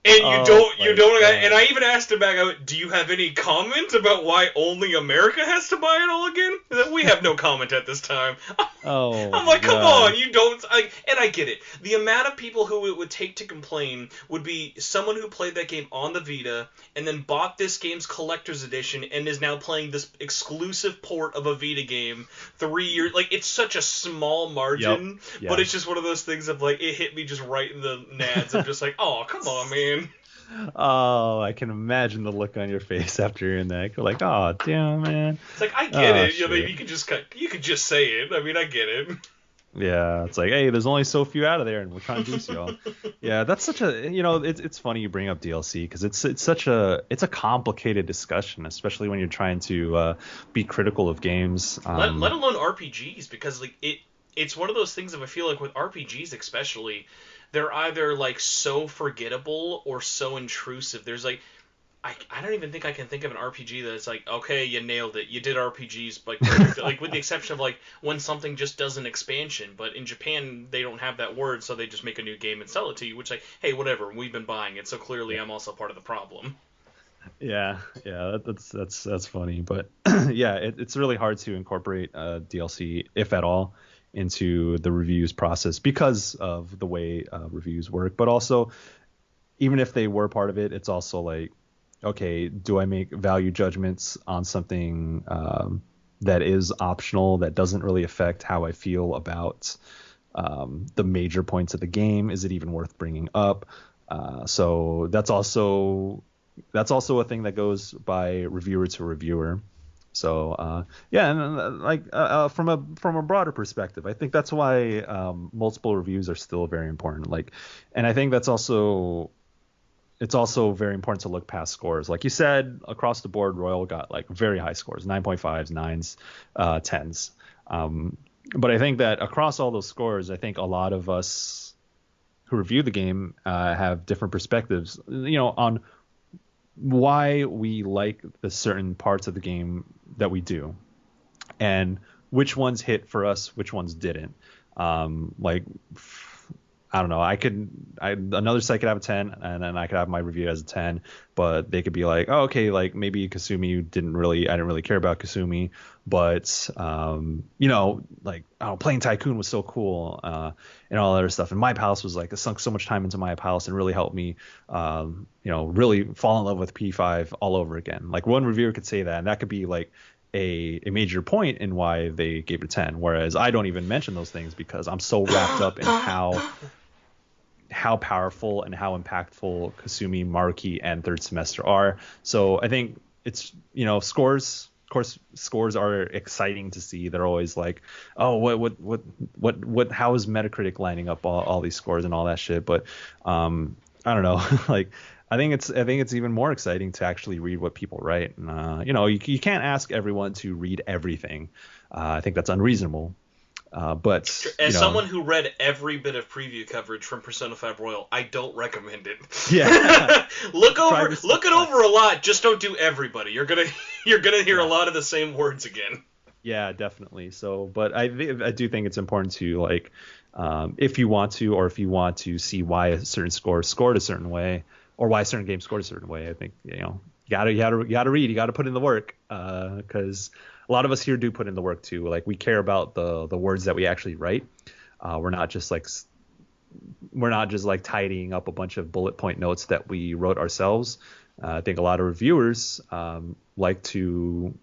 and you my don't, God. and I even asked him back, do you have any comment about why only America has to buy it all again? We have no comment at this time. Oh, I'm like, come God. on, you don't, like, and I get it. The amount of people who it would take to complain would be someone who played that game on the Vita and then bought this game's collector's edition and is now playing this exclusive port of a Vita game 3 years. Like, it's such a small margin, Yep. but Yeah. it's just one of those things of like, it hit me just right in the nads. I'm just like, oh, come on, man. Oh, I can imagine the look on your face after hearing that. You're like, oh, damn, man. It's like I get Oh, it. shit. You could just say it. I mean, I get it. Yeah, it's like, hey, there's only so few out of there, and we're trying to juice y'all. Yeah, that's such a, it's funny you bring up DLC because it's a complicated discussion, especially when you're trying to be critical of games. Let alone RPGs, because like it's one of those things that I feel like with RPGs especially, they're either like so forgettable or so intrusive. There's like I don't even think I can think of an RPG that's like, okay, you nailed it. You did RPGs like perfect. Like with the exception of like when something just does an expansion, but in Japan they don't have that word, so they just make a new game and sell it to you, which like, hey, whatever, we've been buying it, so clearly I'm also part of the problem. Yeah, that's funny, but yeah, it's really hard to incorporate DLC, if at all, into the reviews process because of the way reviews work. But also, even if they were part of it, it's also like, okay, do I make value judgments on something that is optional, that doesn't really affect how I feel about the major points of the game? Is it even worth bringing up? So that's also a thing that goes by reviewer to reviewer. So yeah, and from a broader perspective, I think that's why multiple reviews are still very important. Like, and I think it's also very important to look past scores. Like you said, across the board, Royal got like very high scores, 9.5s, 9s, 10s. But I think that across all those scores, I think a lot of us who review the game have different perspectives, on why we like the certain parts of the game that we do, and which ones hit for us, which ones didn't. Like, I don't know. Another site could have a 10, and then I could have my review as a 10, but they could be like, oh, okay, like maybe Kasumi I didn't really care about Kasumi, but like, I don't know, playing Tycoon was so cool, and all that other stuff. And My Palace was like, I sunk so much time into My Palace and really helped me, really fall in love with P5 all over again. Like, one reviewer could say that, and that could be like a major point in why they gave it a 10, whereas I don't even mention those things because I'm so wrapped up in how powerful and how impactful Kasumi, Maruki, and Third Semester are. So I think it's, scores. Of course, scores are exciting to see. They're always like, oh, what how is Metacritic lining up all these scores and all that shit? But I don't know. Like, I think it's even more exciting to actually read what people write. You can't ask everyone to read everything. I think that's unreasonable. But As someone who read every bit of preview coverage from Persona 5 Royal, I don't recommend it. Yeah. look it over a lot. Just don't do everybody. You're gonna hear a lot of the same words again. Yeah, definitely. So, but I do think it's important to, like, if you want to see why a certain score scored a certain way, or why a certain game scored a certain way, I think you gotta read, you gotta put in the work, because a lot of us here do put in the work too. Like, we care about the words that we actually write. We're not just like tidying up a bunch of bullet point notes that we wrote ourselves. I think a lot of reviewers like to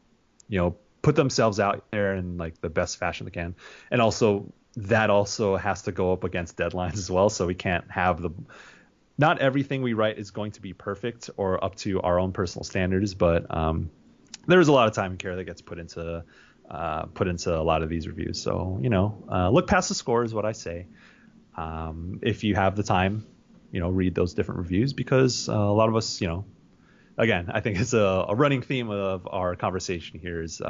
put themselves out there in like the best fashion they can, and also that also has to go up against deadlines as well. So we can't have not everything we write is going to be perfect or up to our own personal standards, but there's a lot of time and care that gets put into a lot of these reviews. So, look past the score is what I say. If you have the time, read those different reviews, because a lot of us, again, I think it's a running theme of our conversation here is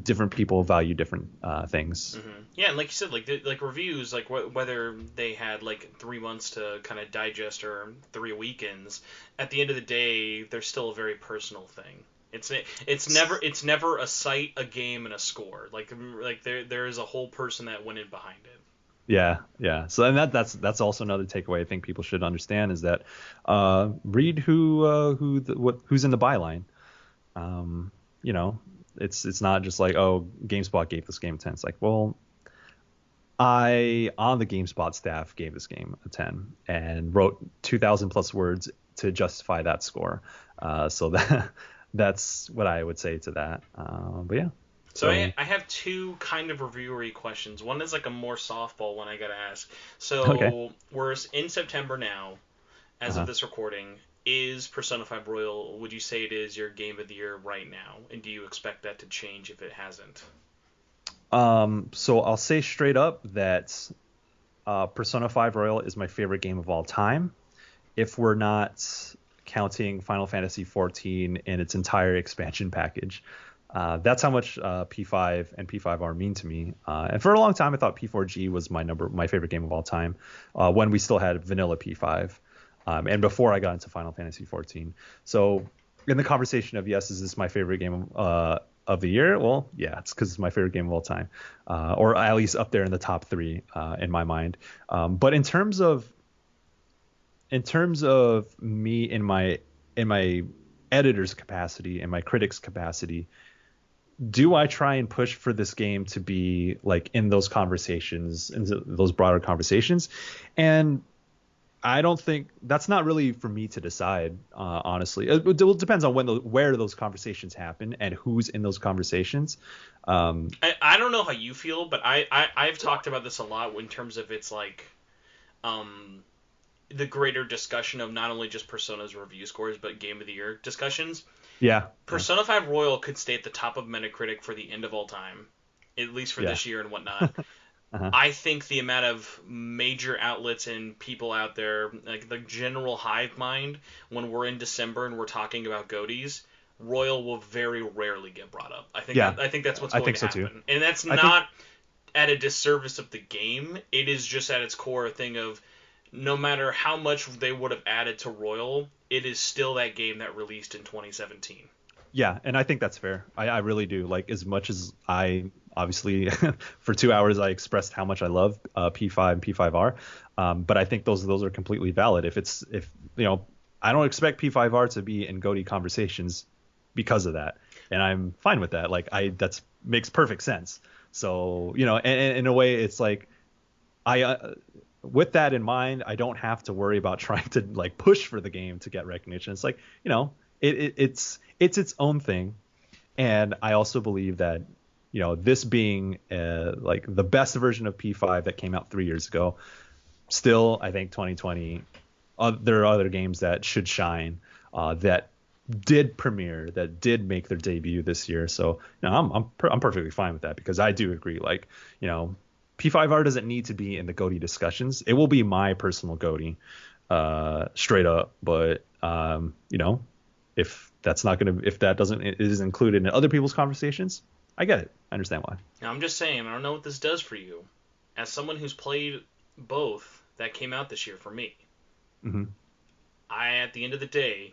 different people value different things. Mm-hmm. Yeah, and like you said, like reviews, like whether they had like 3 months to kind of digest or 3 weekends, at the end of the day, they're still a very personal thing. It's never a site, a game, and a score. Like there is a whole person that went in behind it. Yeah, yeah. So and that's also another takeaway I think people should understand is that read who's in the byline. Um, it's not just like, oh, GameSpot gave this game a 10. It's like, well, I on the GameSpot staff gave this game a 10 and wrote 2,000 plus words to justify that score. So that's what I would say to that. But yeah. So I have two kind of reviewery questions. One is like a more softball one I gotta ask. So Okay. we're in September now, as of Uh-huh. this recording. Is Persona 5 Royal, would you say it is your game of the year right now? And do you expect that to change if it hasn't? So I'll say straight up that Persona 5 Royal is my favorite game of all time. If we're not counting Final Fantasy 14 and its entire expansion package. That's how much P5 and P5R mean to me. And for a long time, I thought P4G was my favorite game of all time when we still had vanilla P5 and before I got into Final Fantasy 14. So in the conversation of, yes, is this my favorite game of the year? Well, yeah, it's because it's my favorite game of all time, or at least up there in the top three in my mind. But in terms of me in my editor's capacity and my critic's capacity, do I try and push for this game to be like in those conversations, in those broader conversations? And I don't think that's not really for me to decide, honestly. It depends on where those conversations happen and who's in those conversations. I don't know how you feel, but I've talked about this a lot in terms of it's like the greater discussion of not only just Persona's review scores, but Game of the Year discussions. Yeah. Persona 5 Royal could stay at the top of Metacritic for the end of all time, at least for Yeah. this year and whatnot. Uh-huh. I think the amount of major outlets and people out there, like the general hive mind, when we're in December and we're talking about GOTYs, Royal will very rarely get brought up. Yeah. I think that's what's I going think to so too. happen, and that's I think. not at a disservice of the game. It is just at its core a thing of no matter how much they would have added to Royal, it is still that game that released in 2017. Yeah, and I think that's fair. I really do. Like, as much as I obviously for 2 hours I expressed how much I love P5 and P5R, but I think those are completely valid. If I don't expect P5R to be in GOTY conversations because of that, and I'm fine with that. Like, that's makes perfect sense. So and in a way, it's like I. With that in mind, I don't have to worry about trying to like push for the game to get recognition. It's like, it's its own thing. And I also believe that, this being like the best version of P5 that came out 3 years ago, still, I think 2020, there are other games that should shine, that did premiere, that did make their debut this year. So, I'm perfectly fine with that, because I do agree. Like, P5R doesn't need to be in the GOTY discussions. It will be my personal GOTY, straight up. But if that is included in other people's conversations, I get it. I understand why. Now, I'm just saying, I don't know what this does for you. As someone who's played both that came out this year for me, Mm-hmm. at the end of the day,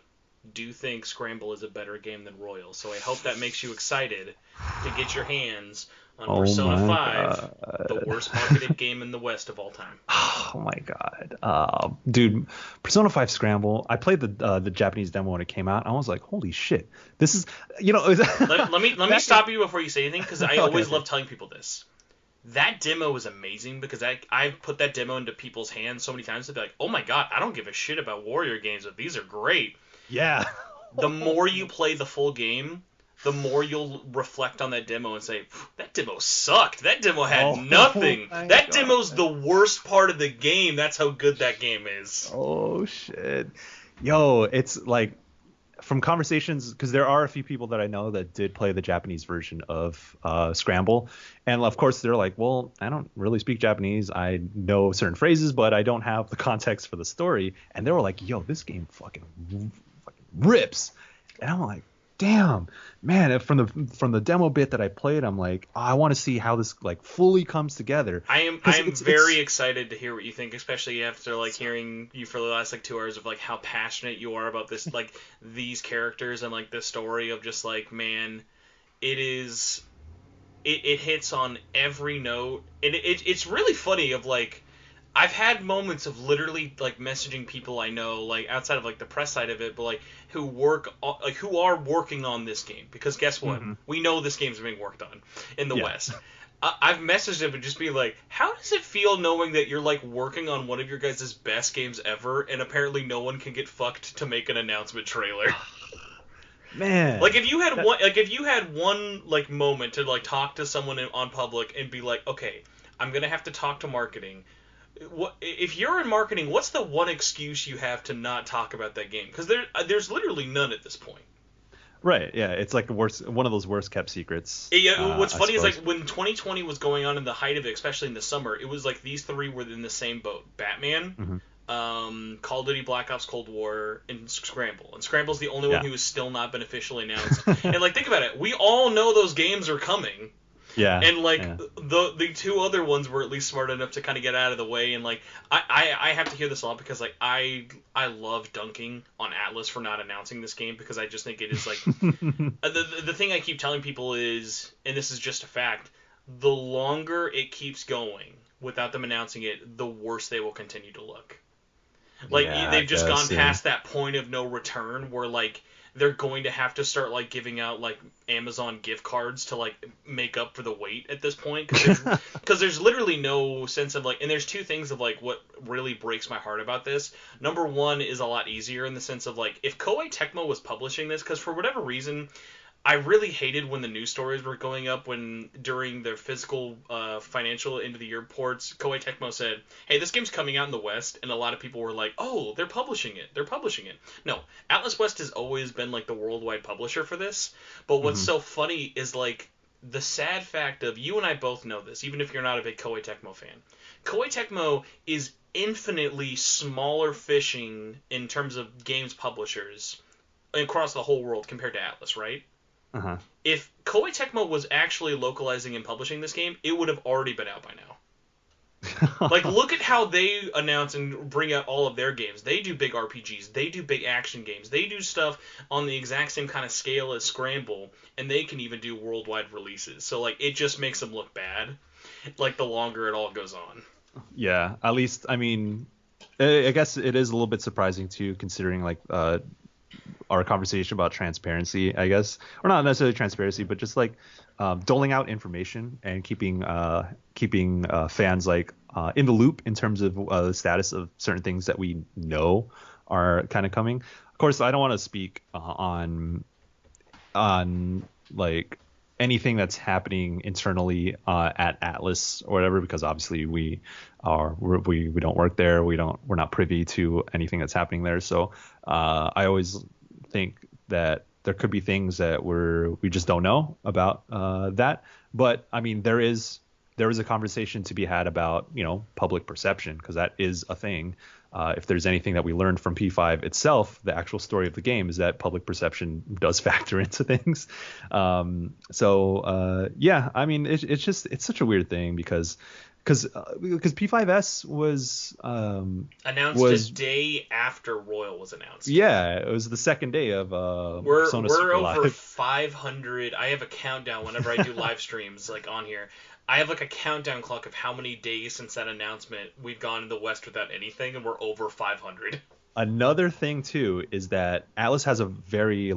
do think Scramble is a better game than Royal. So I hope that makes you excited to get your hands on Oh Persona my 5, the god. worst marketed game in the West of all time. Oh my god. Dude, Persona 5 Scramble. I played the Japanese demo when it came out. I was like, holy shit. This is Let me stop you before you say anything, because I always Okay. love telling people this. That demo was amazing, because I've put that demo into people's hands so many times. They'll be like, oh my god, I don't give a shit about Warrior games, but these are great. Yeah. The more you play the full game, the more you'll reflect on that demo and say, that demo sucked. That demo had Oh nothing. my That God. demo's the worst part of the game. That's how good that game is. Oh shit. Yo, it's like from conversations, because there are a few people that I know that did play the Japanese version of Scramble, and of course they're like, well, I don't really speak Japanese. I know certain phrases, but I don't have the context for the story. And they were like, yo, this game fucking rips. And I'm like, damn, man. From the demo bit that I played, I'm like, oh, I want to see how this like fully comes together. I am very excited to hear what you think, especially after like hearing you for the last like 2 hours of like how passionate you are about this, like these characters and like this story of just like, man, it hits on every note, and it's really funny of like, I've had moments of literally like messaging people I know, like outside of like the press side of it, but like who are working on this game, because guess what? Mm-hmm. We know this game's being worked on in the Yeah. West. I've messaged them and just be like, how does it feel knowing that you're like working on one of your guys' best games ever, and apparently no one can get fucked to make an announcement trailer? Man, Like if you had one like moment to like talk to someone on public and be like, okay, I'm gonna have to talk to marketing. What if you're in marketing? What's the one excuse you have to not talk about that game? Because there's literally none at this point. right? Yeah, it's like one of those worst kept secrets. What's I funny is like suppose. when 2020 was going on in the height of it, especially in the summer, it was like these three were in the same boat: Batman, Call of Duty Black Ops Cold War, and Scramble. And Scramble's the only one Yeah. who has still not been officially announced. And like think about it, we all know those games are coming. Yeah. And like yeah. the two other ones were at least smart enough to kind of get out of the way, and like I have to hear this a lot because like I love dunking on Atlas for not announcing this game, because I just think it is like the thing I keep telling people is, and this is just a fact, the longer it keeps going without them announcing it, the worse they will continue to look. Like Yeah, they've I just guess, gone yeah. past that point of no return where like they're going to have to start like giving out like Amazon gift cards to like make up for the wait at this point, because there's literally no sense of like, and there's two things of like what really breaks my heart about this. Number one is a lot easier in the sense of like if Koei Tecmo was publishing this, because for whatever reason I really hated when the news stories were going up when during their fiscal financial end of the year reports, Koei Tecmo said, "Hey, this game's coming out in the West," and a lot of people were like, "Oh, they're publishing it. They're publishing it." No, Atlas West has always been like the worldwide publisher for this. But what's so funny is like the sad fact of, you and I both know this, even if you're not a big Koei Tecmo fan. Koei Tecmo is infinitely smaller fishing in terms of games publishers across the whole world compared to Atlas, right? Uh-huh. If Koei Tecmo was actually localizing and publishing this game, it would have already been out by now. Like, look at how they announce and bring out all of their games. They do big RPGs. They do big action games. They do stuff on the exact same kind of scale as Scramble, and they can even do worldwide releases. So, like, it just makes them look bad, like, the longer it all goes on. Yeah, at least, I mean, I guess it is a little bit surprising too, considering like our conversation about transparency, I guess, or not necessarily transparency, but just like doling out information and keeping fans like in the loop in terms of the status of certain things that we know are kind of coming. Of course, I don't want to speak on like anything that's happening internally at Atlas or whatever, because obviously we don't work there. We're not privy to anything that's happening there. So I always think that there could be things that we just don't know about that. But I mean, there is a conversation to be had about, public perception, because that is a thing. If there's anything that we learned from P5 itself, the actual story of the game is that public perception does factor into things. Yeah, I mean, it's such a weird thing because P5S was announced a day after Royal was announced. Yeah, it was the second day of Persona we're Super over Live. 500. I have a countdown whenever I do live streams like on here. I have like a countdown clock of how many days since that announcement we've gone in the West without anything, and we're over 500. Another thing too is that Atlas has a very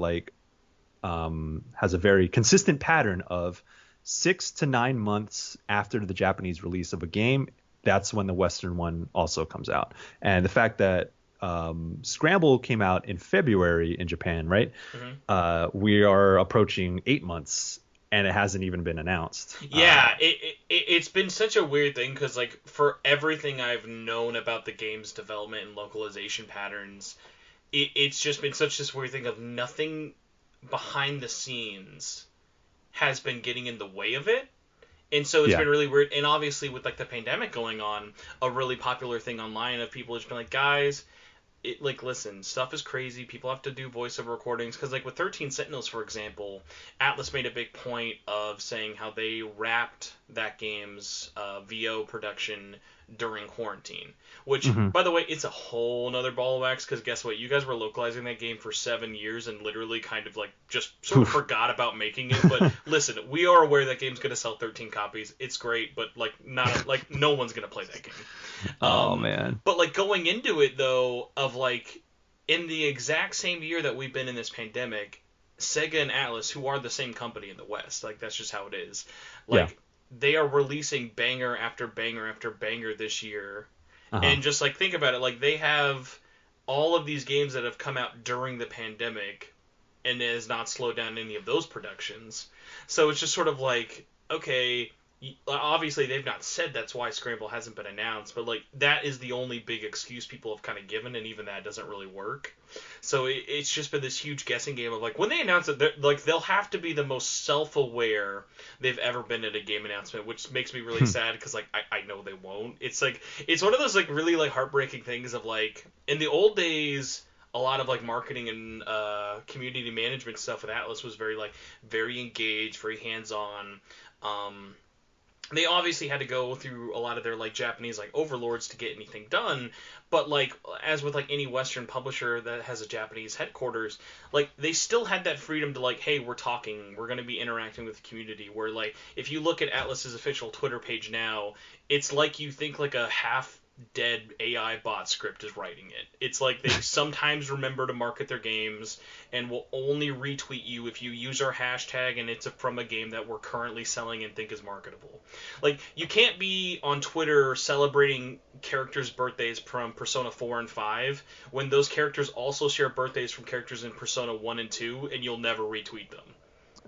consistent pattern of 6 to 9 months after the Japanese release of a game. That's when the Western one also comes out. And the fact that Scramble came out in February in Japan, right? Hmm. We are approaching 8 months, and it hasn't even been announced. Yeah, it's been such a weird thing because like for everything I've known about the game's development and localization patterns, it's just been such this weird thing of nothing behind the scenes has been getting in the way of it. And so it's Yeah. been really weird. And obviously with like the pandemic going on, a really popular thing online of people just been like, guys, like listen, stuff is crazy. People have to do voiceover recordings because like with 13 Sentinels, for example, Atlas made a big point of saying how they wrapped that game's VO production during quarantine. Which, Hmm. by the way, it's a whole nother ball of wax because guess what? You guys were localizing that game for 7 years and literally kind of like just sort of forgot about making it. But listen, we are aware that game's gonna sell 13 copies. It's great, but like not like no one's gonna play that game. Oh Um, man. but like going into it though, of like in the exact same year that we've been in this pandemic, Sega and Atlas, who are the same company in the West, like that's just how it is. Yeah. Like they are releasing banger after banger after banger this year, Uh-huh. and just like think about it, like they have all of these games that have come out during the pandemic, and it has not slowed down any of those productions. So it's just sort of like, okay, obviously they've not said that's why Scramble hasn't been announced, but like that is the only big excuse people have kind of given, and even that doesn't really work. So it's just been this huge guessing game of like when they announce it, like they'll have to be the most self-aware they've ever been at a game announcement, which makes me really sad because like I know they won't. It's like it's one of those like really like heartbreaking things of like in the old days a lot of like marketing and community management stuff with Atlas was very like very engaged, very hands on. Um, they obviously had to go through a lot of their like Japanese like overlords to get anything done, but like as with like any Western publisher that has a Japanese headquarters, like they still had that freedom to like, hey, we're talking, we're going to be interacting with the community. Where like if you look at Atlas's official Twitter page now, it's like you think like a half dead AI bot script is writing it. It's like they sometimes remember to market their games and will only retweet you if you use our hashtag and it's from a game that we're currently selling and think is marketable. Like you can't be on Twitter celebrating characters' birthdays from Persona 4 and 5 when those characters also share birthdays from characters in Persona 1 and 2 and you'll never retweet them.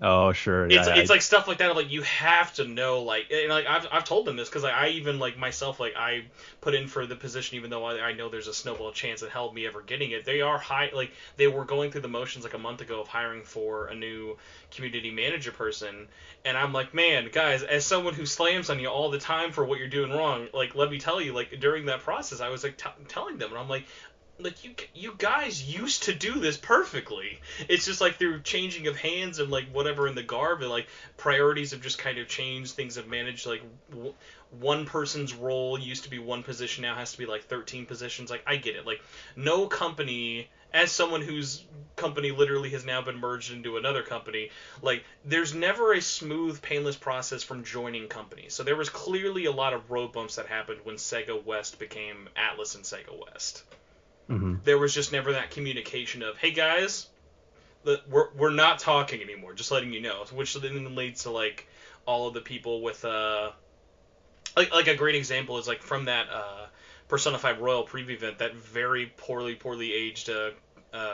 Oh sure. It's Yeah. it's like stuff like that. Like you have to know, like, and like I've told them this because I even like myself, like I put in for the position even though I know there's a snowball chance in hell of me ever getting it. They are high, like they were going through the motions like a month ago of hiring for a new community manager person, and I'm like, man, guys, as someone who slams on you all the time for what you're doing wrong, like let me tell you, like during that process, I was like telling them, and I'm like you guys used to do this perfectly. It's just like through changing of hands and like whatever in the garb and like priorities have just kind of changed. Things have managed like one person's role used to be one position now has to be like 13 positions. Like I get it. Like no company as someone whose company literally has now been merged into another company, like there's never a smooth, painless process from joining companies. So there was clearly a lot of road bumps that happened when Sega West became Atlas and Sega West. Hmm. There was just never that communication of, hey guys, we're not talking anymore, just letting you know, which then leads to like all of the people with like a great example is like from that Persona 5 Royal preview event, that very poorly aged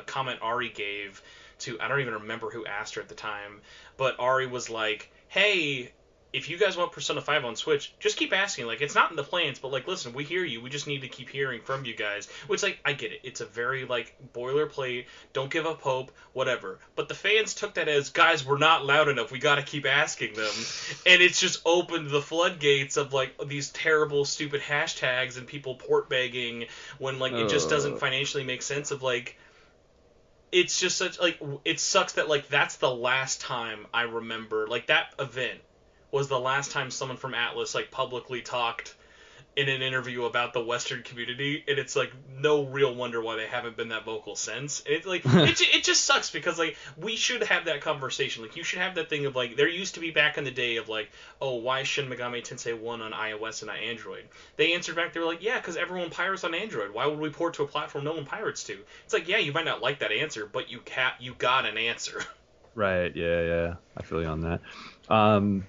comment Ari gave to, I don't even remember who asked her at the time, but Ari was like, hey, if you guys want Persona 5 on Switch, just keep asking. Like, it's not in the plans, but like, listen, we hear you. We just need to keep hearing from you guys. Which, like, I get it. It's a very like boilerplate. Don't give up hope. Whatever. But the fans took that as, guys, we're not loud enough. We got to keep asking them, and it's just opened the floodgates of like these terrible, stupid hashtags and people port begging when like it just doesn't Uh, financially make sense. Of like, it's just such like it sucks that like that's the last time I remember like that event was the last time someone from Atlas like publicly talked in an interview about the Western community, and it's like no real wonder why they haven't been that vocal since. And it's like it just sucks because like we should have that conversation. Like you should have that thing of like there used to be back in the day of like, oh, why Shin Megami Tensei 1 on iOS and not Android? They answered back, they were like, yeah, because everyone pirates on Android. Why would we port to a platform no one pirates to? It's like, yeah, you might not like that answer, but you got an answer. right. Yeah. Yeah. I feel you on that. Um,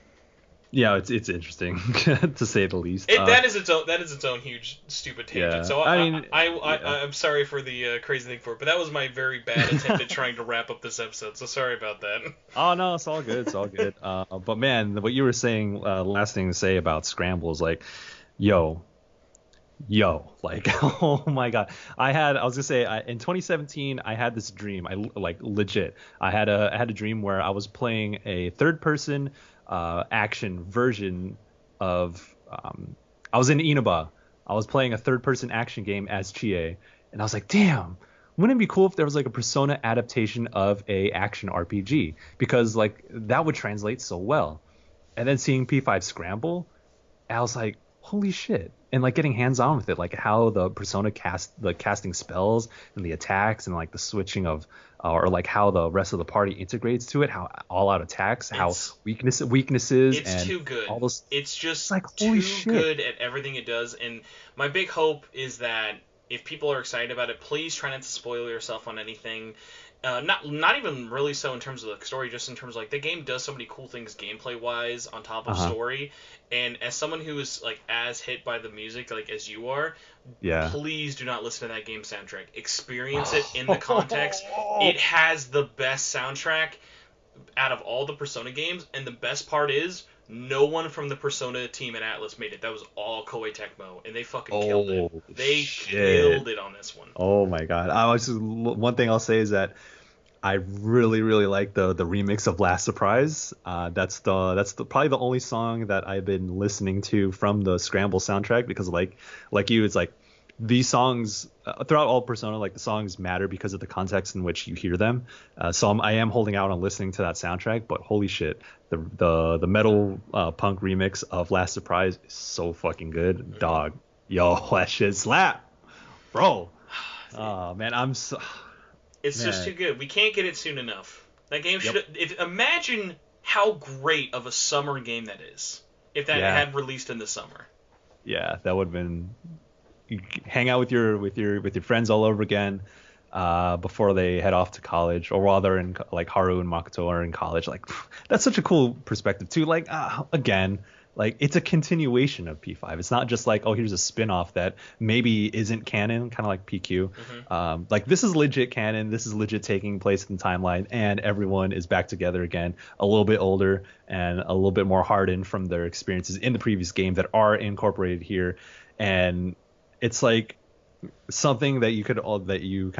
Yeah, it's interesting to say the least. That is its own huge stupid tangent. Yeah, So I mean, yeah. I'm sorry for the crazy thing for it, but that was my very bad attempt at trying to wrap up this episode. So sorry about that. Oh no, it's all good. It's all good. But man, what you were saying, last thing to say about Scramble is like, yo, like, oh my God. I was gonna say, in 2017, I had this dream. Like legit. I had a dream where I was playing a third person action version of I was in Inaba. I was playing a third person action game as Chie, and I was like, damn, wouldn't it be cool if there was like a Persona adaptation of a action RPG? Because like that would translate so well. And then seeing P5 Scramble, I was like, holy shit. And like getting hands on with it, like how the Persona casting spells and the attacks and like the switching of, or like how the rest of the party integrates to it, how all out attacks, how weaknesses, It's and too good. all those. It's It's just like too holy shit. good at everything it does. And my big hope is that if people are excited about it, please try not to spoil yourself on anything. Not even really so in terms of the story, just in terms of like the game does so many cool things gameplay wise on top of Uh huh. story. And as someone who is like as hit by the music like as you are, Yeah. please do not listen to that game soundtrack. Experience it in the context. It has the best soundtrack out of all the Persona games, and the best part is no one from the Persona team at Atlas made it. That was all Koei Tecmo, and they fucking killed it. Oh They shit. killed it on this one. Oh my God. One thing I'll say is that I really, really like the remix of Last Surprise. That's probably the only song that I've been listening to from the Scramble soundtrack because like you, it's like these songs throughout all Persona, like the songs matter because of the context in which you hear them. I am holding out on listening to that soundtrack, but holy shit, the metal punk remix of Last Surprise is so fucking good, dog. Yo, that shit slap, bro. Oh man, I'm so It's just man. too good. We can't get it soon enough. That game Yep. should. If imagine how great of a summer game that is if that Yeah. had released in the summer. Yeah, that would have been you hang out with your friends all over again before they head off to college or while they're in like Haru and Makoto are in college. Like that's such a cool perspective too. Like again, like it's a continuation of P5. It's not just like oh here's a spin-off that maybe isn't canon, kind of like PQ. Hmm. Like this is legit canon. This is legit taking place in the timeline, and everyone is back together again, a little bit older and a little bit more hardened from their experiences in the previous game that are incorporated here, and it's like something that you kind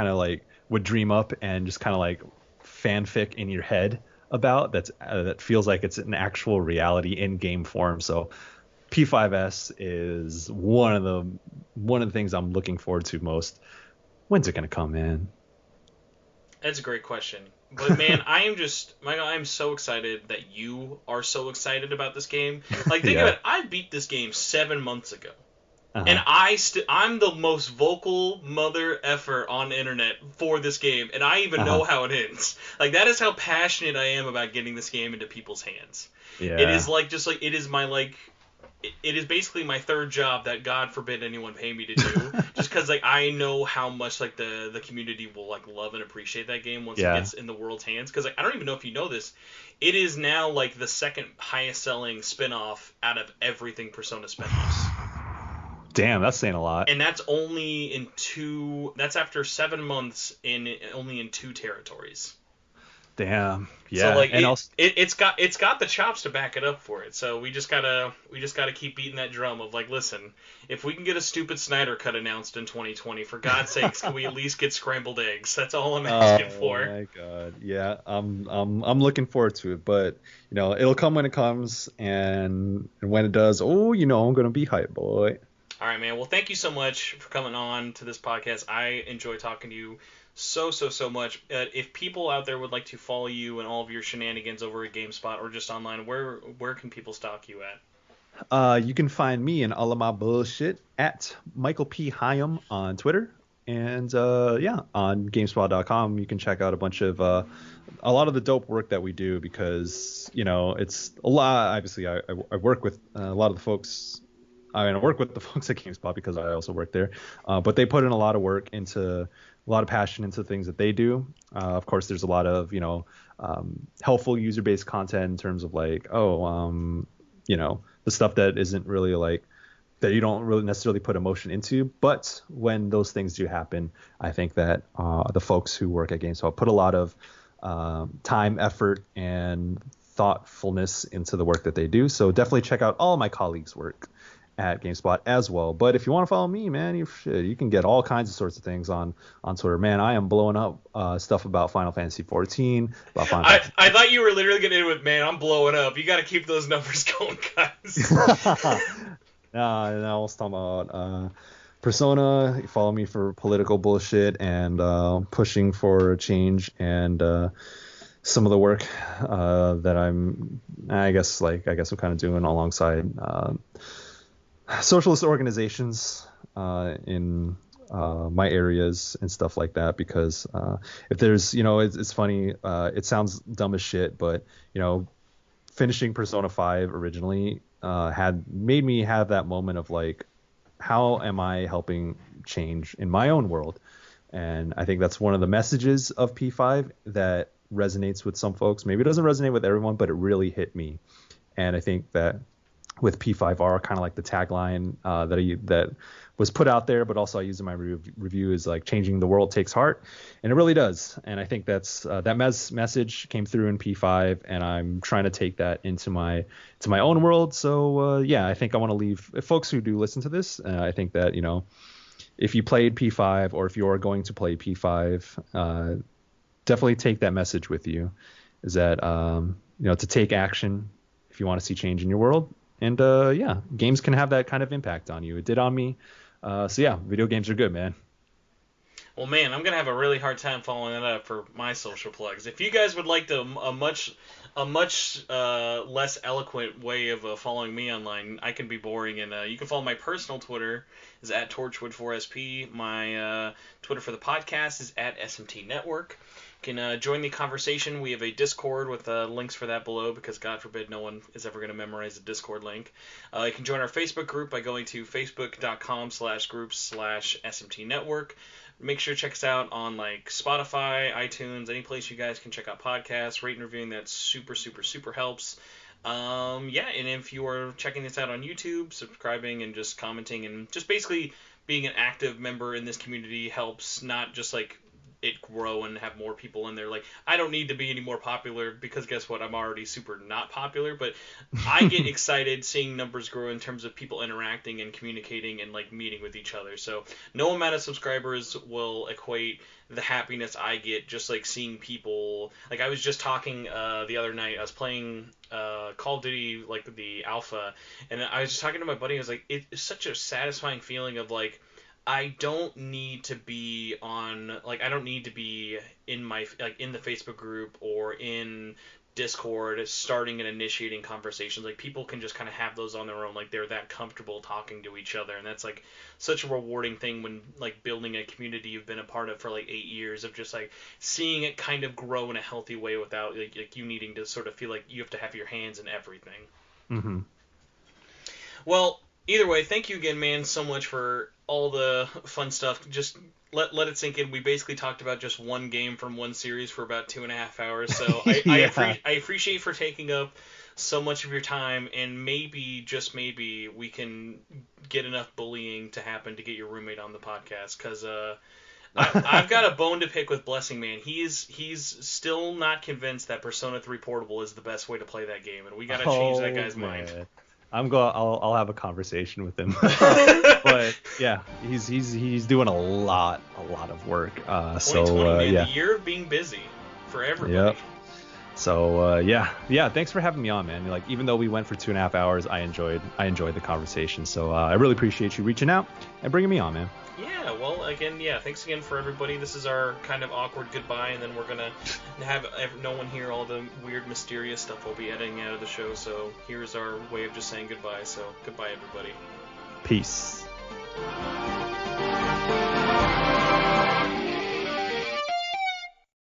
of like would dream up and just kind of like fanfic in your head about that feels like it's an actual reality in game form. So P5S is one of the things I'm looking forward to most. When's it gonna come in? That's a great question. But man, Michael, I am so excited that you are so excited about this game. Like think of Yeah. it, I beat this game 7 months ago. And Uh-huh. I'm the most vocal mother effer on the internet for this game, and I even Uh-huh. know how it ends. Like that is how passionate I am about getting this game into people's hands. It is Yeah. like just like it is my like it is basically my third job that God forbid anyone pay me to do. Just because like I know how much like the community will like love and appreciate that game once it Yeah. gets in the world's hands. Because like I don't even know if you know this, it is now like the second highest selling spin-off out of everything Persona spin-offs. Damn, that's saying a lot. And that's only in two. That's after 7 months in only in two territories. Damn. So Yeah. like And also it's got the chops to back it up for it. So we just gotta keep beating that drum of like, listen, if we can get a stupid Snyder cut announced in 2020, for God's sakes, can we at least get scrambled eggs? That's all I'm asking oh for. my God. Yeah. I'm looking forward to it, but it'll come when it comes and when it does, oh, I'm gonna be hyped, boy. All right, man. Well, thank you so much for coming on to this podcast. I enjoy talking to you so much. If people out there would like to follow you and all of your shenanigans over at GameSpot or just online, where can people stalk you at? You can find me and all of my bullshit at Michael P. Higham on Twitter. And yeah, on GameSpot.com, you can check out a lot of the dope work that we do because, it's a lot. Obviously, I work with a lot of the folks. I work with the folks at GameSpot because I also work there. But they put in a lot of work into a lot of passion into things that they do. Of course, there's a lot of, helpful user-based content in terms of like, the stuff that isn't really like that you don't really necessarily put emotion into. But when those things do happen, I think that the folks who work at GameSpot put a lot of time, effort, and thoughtfulness into the work that they do. So definitely check out all my colleagues' work at GameSpot as well. But if you want to follow me, man, you can get all kinds of sorts of things on Twitter. Man, I am blowing up stuff about Final Fantasy 14. I thought you were literally getting in with, man, I'm blowing up. You got to keep those numbers going, guys. I was talking about Persona. You follow me for political bullshit and pushing for change and some of the work that I guess I'm kind of doing alongside socialist organizations in my areas and stuff like that. Because if there's, it's funny. It sounds dumb as shit, but finishing Persona 5 originally had made me have that moment of like, how am I helping change in my own world? And I think that's one of the messages of P5 that resonates with some folks. Maybe it doesn't resonate with everyone, but it really hit me. And I think that with P5R, kind of like the tagline that was put out there, but also I used in my review is like, changing the world takes heart, and it really does. And I think that's that message came through in P5, and I'm trying to take that into my own world. So I think I want to leave folks who do listen to this. I think that if you played P5 or if you're going to play P5, definitely take that message with you. Is that to take action if you want to see change in your world. And games can have that kind of impact on you. It did on me. Video games are good, man. Well, man, I'm gonna have a really hard time following that up for my social plugs. If you guys would like a much less eloquent way of following me online, I can be boring, and you can follow my personal Twitter is at Torchwood4SP. My Twitter for the podcast is at SMT Network. You can join the conversation. We have a Discord with links for that below, because God forbid no one is ever going to memorize a Discord link. You can join our Facebook group by going to facebook.com/groups/SMT Network. Make sure to check us out on like Spotify, iTunes, any place you guys can check out podcasts. Rate and reviewing, that super, super, super helps. And if you are checking this out on YouTube, subscribing and just commenting and just basically being an active member in this community helps, not just like it grow and have more people in there. Like, I don't need to be any more popular, because guess what? I'm already super not popular, but I get excited seeing numbers grow in terms of people interacting and communicating and like meeting with each other. So no amount of subscribers will equate the happiness I get just like seeing people. Like, I was just talking the other night, I was playing Call of Duty, like the alpha, and I was just talking to my buddy. I was like, it's such a satisfying feeling of like, I don't need to be in my in the Facebook group or in Discord starting and initiating conversations. Like, people can just kind of have those on their own. Like, they're that comfortable talking to each other, and that's like such a rewarding thing when like building a community you've been a part of for like 8 years, of just like seeing it kind of grow in a healthy way without like you needing to sort of feel like you have to have your hands in everything. Mm-hmm. Well, either way, thank you again, man, so much for all the fun stuff. Just let it sink in. We basically talked about just one game from one series for about 2.5 hours. So I appreciate for taking up so much of your time, and maybe, just maybe, we can get enough bullying to happen to get your roommate on the podcast, because I've got a bone to pick with Blessing, man. He's still not convinced that Persona 3 Portable is the best way to play that game, and we got to change that guy's mind. I'll have a conversation with him. But yeah, he's doing a lot of work. 2020, man, the year of being busy for everybody. Yep. So thanks for having me on, man. Like, even though we went for 2.5 hours, I enjoyed the conversation. So I really appreciate you reaching out and bringing me on, man. Yeah, well, again, thanks again for everybody. This is our kind of awkward goodbye, and then we're going to have no one hear all the weird, mysterious stuff we'll be editing out of the show. So here's our way of just saying goodbye. So goodbye, everybody. Peace.